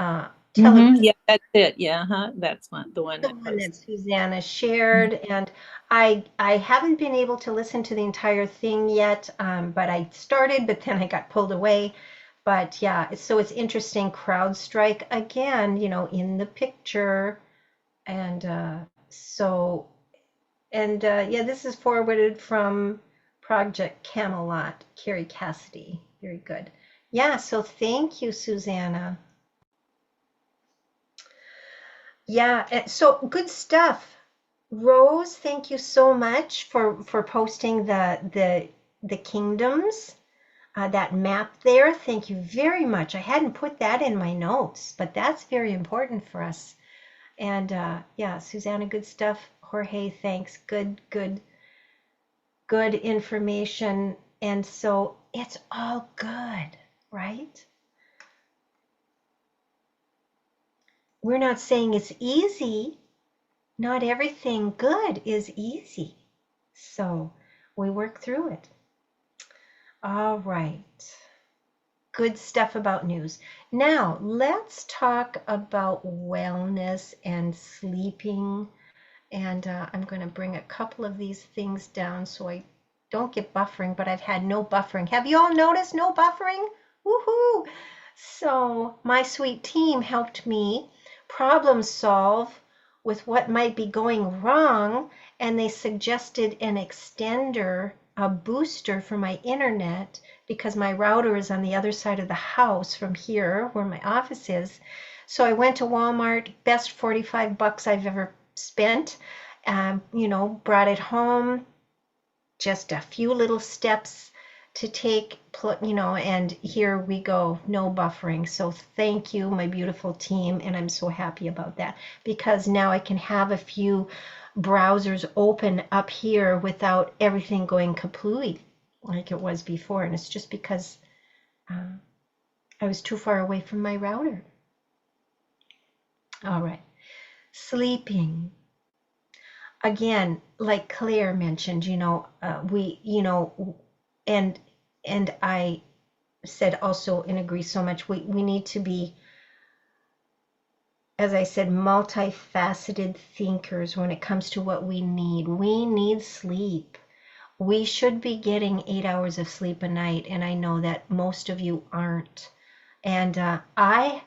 television. Yeah, that's it. Yeah, that's the one That Susanna shared, and I haven't been able to listen to the entire thing yet, but I started, but then I got pulled away. But yeah, so it's interesting. CrowdStrike again, in the picture, and yeah, this is forwarded from Project Camelot, Carrie Cassidy. Very good. Yeah, so thank you, Susanna. Yeah, so good stuff. Rose, thank you so much for posting the kingdoms, that map there. Thank you very much. I hadn't put that in my notes, but that's very important for us. And yeah, Susanna, good stuff. Jorge, thanks. Good information. And so it's all good, right? we're not saying it's easy. Not everything good is easy. So we work through it. All right. Good stuff about news. Now, let's talk about wellness and sleeping. And I'm going to bring a couple of these things down so I don't get buffering, but I've had no buffering. Have you all noticed no buffering? Woohoo! So my sweet team helped me problem solve with what might be going wrong, and they suggested an extender, a booster for my internet, because my router is on the other side of the house from here where my office is. So I went to Walmart, best 45 bucks I've ever spent, brought it home, just a few little steps to take, and here we go, no buffering. So thank you, my beautiful team, and I'm so happy about that, because now I can have a few browsers open up here without everything going kaplooey like it was before, and it's just because I was too far away from my router. All right, sleeping. Again, like Claire mentioned, and I said also and agree so much, we need to be, as I said, multifaceted thinkers when it comes to what we need. We need sleep. We should be getting 8 hours of sleep a night, and I know that most of you aren't. And I,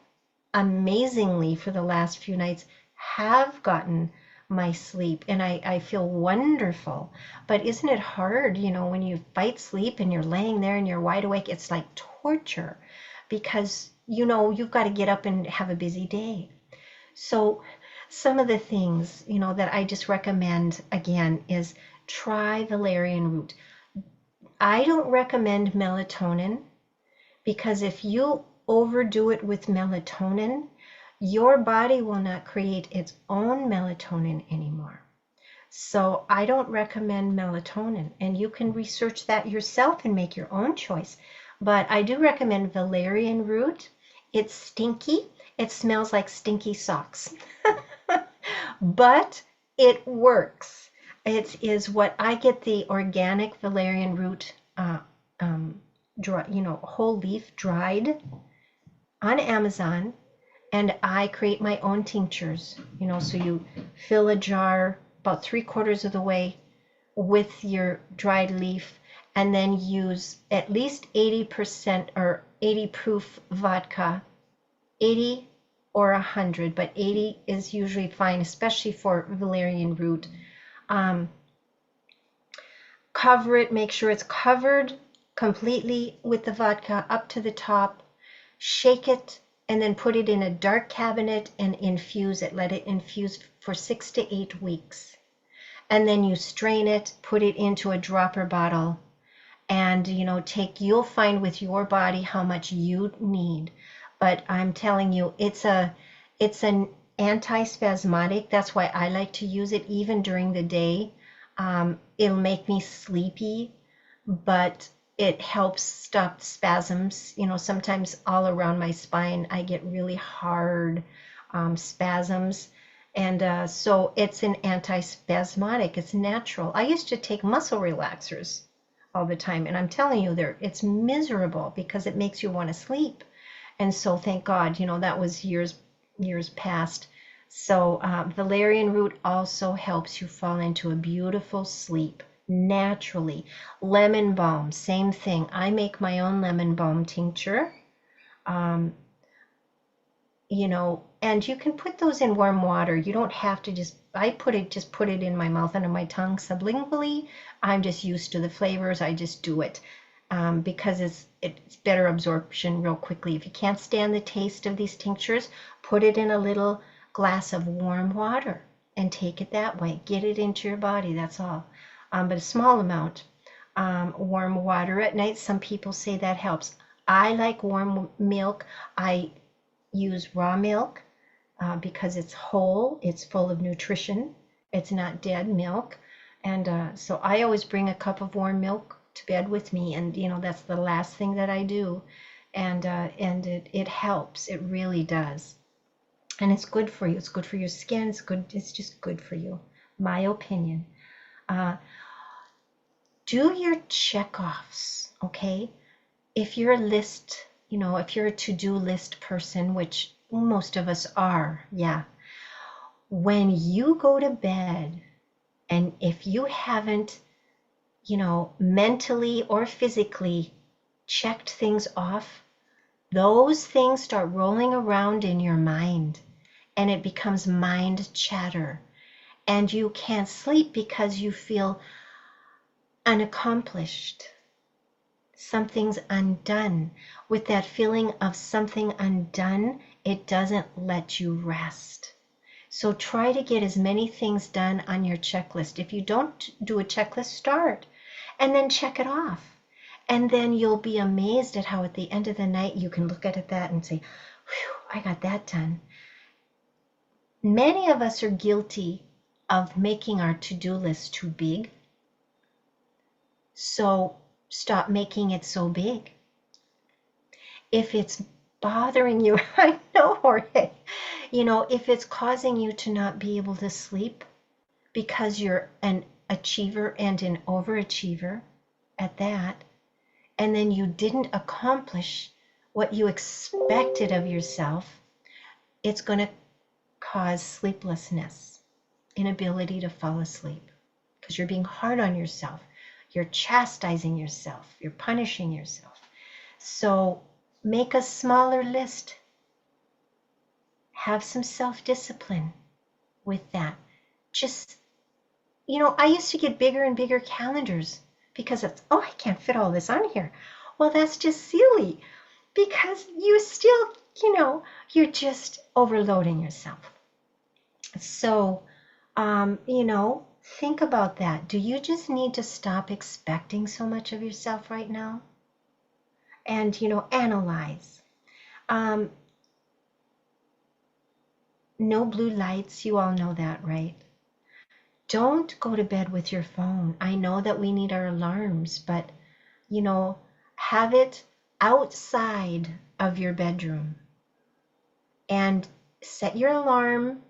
amazingly, for the last few nights, have gotten my sleep, and I feel wonderful. But isn't it hard, when you fight sleep and you're laying there and you're wide awake? It's like torture, because you've got to get up and have a busy day. So some of the things that I just recommend again is try valerian root. I don't recommend melatonin, because if you overdo it with melatonin, your body will not create its own melatonin anymore. So I don't recommend melatonin, and you can research that yourself and make your own choice. But I do recommend valerian root. It's stinky. It smells like stinky socks. But it works. It is what I get, the organic valerian root, whole leaf dried on Amazon. And I create my own tinctures, so you fill a jar about 3/4 of the way with your dried leaf, and then use at least 80% or 80 proof vodka, 80 or 100, but 80 is usually fine, especially for valerian root. Cover it, make sure it's covered completely with the vodka up to the top, shake it, and then put it in a dark cabinet and infuse it. Let it infuse for 6 to 8 weeks. And then you strain it, put it into a dropper bottle, and you'll find with your body how much you need. But I'm telling you, it's an anti-spasmodic. That's why I like to use it even during the day. It'll make me sleepy, but it helps stop spasms. Sometimes all around my spine, I get really hard spasms. And so it's an anti-spasmodic. It's natural. I used to take muscle relaxers all the time, and I'm telling you, it's miserable because it makes you want to sleep. And so thank God, that was years past. So valerian root also helps you fall into a beautiful sleep naturally. Lemon balm, same thing. I make my own lemon balm tincture. And you can put those in warm water. You don't have to just put it in my mouth, under my tongue sublingually. I'm just used to the flavors. I just do it because it's better absorption real quickly. If you can't stand the taste of these tinctures, put it in a little glass of warm water and take it that way. Get it into your body, that's all. But a small amount. Warm water at night, some people say that helps. I like warm milk. I use raw milk because it's whole, it's full of nutrition, it's not dead milk. And so I always bring a cup of warm milk to bed with me, and that's the last thing that I do. And it helps, it really does. And it's good for you. It's good for your skin. It's just good for you. My opinion. Do your checkoffs, okay? If you're a list, if you're a to-do list person, which most of us are, yeah. When you go to bed, and if you haven't, mentally or physically checked things off, those things start rolling around in your mind, and it becomes mind chatter. And you can't sleep because you feel unaccomplished. Something's undone. With that feeling of something undone, it doesn't let you rest. So try to get as many things done on your checklist. If you don't do a checklist, start and then check it off. And then you'll be amazed at how at the end of the night you can look at that and say, whew, I got that done. Many of us are guilty of making our to-do list too big. So stop making it so big. If it's bothering you, I know, Jorge, if it's causing you to not be able to sleep because you're an achiever and an overachiever at that, and then you didn't accomplish what you expected of yourself, it's going to cause sleeplessness, inability to fall asleep, because you're being hard on yourself. You're chastising yourself. You're punishing yourself. So make a smaller list. Have some self-discipline with that. Just, I used to get bigger and bigger calendars because it's, I can't fit all this on here. Well, that's just silly because you still, you're just overloading yourself. So, think about that. Do you just need to stop expecting so much of yourself right now? And, analyze. No blue lights, you all know that, right? Don't go to bed with your phone. I know that we need our alarms, but, have it outside of your bedroom and set your alarm.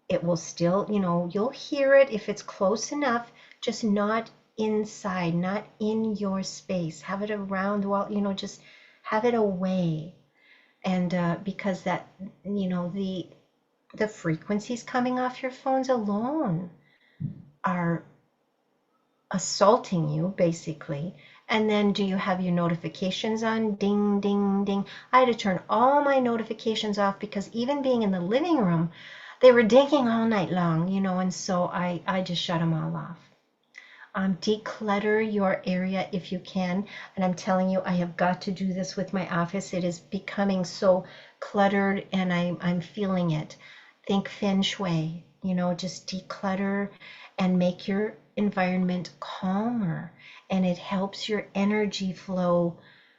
It will still, you'll hear it if it's close enough, just not inside, not in your space. Have it around the wall, just have it away. And because that, the frequencies coming off your phones alone are assaulting you, basically. And then do you have your notifications on? Ding, ding, ding. I had to turn all my notifications off because even being in the living room, they were dinging all night long, and so I just shut them all off. Declutter your area if you can. And I'm telling you, I have got to do this with my office. It is becoming so cluttered and I'm feeling it. Think feng shui, just declutter and make your environment calmer. And it helps your energy flow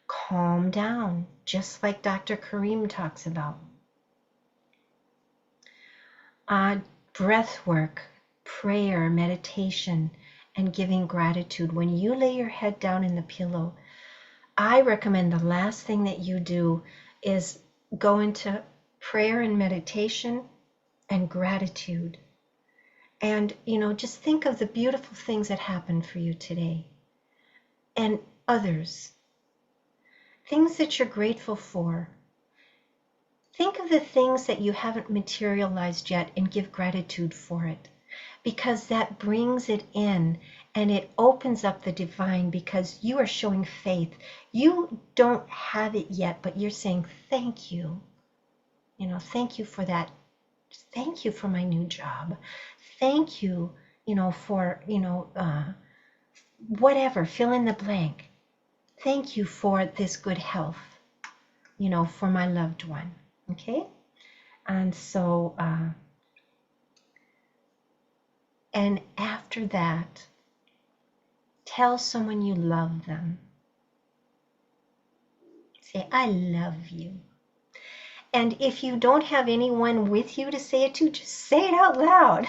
calm down, just like Dr. Kareem talks about. Breath work, prayer, meditation, and giving gratitude. When you lay your head down in the pillow, I recommend the last thing that you do is go into prayer and meditation and gratitude. And, just think of the beautiful things that happened for you today and others. Things that you're grateful for. Think of the things that you haven't materialized yet and give gratitude for it, because that brings it in and it opens up the divine, because you are showing faith. You don't have it yet, but you're saying, thank you. Thank you for that. Thank you for my new job. Thank you, for, whatever, fill in the blank. Thank you for this good health, for my loved one. Okay? And so, and after that, tell someone you love them. Say, I love you. And if you don't have anyone with you to say it to, just say it out loud.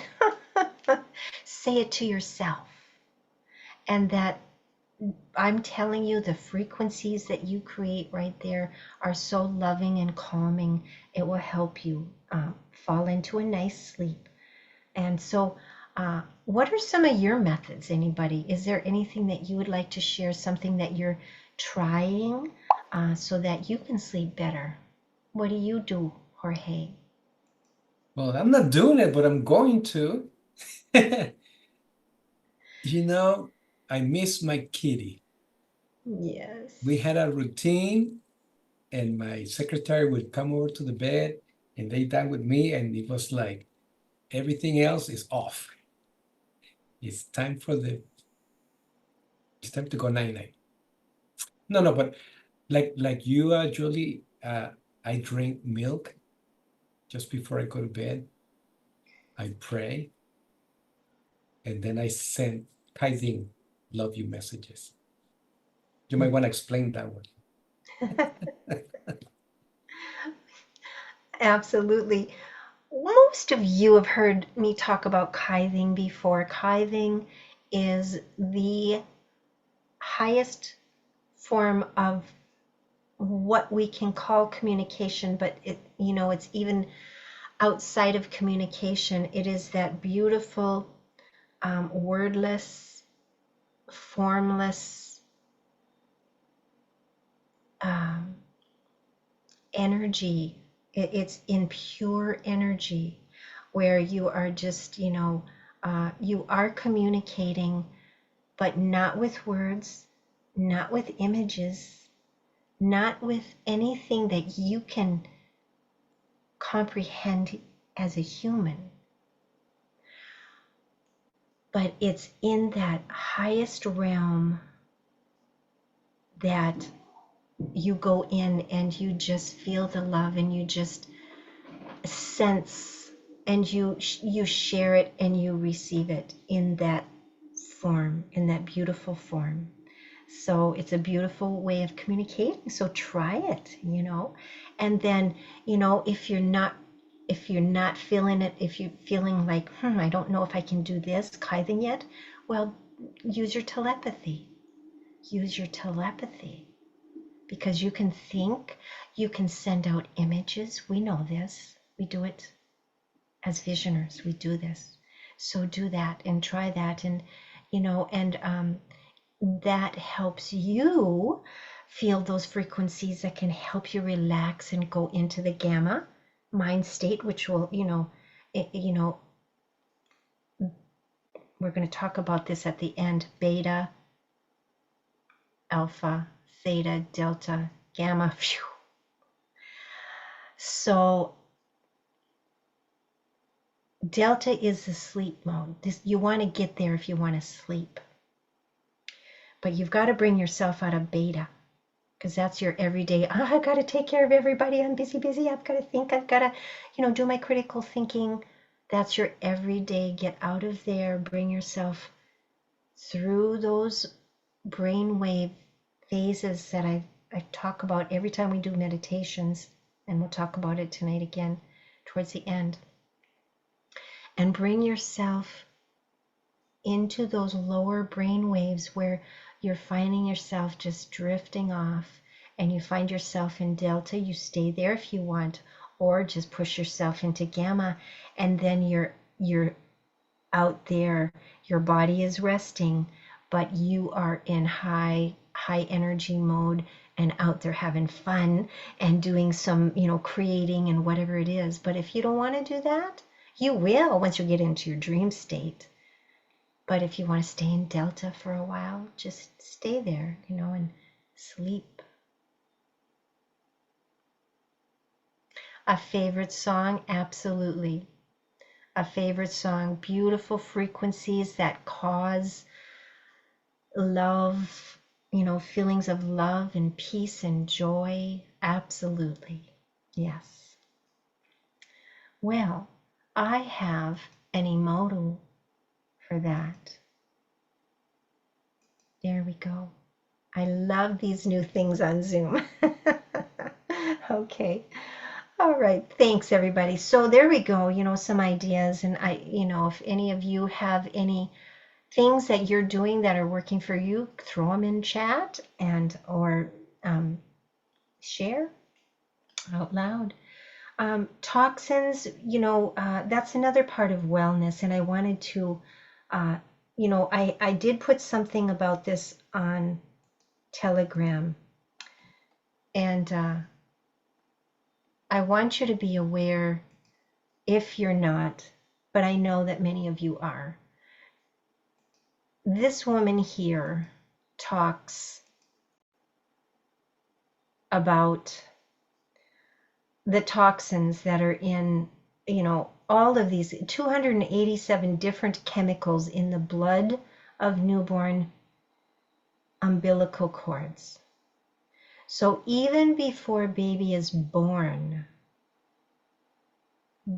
Say it to yourself. And that I'm telling you, the frequencies that you create right there are so loving and calming. It will help you fall into a nice sleep. And so, what are some of your methods, anybody? Is there anything that you would like to share, something that you're trying so that you can sleep better? What do you do, Jorge? Well, I'm not doing it, but I'm going to. You know, I miss my kitty. Yes. We had a routine, and my secretary would come over to the bed and lay down with me, and it was like everything else is off. It's time to go night-night. No, but like you, Julie, I drink milk just before I go to bed. I pray, and then I send tithing love you messages. You might want to explain that one. Absolutely. Most of you have heard me talk about kithing before. Kithing is the highest form of what we can call communication, but it's even outside of communication. It is that beautiful, wordless, formless energy. It's in pure energy where you are just, you are communicating, but not with words, not with images, not with anything that you can comprehend as a human. But it's in that highest realm that you go in and you just feel the love and you just sense and you share it and you receive it in that form, in that beautiful form. So it's a beautiful way of communicating. So try it, and then, if you're not feeling it, if you're feeling like, I don't know if I can do this kithing yet, well, use your telepathy. Use your telepathy. Because you can think, you can send out images. We know this. We do it as visioners. We do this. So do that and try that. And, that helps you feel those frequencies that can help you relax and go into the gamma mind state, which will, we're going to talk about this at the end: beta, alpha, theta, delta, gamma. Phew. So delta is the sleep mode. You want to get there if you want to sleep. But you've got to bring yourself out of beta, because that's your everyday, I've got to take care of everybody. I'm busy. I've got to think. I've got to, do my critical thinking. That's your everyday. Get out of there. Bring yourself through those brainwave phases that I talk about every time we do meditations. And we'll talk about it tonight again towards the end. And bring yourself into those lower brain waves where you're finding yourself just drifting off, and you find yourself in delta. You stay there if you want, or just push yourself into gamma, and then you're out there. Your body is resting, but you are in high energy mode and out there having fun and doing some, creating and whatever it is. But if you don't want to do that, you will once you get into your dream state. But if you want to stay in delta for a while, just stay there, and sleep. A favorite song? Absolutely. A favorite song. Beautiful frequencies that cause love, feelings of love and peace and joy. Absolutely. Yes. Well, I have an emoji for that. There we go. I love these new things on Zoom. Okay. All right. Thanks, everybody. So there we go. Some ideas. And if any of you have any things that you're doing that are working for you, throw them in chat and or share out loud. Toxins, that's another part of wellness. And I wanted to, I did put something about this on Telegram. And I want you to be aware, if you're not, but I know that many of you are. This woman here talks about the toxins that are in, all of these 287 different chemicals in the blood of newborn umbilical cords. So even before baby is born,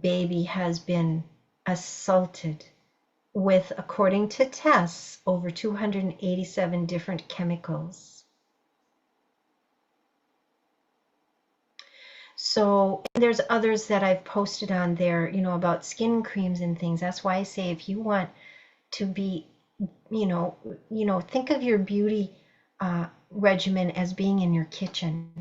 baby has been assaulted with, according to tests, over 287 different chemicals. So there's others that I've posted on there, about skin creams and things. That's why I say, if you want to be, think of your beauty regimen as being in your kitchen.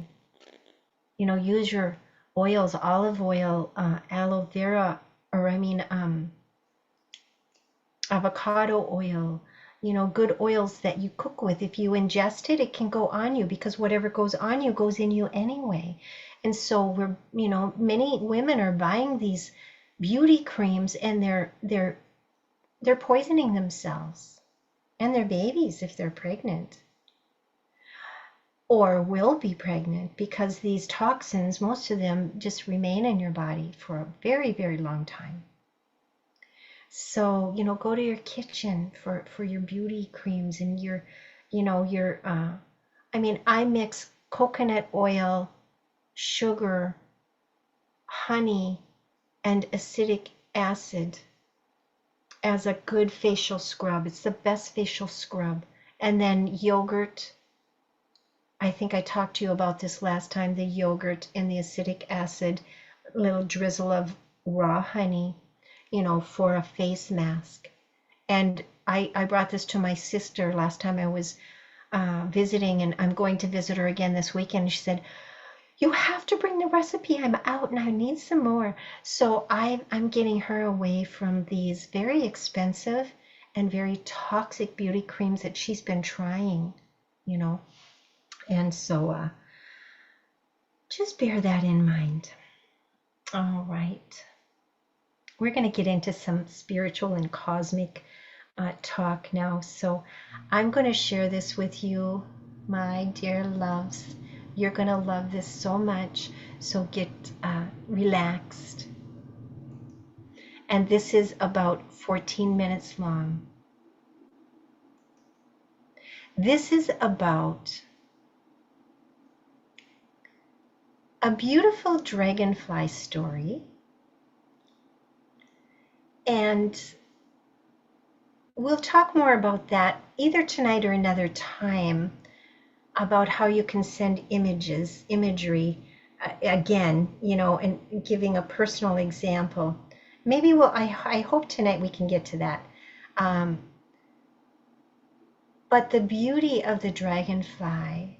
Use your oils, olive oil, aloe vera, or avocado oil, good oils that you cook with. If you ingest it, it can go on you, because whatever goes on you goes in you anyway. And so many women are buying these beauty creams, and they're poisoning themselves and their babies if they're pregnant or will be pregnant, because these toxins, most of them just remain in your body for a very, very long time. So, go to your kitchen for your beauty creams and I mix coconut oil, sugar, honey, and acetic acid as a good facial scrub. It's the best facial scrub. And then yogurt. I think I talked to you about this last time, the yogurt and the acetic acid, a little drizzle of raw honey, for a face mask. And I brought this to my sister last time I was visiting, and I'm going to visit her again this weekend. She said, you have to bring the recipe. I'm out and I need some more. So I'm getting her away from these very expensive and very toxic beauty creams that she's been trying, And so just bear that in mind. All right. We're going to get into some spiritual and cosmic talk now. So I'm going to share this with you, my dear loves. You're going to love this so much. So get relaxed. And this is about 14 minutes long. This is about a beautiful dragonfly story. And we'll talk more about that either tonight or another time, about how you can send imagery, again, and giving a personal example. Maybe I hope tonight we can get to that. But the beauty of the dragonfly,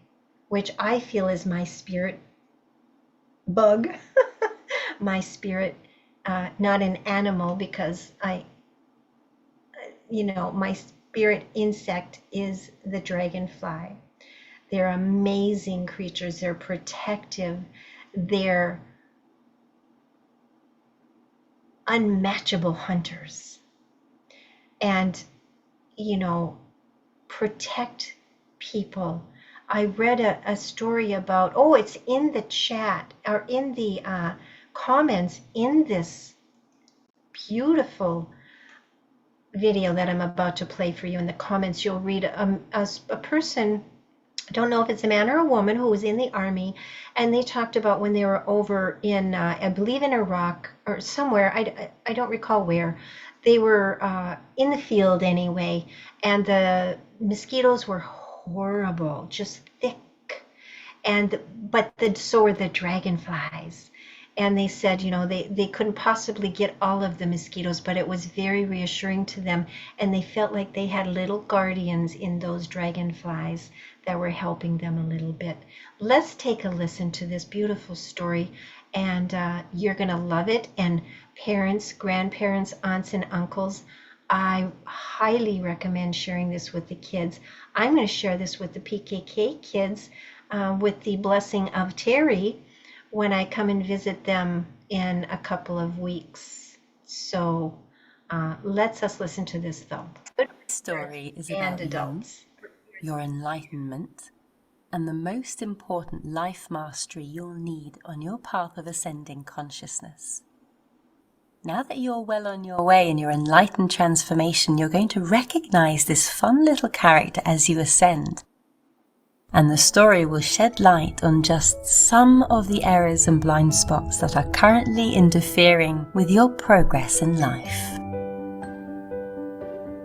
which I feel is my spirit bug, my spirit, not an animal, because my spirit insect is the dragonfly. They're amazing creatures. They're protective. They're unmatchable hunters. And, protect people. I read a story about, it's in the chat or in the comments in this beautiful video that I'm about to play for you. In the comments, you'll read a person, I don't know if it's a man or a woman, who was in the army, and they talked about when they were over in, I believe in Iraq or somewhere, I don't recall where. They were in the field anyway, and the mosquitoes were horrible, just thick, but so were the dragonflies. And they said, they couldn't possibly get all of the mosquitoes, but it was very reassuring to them. And they felt like they had little guardians in those dragonflies that were helping them a little bit. Let's take a listen to this beautiful story, and you're going to love it. And parents, grandparents, aunts, and uncles, I highly recommend sharing this with the kids. I'm going to share this with the PKK kids with the blessing of Teri when I come and visit them in a couple of weeks. So let's us listen to this, though. This story is And about adults. your enlightenment, and the most important life mastery you'll need on your path of ascending consciousness. Now that you're well on your way in your enlightened transformation, you're going to recognize this fun little character as you ascend. And the story will shed light on just some of the errors and blind spots that are currently interfering with your progress in life.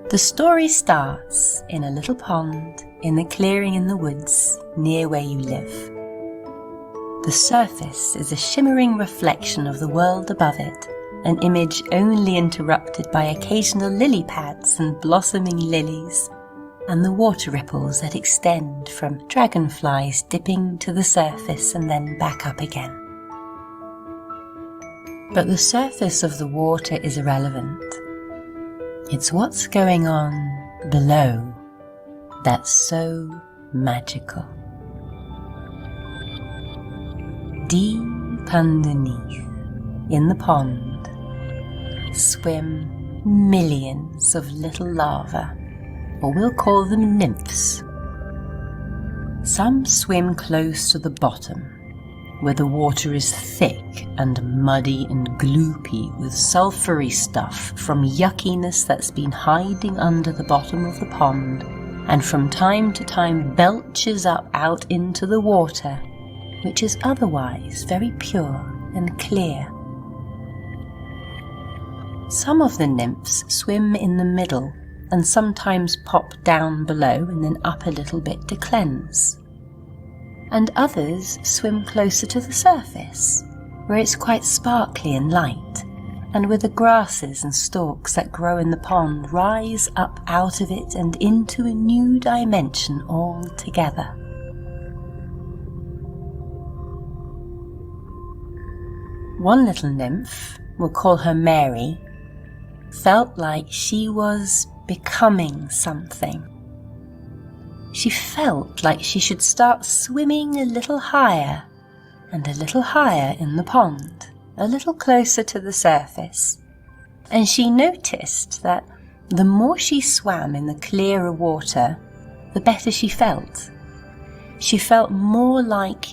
The story starts in a little pond in a clearing in the woods near where you live. The surface is a shimmering reflection of the world above it, an image only interrupted by occasional lily pads and blossoming lilies, and the water ripples that extend from dragonflies dipping to the surface and then back up again. But the surface of the water is irrelevant. It's what's going on below that's so magical. Deep underneath, in the pond, swim millions of little larvae, or we'll call them nymphs. Some swim close to the bottom, where the water is thick and muddy and gloopy with sulphury stuff from yuckiness that's been hiding under the bottom of the pond, and from time to time belches up out into the water, which is otherwise very pure and clear. Some of the nymphs swim in the middle and sometimes pop down below and then up a little bit to cleanse. And others swim closer to the surface, where it's quite sparkly and light, and where the grasses and stalks that grow in the pond rise up out of it and into a new dimension altogether. One little nymph, we'll call her Mary, felt like she was becoming something. She felt like she should start swimming a little higher and a little higher in the pond, a little closer to the surface. And she noticed that the more she swam in the clearer water, the better she felt. She felt more like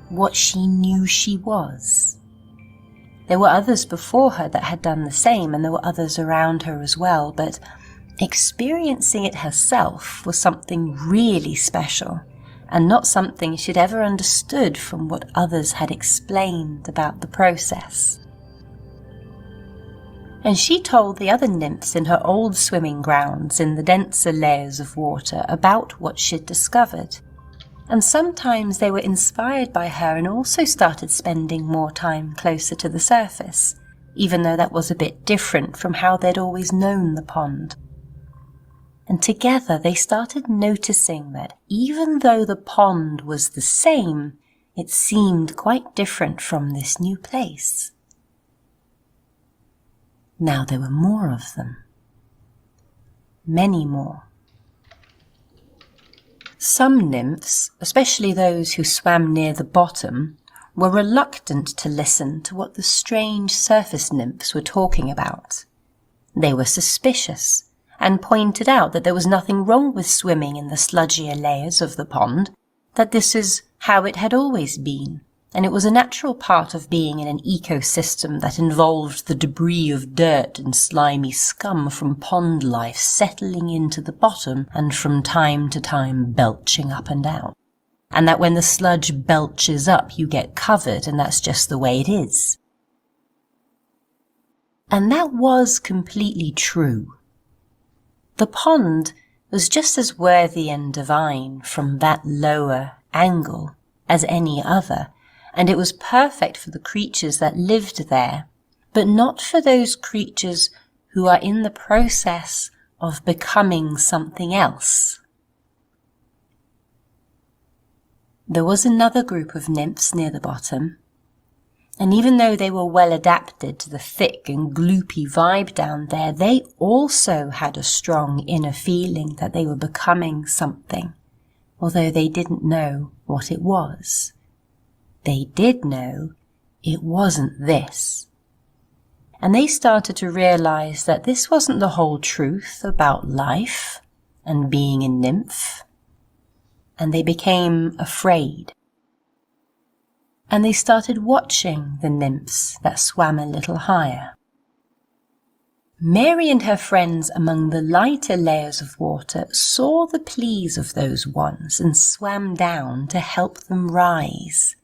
what she knew she was. There were others before her that had done the same, and there were others around her as well, but experiencing it herself was something really special, and not something she'd ever understood from what others had explained about the process. And she told the other nymphs in her old swimming grounds in the denser layers of water about what she'd discovered. And sometimes they were inspired by her and also started spending more time closer to the surface, even though that was a bit different from how they'd always known the pond. And together they started noticing that even though the pond was the same, it seemed quite different from this new place. Now there were more of them. Many more. Some nymphs, especially those who swam near the bottom, were reluctant to listen to what the strange surface nymphs were talking about. They were suspicious and pointed out that there was nothing wrong with swimming in the sludgier layers of the pond, that this is how it had always been, and it was a natural part of being in an ecosystem that involved the debris of dirt and slimy scum from pond life settling into the bottom and from time to time belching up and out. And that when the sludge belches up, you get covered, and that's just the way it is. And that was completely true. The pond was just as worthy and divine from that lower angle as any other, and it was perfect for the creatures that lived there, but not for those creatures who are in the process of becoming something else. There was another group of nymphs near the bottom, and even though they were well adapted to the thick and gloopy vibe down there, they also had a strong inner feeling that they were becoming something, although they didn't know what it was. They did know it wasn't this. And they started to realize that this wasn't the whole truth about life and being a nymph. And they became afraid. And they started watching the nymphs that swam a little higher. Mary and her friends among the lighter layers of water saw the pleas of those ones and swam down to help them rise.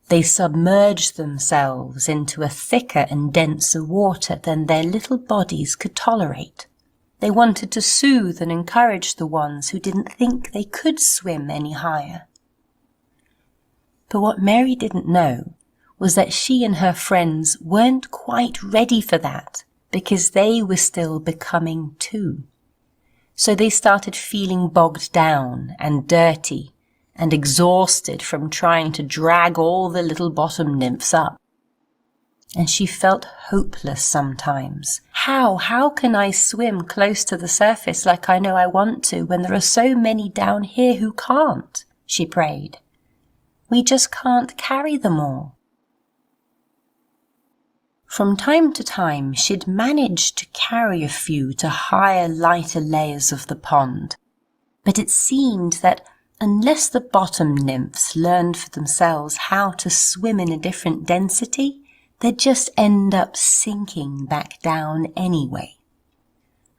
They submerged themselves into a thicker and denser water than their little bodies could tolerate. They wanted to soothe and encourage the ones who didn't think they could swim any higher. But what Mary didn't know was that she and her friends weren't quite ready for that because they were still becoming too. So they started feeling bogged down and dirty and exhausted from trying to drag all the little bottom nymphs up. And she felt hopeless sometimes. How can I swim close to the surface like I know I want to when there are so many down here who can't? She prayed. We just can't carry them all. From time to time, she'd managed to carry a few to higher, lighter layers of the pond. But it seemed that unless the bottom nymphs learned for themselves how to swim in a different density, they'd just end up sinking back down anyway.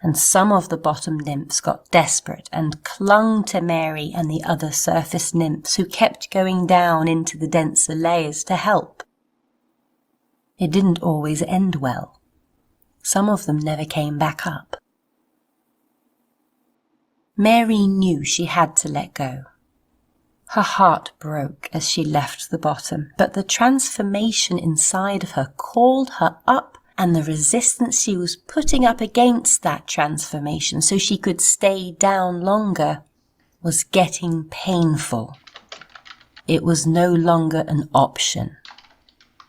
And some of the bottom nymphs got desperate and clung to Mary and the other surface nymphs who kept going down into the denser layers to help. It didn't always end well. Some of them never came back up. Mary knew she had to let go. Her heart broke as she left the bottom, but the transformation inside of her called her up, and the resistance she was putting up against that transformation so she could stay down longer was getting painful. It was no longer an option.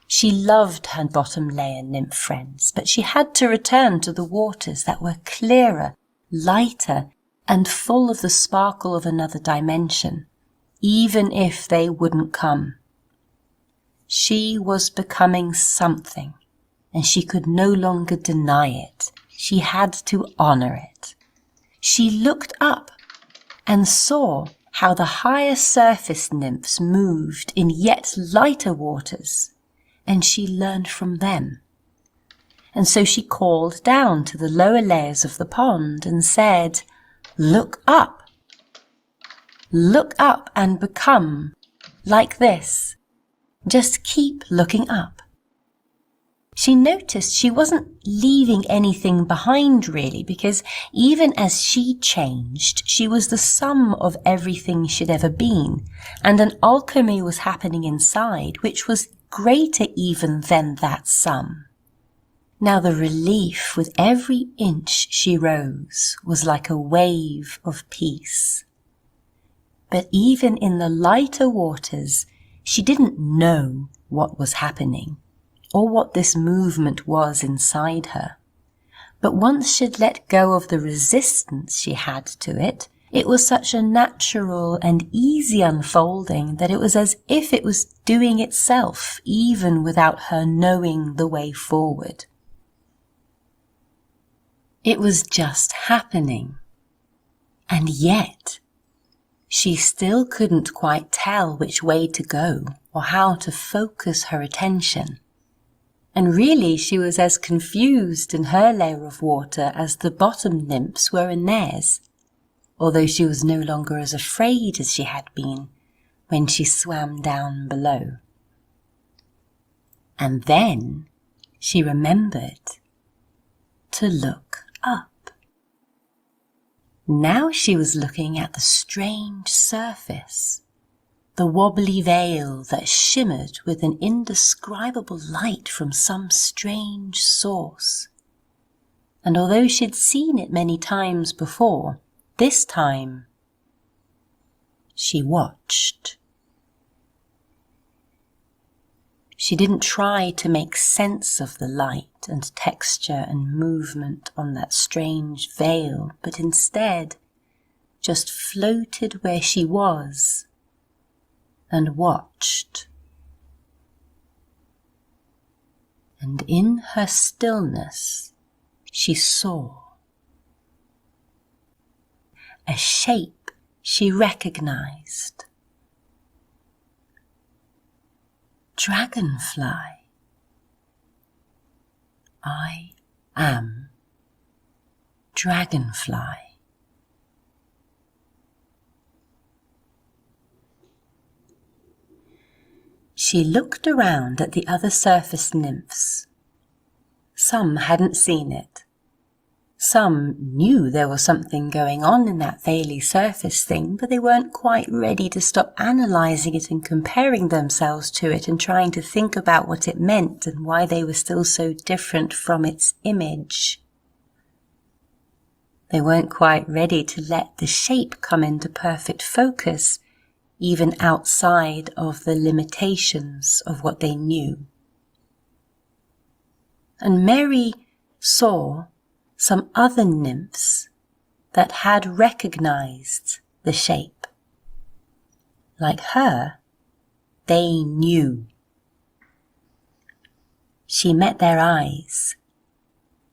She loved her bottom layer nymph friends, but she had to return to the waters that were clearer, lighter, and full of the sparkle of another dimension, even if they wouldn't come. She was becoming something, and she could no longer deny it. She had to honor it. She looked up and saw how the higher surface nymphs moved in yet lighter waters, and she learned from them. And so she called down to the lower layers of the pond and said, "Look up. Look up and become like this. Just keep looking up." She noticed she wasn't leaving anything behind really, because even as she changed, she was the sum of everything she'd ever been, and an alchemy was happening inside which was greater even than that sum. Now the relief with every inch she rose was like a wave of peace. But even in the lighter waters, she didn't know what was happening, or what this movement was inside her. But once she'd let go of the resistance she had to it, it was such a natural and easy unfolding that it was as if it was doing itself, even without her knowing the way forward. It was just happening. And yet, she still couldn't quite tell which way to go or how to focus her attention. And really she was as confused in her layer of water as the bottom nymphs were in theirs, although she was no longer as afraid as she had been when she swam down below. And then she remembered to look up. Now she was looking at the strange surface, the wobbly veil that shimmered with an indescribable light from some strange source. And although she'd seen it many times before, this time she watched. She didn't try to make sense of the light and texture and movement on that strange veil, but instead just floated where she was and watched. And in her stillness, she saw a shape she recognized. Dragonfly. I am Dragonfly. She looked around at the other surface nymphs. Some hadn't seen it. Some knew there was something going on in that veily surface thing, but they weren't quite ready to stop analysing it and comparing themselves to it and trying to think about what it meant and why they were still so different from its image. They weren't quite ready to let the shape come into perfect focus, even outside of the limitations of what they knew. And Mary saw some other nymphs that had recognized the shape. Like her, they knew. She met their eyes,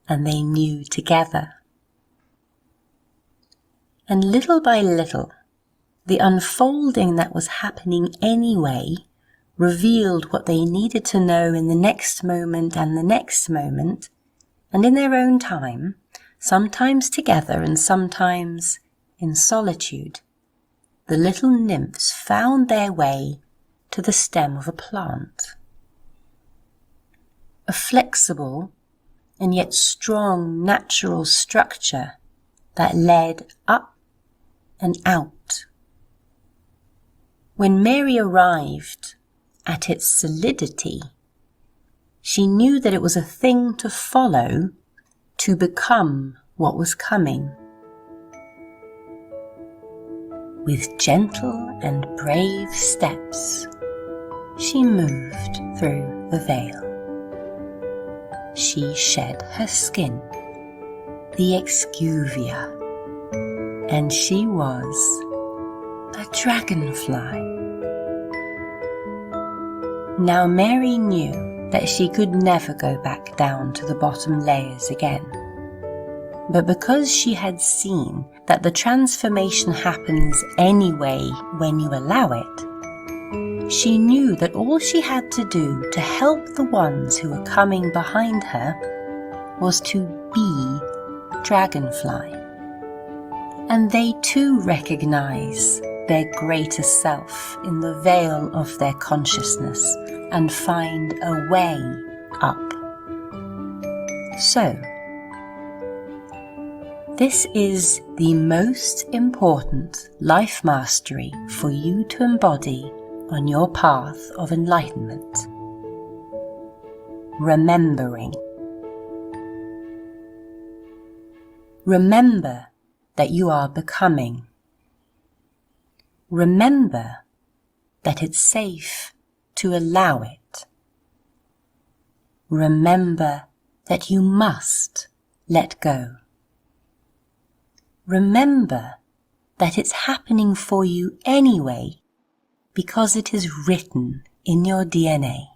and they knew together. And little by little, the unfolding that was happening anyway revealed what they needed to know in the next moment and the next moment, and in their own time, sometimes together and sometimes in solitude, the little nymphs found their way to the stem of a plant. A flexible and yet strong natural structure that led up and out. When Mary arrived at its solidity, she knew that it was a thing to follow to become what was coming. With gentle and brave steps, she moved through the veil. She shed her skin, the excuvia, and she was a dragonfly. Now Mary knew that she could never go back down to the bottom layers again. But because she had seen that the transformation happens anyway when you allow it, she knew that all she had to do to help the ones who were coming behind her was to be Dragonfly. And they too recognize their greater self in the veil of their consciousness and find a way up. So, this is the most important life mastery for you to embody on your path of enlightenment. Remembering. Remember that you are becoming. Remember that it's safe to allow it. Remember that you must let go. Remember that it's happening for you anyway because it is written in your DNA.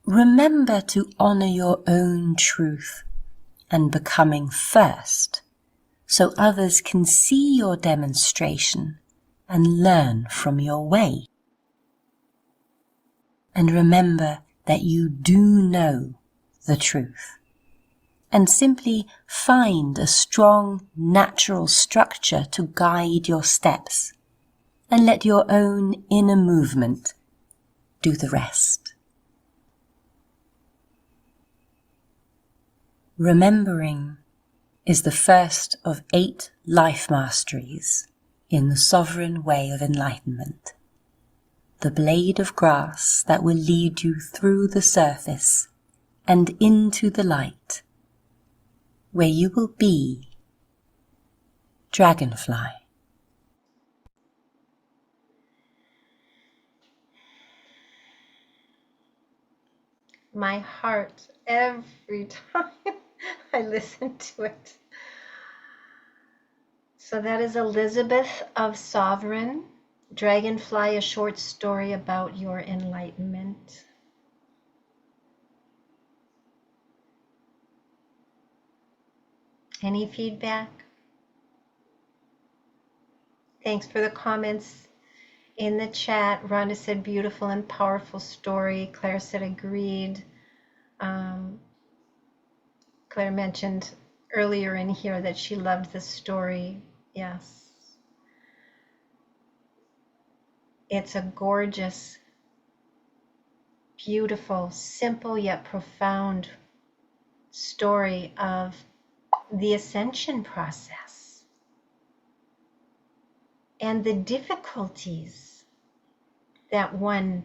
Remember to honor your own truth and becoming first, so others can see your demonstration and learn from your way. And remember that you do know the truth, and simply find a strong natural structure to guide your steps, and let your own inner movement do the rest. Remembering is the first of 8 life masteries in the sovereign way of enlightenment, the blade of grass that will lead you through the surface and into the light, where you will be dragonfly. My heart, every time I listen to it. So that is Elizabeth of Sovereign, Dragonfly, a short story about your enlightenment. Any feedback? Thanks for the comments in the chat. Rhonda said beautiful and powerful story. Claire said agreed. Claire mentioned earlier in here that she loved the story. Yes. It's a gorgeous, beautiful, simple yet profound story of the ascension process and the difficulties that one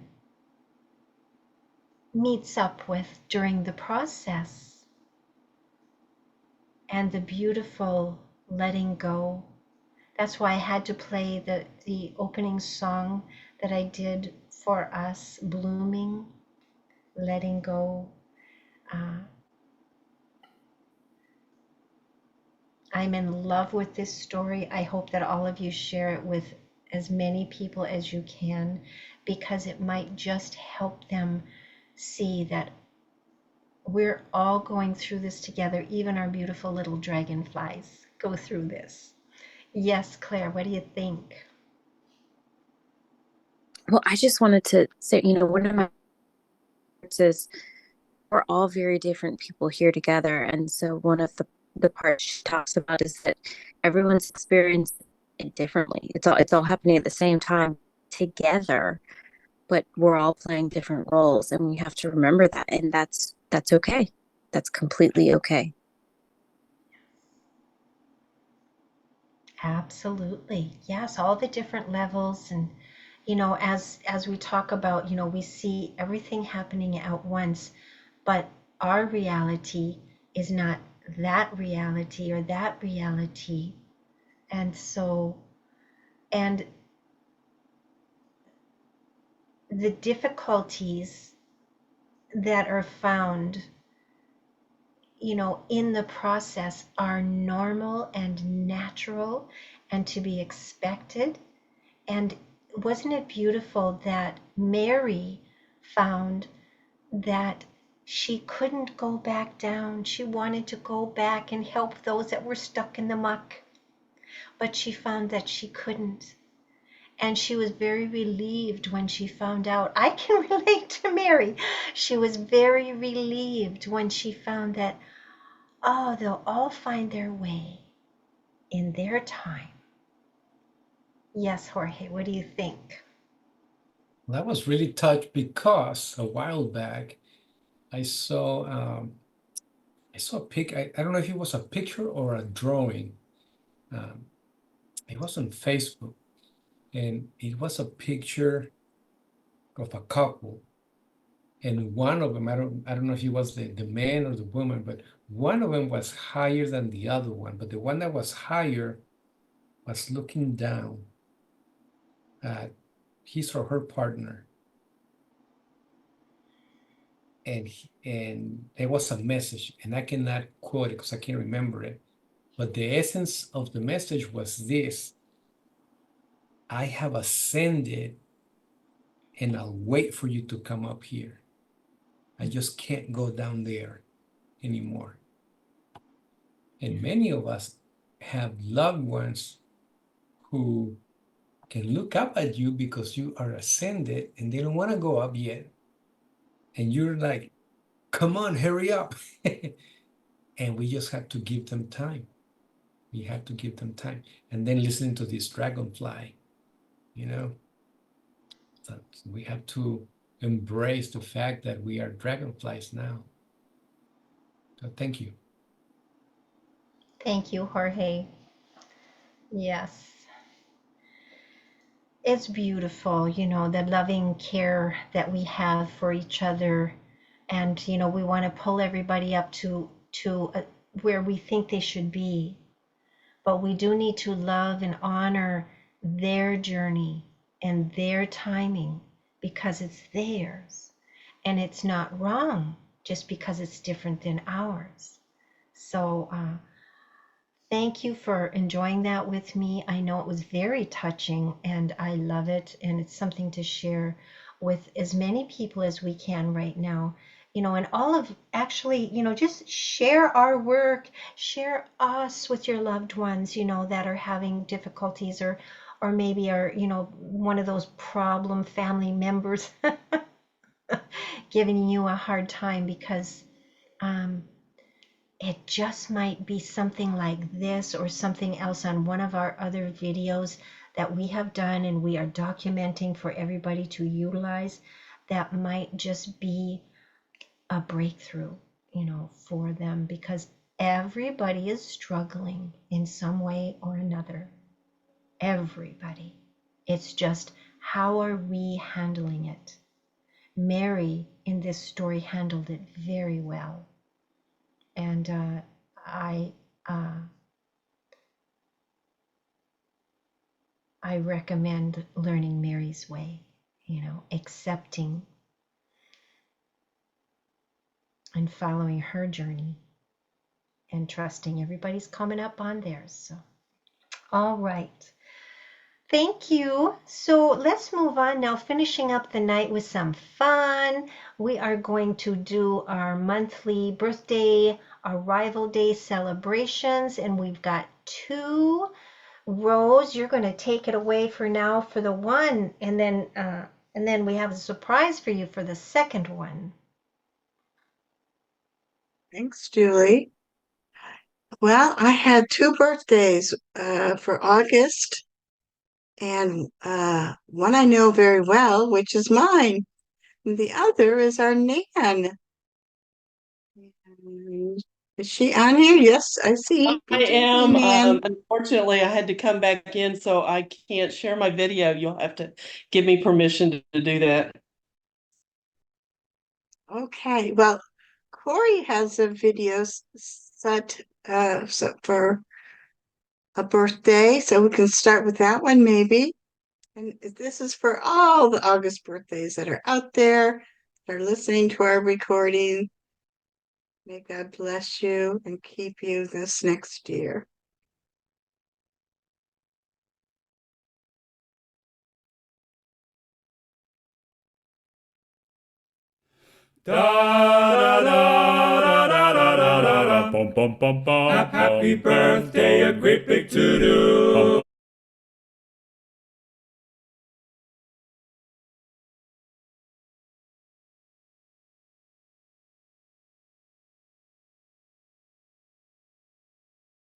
meets up with during the process, and the beautiful letting go. That's why I had to play the opening song that I did for us, Blooming, letting go. I'm in love with this story. I hope that all of you share it with as many people as you can, because it might just help them see that we're all going through this together. Even our beautiful little dragonflies go through this. Yes, Claire, what do you think? Well, I just wanted to say, one of my parts is we're all very different people here together. And so one of the parts she talks about is that everyone's experiencing it differently. It's all happening at the same time together, but we're all playing different roles, and we have to remember that. And that's okay. That's completely okay. Absolutely. Yes, all the different levels. And as we talk about, we see everything happening at once, but our reality is not that reality or that reality. And so, and the difficulties that are found, in the process are normal and natural and to be expected. And wasn't it beautiful that Mary found that she couldn't go back down? She wanted to go back and help those that were stuck in the muck, but she found that she couldn't. And she was very relieved when she found out. I can relate to Mary. She was very relieved when she found that, oh, they'll all find their way in their time. Yes, Jorge, what do you think? Well, I was really touched because a while back I saw a pic. I don't know if it was a picture or a drawing. It was on Facebook, and it was a picture of a couple. And one of them, I don't know if it was the man or the woman, but one of them was higher than the other one. But the one that was higher was looking down at his or her partner. And there was a message, and I cannot quote it because I can't remember it. But the essence of the message was this: I have ascended, and I'll wait for you to come up here. I just can't go down there anymore. And many of us have loved ones who can look up at you because you are ascended and they don't want to go up yet. And you're like, come on, hurry up. And we just have to give them time. We have to give them time. And then listening to this dragonfly, that we have to embrace the fact that we are dragonflies now. So thank you. Thank you, Jorge. Yes. it's beautiful, the loving care that we have for each other. And, we want to pull everybody up to where we think they should be. But we do need to love and honor their journey and their timing because it's theirs. And it's not wrong just because it's different than ours. So thank you for enjoying that with me. I know it was very touching and I love it. And it's something to share with as many people as we can right now. And all of actually, just share our work, share us with your loved ones, that are having difficulties or maybe are, one of those problem family members giving you a hard time because it just might be something like this or something else on one of our other videos that we have done and we are documenting for everybody to utilize that might just be a breakthrough, for them because everybody is struggling in some way or another. Everybody. It's just how are we handling it? Mary in this story handled it very well. And I recommend learning Mary's way, accepting and following her journey and trusting everybody's coming up on theirs. So, all right. Thank you. So let's move on now, finishing up the night with some fun. We are going to do our monthly birthday arrival day celebrations, and we've got 2. Rose, you're going to take it away for now for the one, and then we have a surprise for you for the second one. Thanks, Julie. Well, I had 2 birthdays for August, and one I know very well, which is mine. And the other is our Nan. Is she on here? Yes, I see. I am. Nan. Unfortunately, I had to come back in, so I can't share my video. You'll have to give me permission to do that. Okay, well, Corey has a video set for a birthday, so we can start with that one maybe. And this is for all the August birthdays that are out there, that are listening to our recording. May God bless you and keep you this next year. Happy birthday, a great big to-do.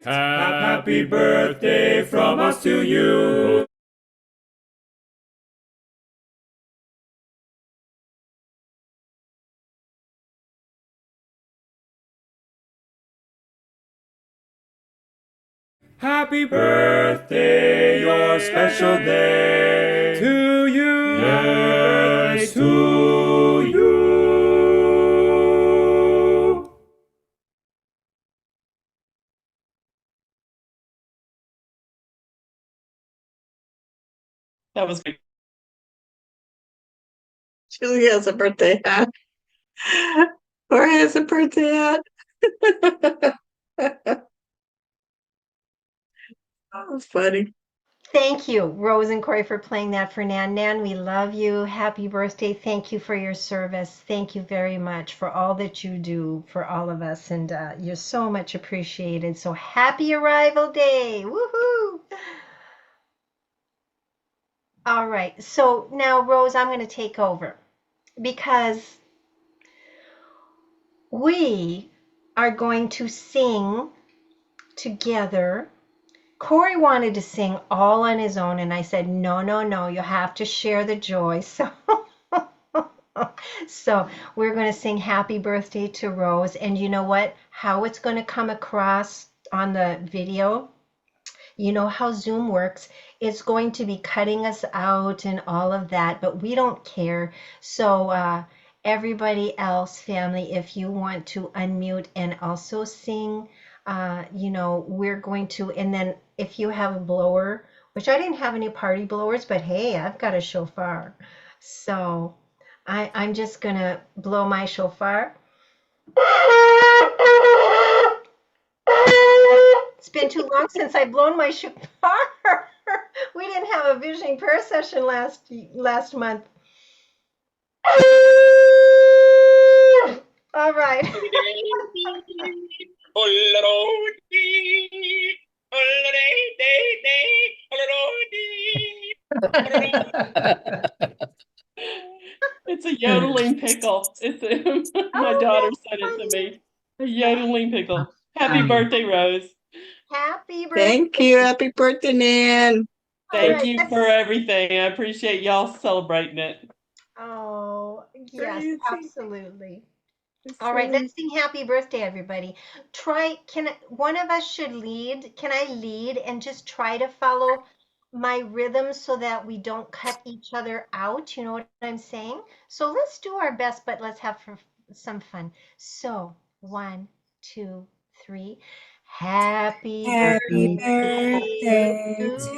Happy birthday from us to you. Happy birthday, your special day to you. Yes, to you. That was great. Julie has a birthday hat. Corey has a birthday hat. That was funny. Thank you, Rose and Corey, for playing that for Nan. Nan, we love you. Happy birthday. Thank you for your service. Thank you very much for all that you do for all of us. And you're so much appreciated. So happy arrival day. Woohoo! All right. So now, Rose, I'm going to take over because we are going to sing together. Corey wanted to sing all on his own, and I said, no, no, no, you have to share the joy. So we're going to sing Happy Birthday to Rose. And you know what? How it's going to come across on the video, you know how Zoom works. It's going to be cutting us out and all of that, but we don't care. So, everybody else, family, if you want to unmute and also sing, we're going to, and then if you have a blower, which I didn't have any party blowers, but hey, I've got a shofar. So I'm just gonna blow my shofar. It's been too long since I've blown my shofar. We didn't have a visioning prayer session last month. All right. It's a yodeling pickle. My daughter said it to me. A yodeling pickle. Happy birthday, Rose. Happy birthday. Thank you. Happy birthday, Nan. Thank you for everything. I appreciate y'all celebrating it. Oh, yes, Crazy. absolutely. All right, let's sing happy birthday, everybody. One of us should lead. Can I lead and just try to follow my rhythm so that we don't cut each other out? You know what I'm saying? So let's do our best, but let's have some fun. So 1, 2, 3. Happy birthday to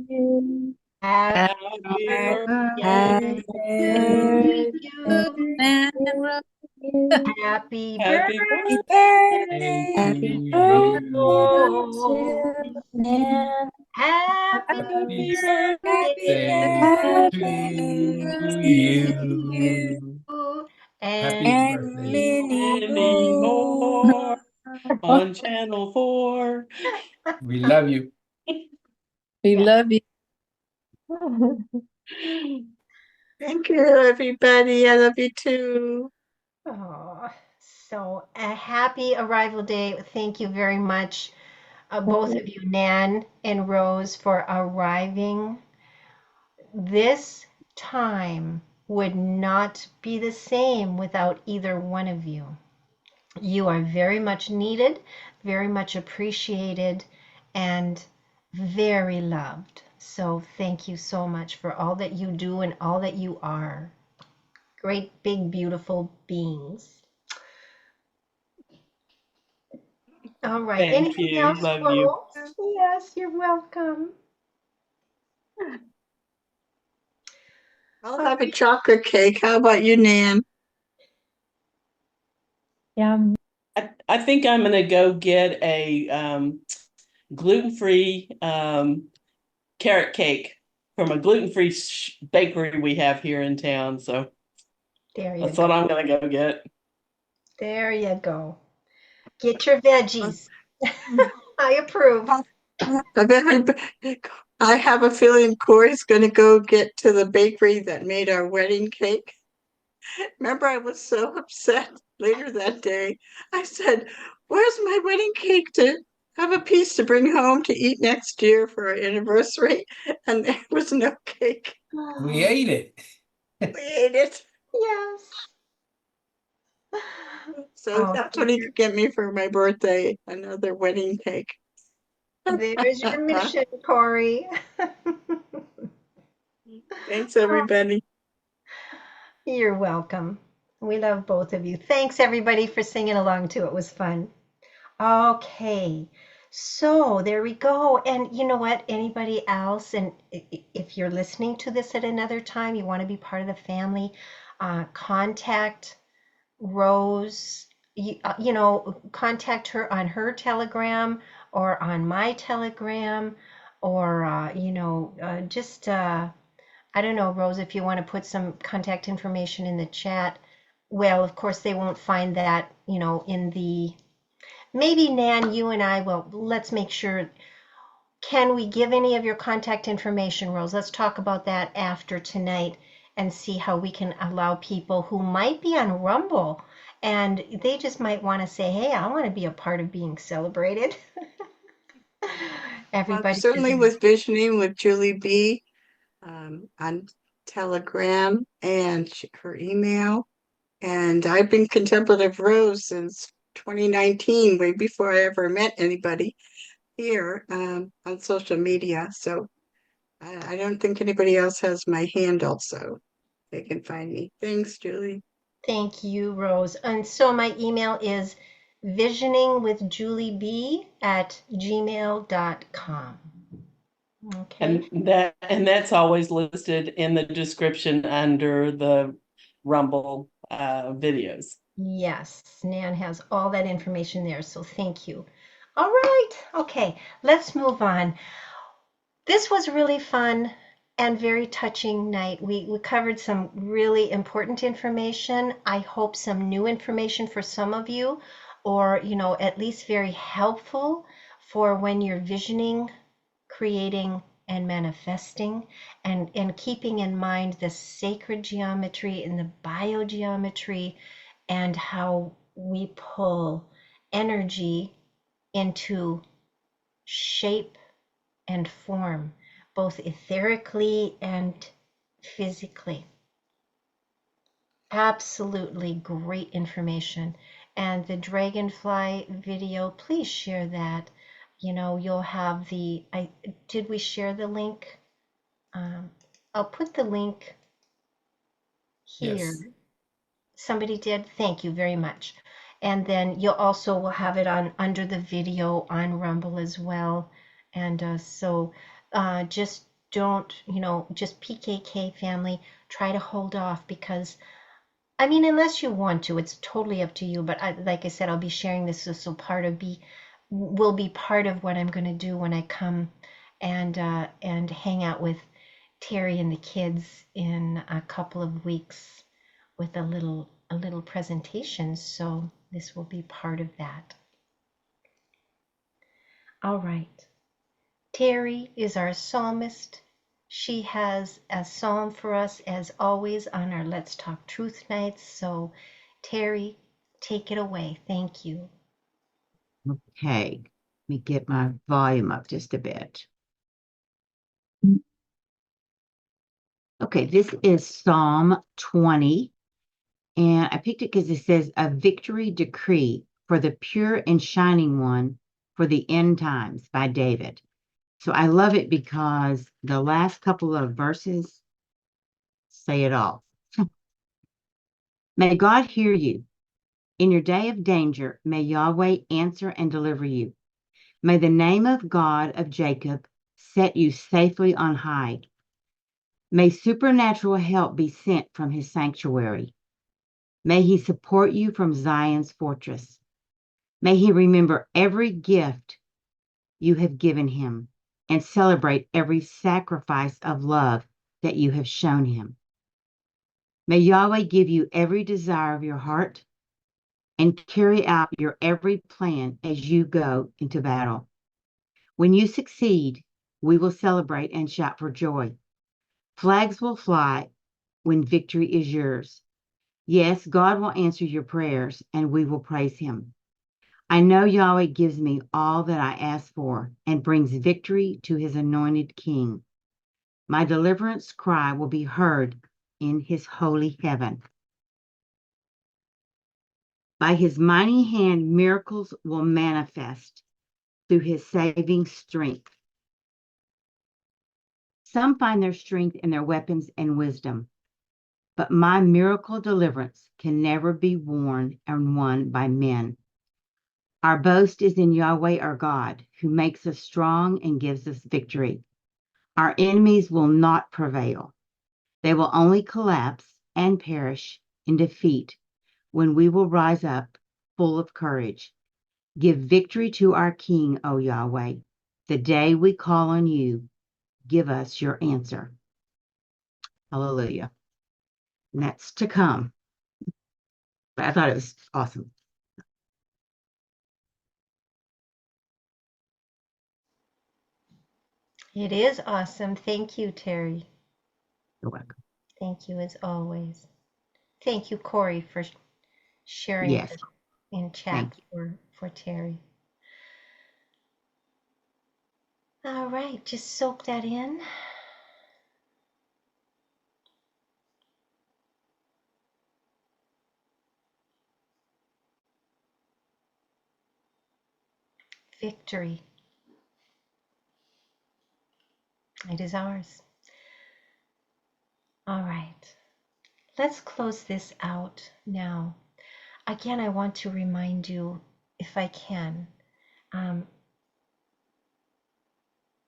you. Happy Birthday to you. Happy Happy birthday, birthday. Happy Happy birthday to to you. you. Happy And birthday. many more on Channel 4. We love you. We love you. Thank you, everybody. I love you too. Oh, so a happy arrival day. Thank you very much, both of you, Nan and Rose, for arriving. This time would not be the same without either one of you. You are very much needed, very much appreciated, and very loved. So thank you so much for all that you do and all that you are. Great, big, beautiful beings. All right. Thank Anything you. else, Love you. Rose? Yes, you're welcome. I'll have a chocolate cake. How about you, Nan? I think I'm going to go get a gluten-free carrot cake from a gluten-free bakery we have here in town. So that's what I'm going to go get. There you go. Get your veggies. I approve. I have a feeling Corey's going to go get to the bakery that made our wedding cake. Remember, I was so upset later that day. I said, "Where's my wedding cake to have a piece to bring home to eat next year for our anniversary?" And there was no cake. We ate it. We ate it. Yes. So that's what he could get me for my birthday, another wedding cake. There's your mission, Corey. Thanks, everybody. You're welcome. We love both of you. Thanks, everybody, for singing along, too. It was fun. Okay. So there we go. And you know what? Anybody else, and if you're listening to this at another time, you want to be part of the family, contact Rose. Contact her on her Telegram or on my Telegram, or I don't know, Rose, if you want to put some contact information in the chat. Well, of course, they won't find that, in the, maybe Nan, you and I will, let's make sure. Can we give any of your contact information, Rose? Let's talk about that after tonight and see how we can allow people who might be on Rumble and they just might want to say, hey, I want to be a part of being celebrated. Everybody certainly with visioning with Julie B on Telegram and her email. And I've been Contemplative Rose since 2019, way before I ever met anybody. here on social media, so I don't think anybody else has my handle, so they can find me. Thanks, Julie. Thank you, Rose. And so my email is visioningwithjulieb@gmail.com. Okay. And that's always listed in the description under the Rumble videos. Yes, Nan has all that information there, so thank you. All right, okay, let's move on. This was really fun and very touching night. We covered some really important information. I hope some new information for some of you, or at least very helpful for when you're visioning, creating, and manifesting, and keeping in mind the sacred geometry and the biogeometry and how we pull energy into shape and form, both etherically and physically. Absolutely great information. And the dragonfly video, please share that. You'll have did we share the link? I'll put the link here. Yes. Somebody did. Thank you very much. And then you'll also will have it on under the video on Rumble as well. And so just don't, just PKK family, try to hold off because, I mean, unless you want to, it's totally up to you. But like I said, I'll be sharing this, so will be part of what I'm going to do when I come and hang out with Teri and the kids in a couple of weeks with a little presentation, so this will be part of that. All right. Teri is our psalmist. She has a psalm for us as always on our Let's Talk Truth nights. So Teri, take it away. Thank you. Okay, let me get my volume up just a bit. Okay, this is Psalm 20. And I picked it because it says a victory decree for the pure and shining one for the end times by David. So I love it because the last couple of verses say it all. May God hear you. In your day of danger, may Yahweh answer and deliver you. May the name of God of Jacob set you safely on high. May supernatural help be sent from his sanctuary. May he support you from Zion's fortress. May he remember every gift you have given him and celebrate every sacrifice of love that you have shown him. May Yahweh give you every desire of your heart and carry out your every plan as you go into battle. When you succeed, we will celebrate and shout for joy. Flags will fly when victory is yours. Yes, God will answer your prayers and we will praise him. I know Yahweh gives me all that I ask for and brings victory to his anointed king. My deliverance cry will be heard in his holy heaven. By his mighty hand, miracles will manifest through his saving strength. Some find their strength in their weapons and wisdom, but my miracle deliverance can never be worn and won by men. Our boast is in Yahweh our God, who makes us strong and gives us victory. Our enemies will not prevail. They will only collapse and perish in defeat when we will rise up full of courage. Give victory to our King, O Yahweh. The day we call on you, give us your answer. Hallelujah. And that's to come. But I thought it was awesome. It is awesome. Thank you, Teri. You're welcome. Thank you as always. Thank you, Corey, for sharing Yes. this in Thank chat for Teri. All right, just soak that in. Victory. It is ours. All right. Let's close this out now. Again, I want to remind you, if I can,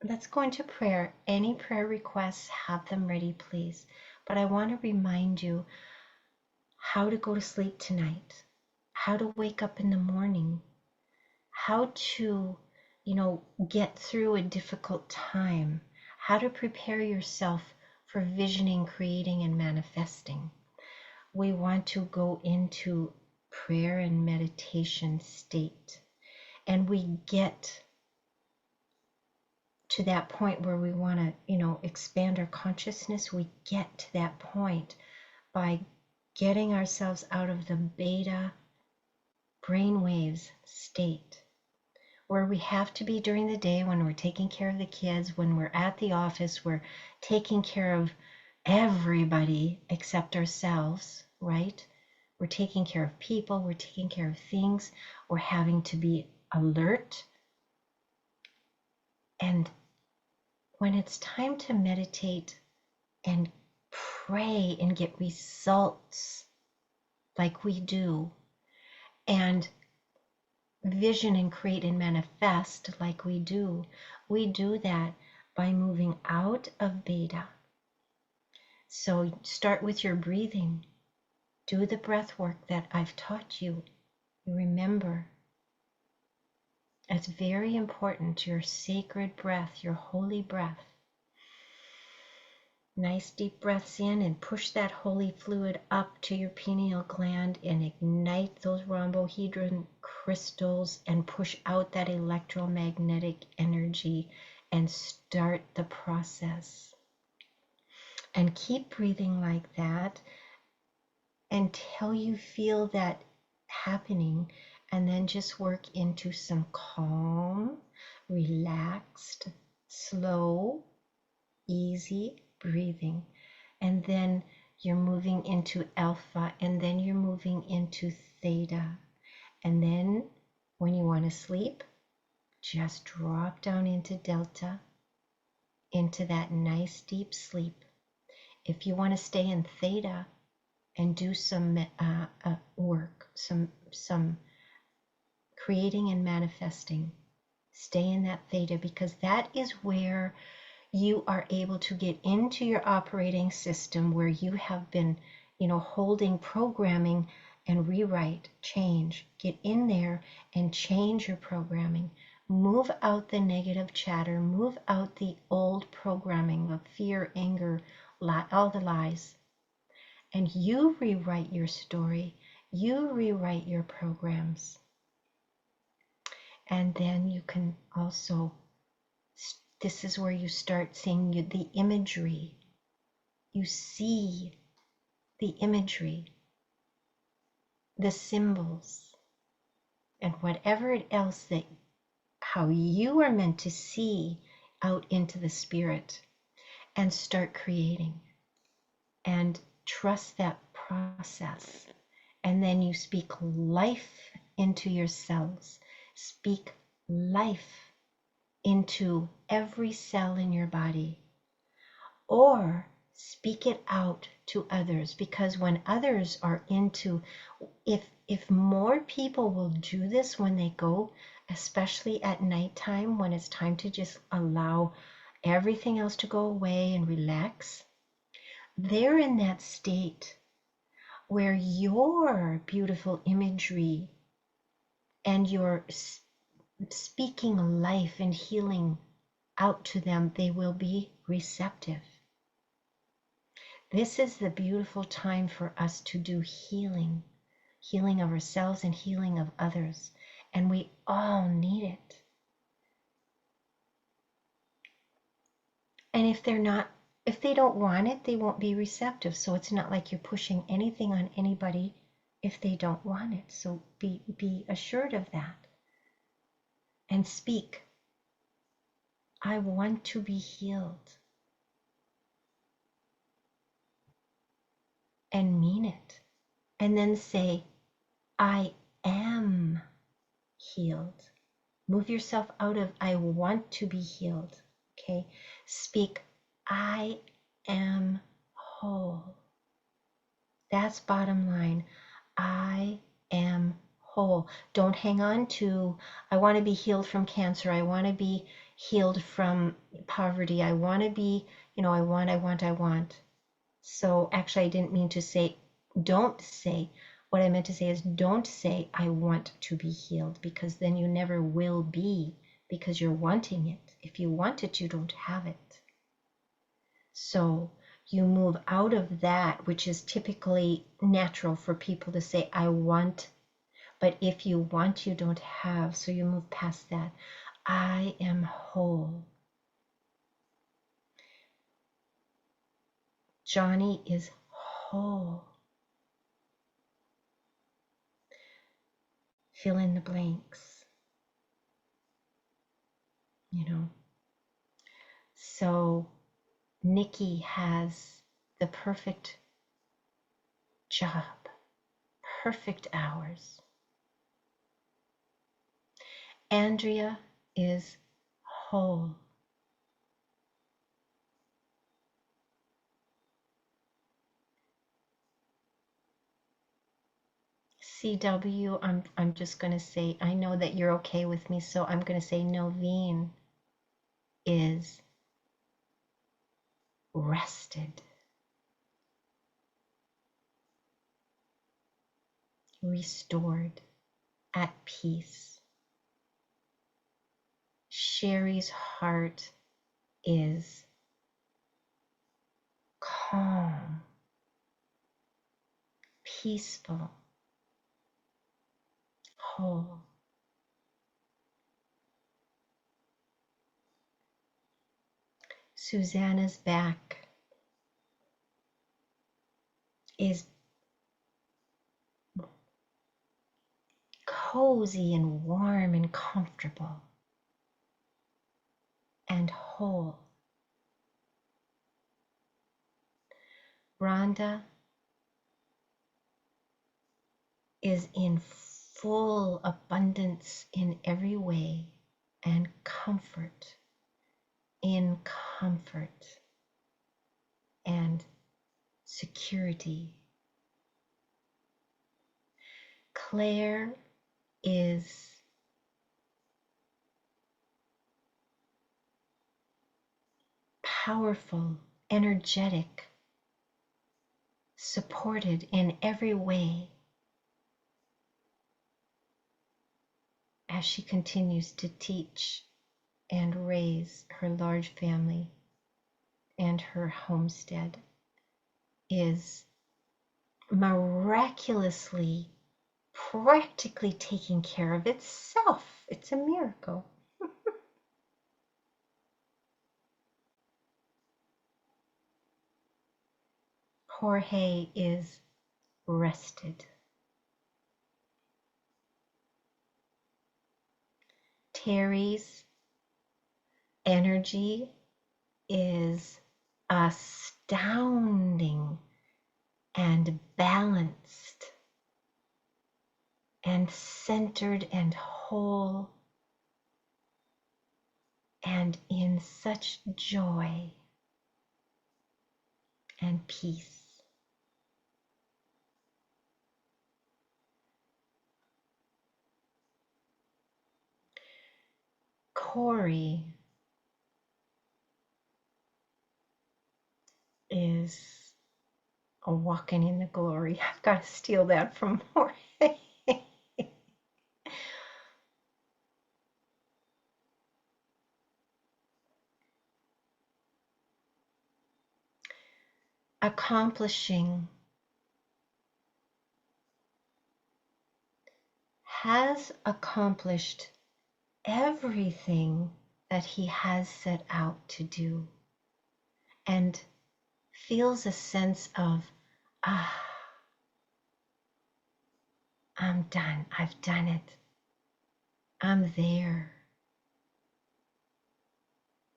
let's go into prayer. Any prayer requests, have them ready, please. But I want to remind you how to go to sleep tonight, how to wake up in the morning, how to, get through a difficult time, how to prepare yourself for visioning, creating, and manifesting. We want to go into prayer and meditation state, and we get to that point where we want to, expand our consciousness. We get to that point by getting ourselves out of the beta brainwaves state, where we have to be during the day when we're taking care of the kids, when we're at the office, we're taking care of everybody except ourselves, right? We're taking care of people, we're taking care of things, we're having to be alert. And when it's time to meditate and pray and get results like we do, and vision and create and manifest like we do that by moving out of beta. So start with your breathing. Do the breath work that I've taught you. Remember, it's very important, your sacred breath, your holy breath. Nice deep breaths in, and push that holy fluid up to your pineal gland and ignite those rhombohedron crystals and push out that electromagnetic energy and start the process. And keep breathing like that until you feel that happening, and then just work into some calm, relaxed, slow, easy breathing. And then you're moving into alpha, and then you're moving into theta. And then when you want to sleep, just drop down into delta, into that nice deep sleep. If you want to stay in theta and do some work, some creating and manifesting, stay in that theta, because that is where you are able to get into your operating system, where you have been, holding programming and rewrite, change. Get in there and change your programming. Move out the negative chatter, move out the old programming of fear, anger, all the lies. And you rewrite your story, you rewrite your programs. And then you can also, this is where you start seeing the imagery. You see the imagery, the symbols, and whatever else that, how you are meant to see out into the spirit, and start creating and trust that process. And then you speak life into your cells, speak life into every cell in your body, or speak it out to others. Because when others are into, if more people will do this when they go, especially at nighttime, when it's time to just allow everything else to go away and relax, they're in that state where your beautiful imagery and your speaking life and healing out to them, they will be receptive. This is the beautiful time for us to do healing of ourselves and healing of others. And we all need it. And if they don't want it, they won't be receptive. So it's not like you're pushing anything on anybody if they don't want it. So be assured of that. And speak, I want to be healed. And mean it. And then say, I am healed. Move yourself out of I want to be healed. Okay? Speak I am whole. That's bottom line. I am whole. Don't hang on to, I want to be healed from cancer. I want to be healed from poverty. I want to be, I want. So actually, I didn't mean to say, don't say. What I meant to say is, don't say, I want to be healed, because then you never will be, because you're wanting it. If you want it, you don't have it. So you move out of that, which is typically natural for people to say, I want, but if you want, you don't have. So you move past that. I am whole. Johnny is whole. Fill in the blanks, So Nikki has the perfect job, perfect hours. Andrea is whole. CW, I'm just going to say, I know that you're okay with me, so I'm going to say Noveen is rested, restored, at peace. Sherry's heart is calm, peaceful, whole. Susanna's back is cozy and warm and comfortable and whole. Rhonda is in full abundance in every way and comfort, in comfort and security. Claire is powerful, energetic, supported in every way as she continues to teach and raise her large family, and her homestead is miraculously, practically taking care of itself. It's a miracle. Jorge is rested. Teri's energy is astounding and balanced and centered and whole and in such joy and peace. Corey is walking in the glory. I've got to steal that from Jorge. Accomplishing, has accomplished everything that he has set out to do, and feels a sense of, I'm done. I've done it. I'm there.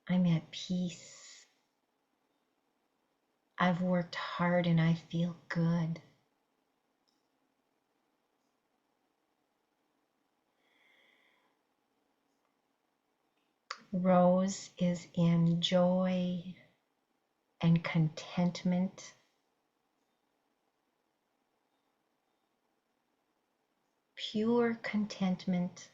I'm at peace. I've worked hard and I feel good. Rose is in joy and contentment. Pure contentment.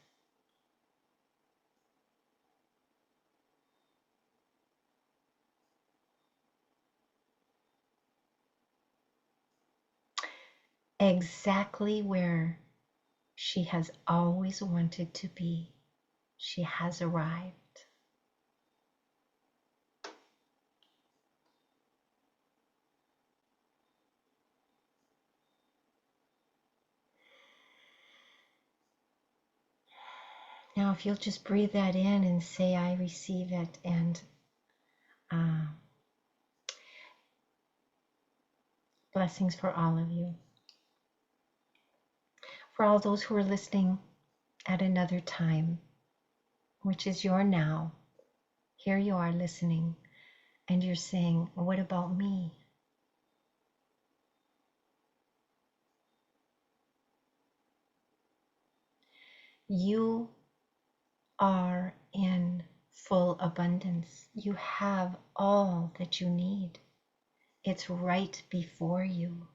Exactly where she has always wanted to be. She has arrived. Now, if you'll just breathe that in and say, I receive it, and blessings for all of you. For all those who are listening at another time, which is your now, here you are listening, and you're saying, what about me? You are in full abundance. You have all that you need. It's right before you.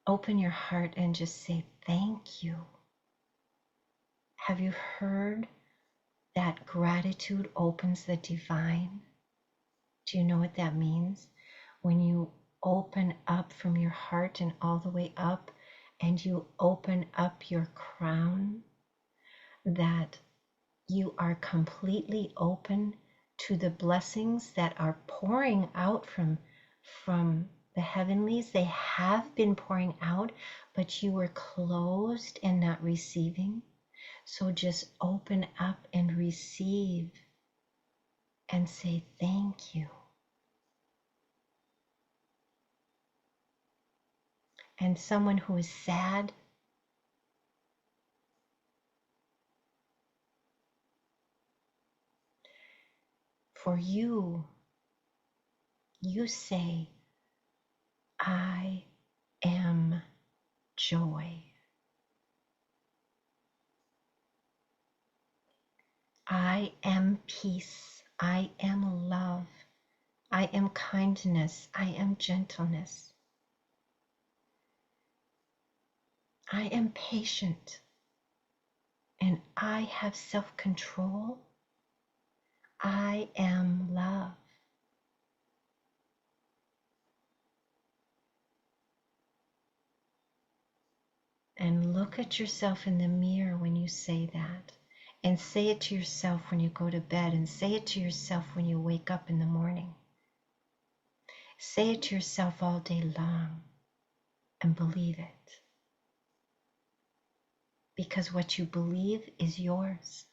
Open your heart and just say, thank you. Have you heard that gratitude opens the divine? Do you know what that means? When you open up from your heart and all the way up, and you open up your crown, that you are completely open to the blessings that are pouring out from the heavenlies. They have been pouring out, but you were closed and not receiving. So just open up and receive and say thank you. And someone who is sad, for you, you say, I am joy. I am peace. I am love. I am kindness. I am gentleness. I am patient. And I have self-control. I am love. And look at yourself in the mirror when you say that. And say it to yourself when you go to bed. And say it to yourself when you wake up in the morning. Say it to yourself all day long. And believe it. Because what you believe is yours.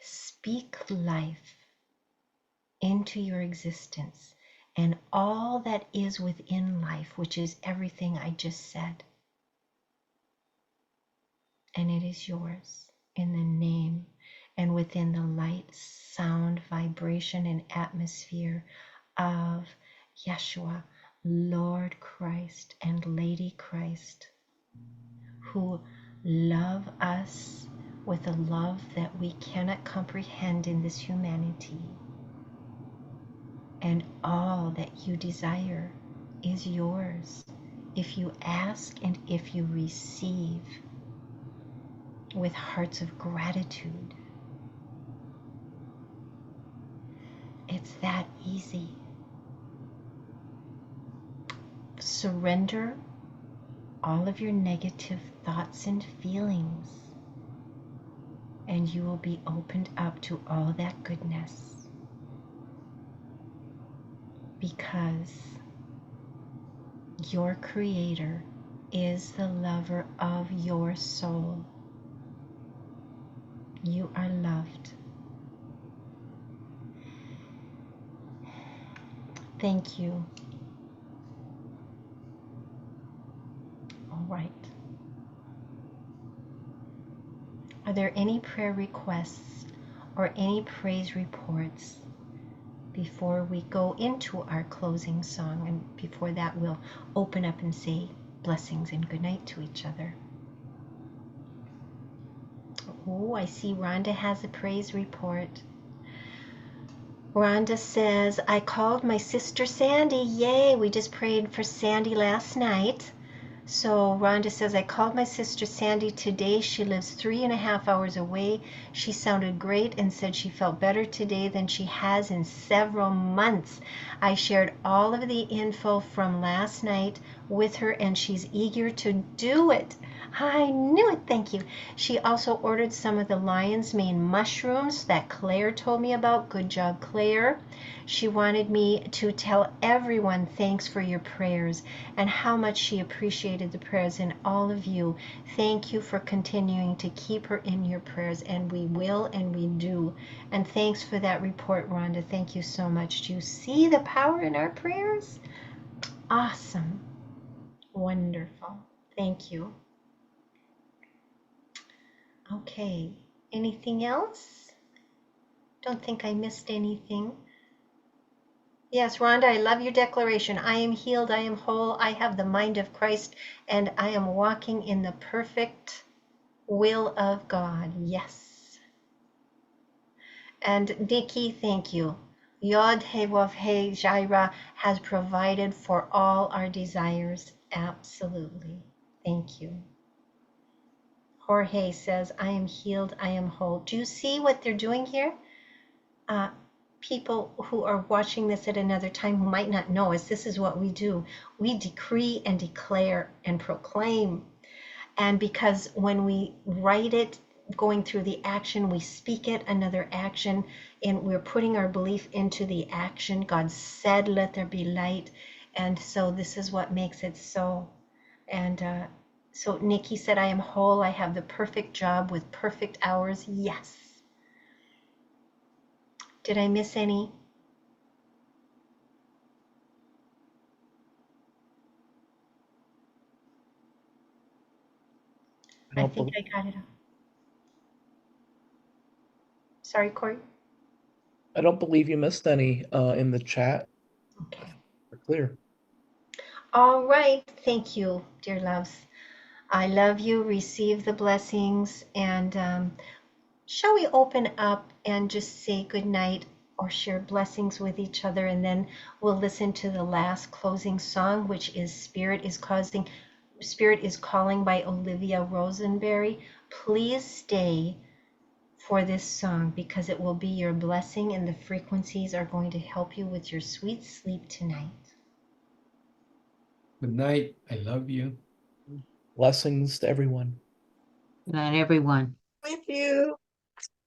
Speak life into your existence and all that is within life, which is everything I just said. And it is yours in the name and within the light, sound, vibration, and atmosphere of Yeshua, Lord Christ and Lady Christ, who love us with a love that we cannot comprehend in this humanity. And all that you desire is yours if you ask and if you receive with hearts of gratitude. It's that easy. Surrender all of your negative thoughts and feelings, and you will be opened up to all that goodness. Because your Creator is the lover of your soul. You are loved. Thank you. All right. Are there any prayer requests or any praise reports before we go into our closing song? And before that, we'll open up and say blessings and good night to each other. Oh, I see Rhonda has a praise report. Rhonda says, I called my sister Sandy. Yay, we just prayed for Sandy last night. So Rhonda says, I called my sister Sandy today. She lives 3.5 hours away. She sounded great and said she felt better today than she has in several months. I shared all of the info from last night with her and she's eager to do it. I knew it, thank you. She also ordered some of the lion's mane mushrooms that Claire told me about. Good job, Claire. She wanted me to tell everyone thanks for your prayers and how much she appreciated the prayers in all of you. Thank you for continuing to keep her in your prayers, and we will and we do. And thanks for that report, Rhonda. Thank you so much. Do you see the power in our prayers? Awesome. Wonderful. Thank you. Okay. Anything else? Don't think I missed anything. Yes, Rhonda, I love your declaration. I am healed, I am whole, I have the mind of Christ, and I am walking in the perfect will of God. Yes. And Nikki, thank you. Yod He Vav He Jireh has provided for all our desires. Absolutely. Thank you. Jorge says, I am healed, I am whole. Do you see what they're doing here? People who are watching this at another time who might not know us, this is what we do. We decree and declare and proclaim. And because when we write it, going through the action, we speak it, another action, and we're putting our belief into the action. God said, let there be light. And so this is what makes it so. And so Nikki said, I am whole. I have the perfect job with perfect hours. Yes. Did I miss any? I think I got it. Sorry, Corey. I don't believe you missed any in the chat. Okay. We're clear. All right. Thank you, dear loves. I love you. Receive the blessings. And shall we open up and just say good night or share blessings with each other? And then we'll listen to the last closing song, which is Spirit is Calling by Olivia Rosenberry. Please stay for this song because it will be your blessing and the frequencies are going to help you with your sweet sleep tonight. Good night. I love you. Blessings to everyone. Good night, everyone. With you.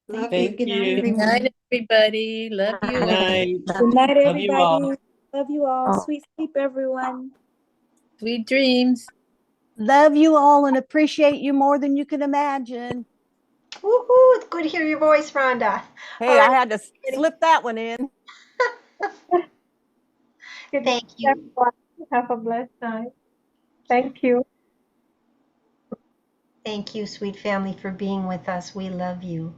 Love Thank you. Good you. night, everybody. Love you. Good night. Good night, Love you all. everybody. Love you all. Sweet sleep, everyone. Sweet dreams. Love you all and appreciate you more than you can imagine. Woohoo! It's good to hear your voice, Rhonda. Hey, I had to slip that one in. Thank you. Have a blessed night. Thank you. Thank you, sweet family, for being with us. We love you.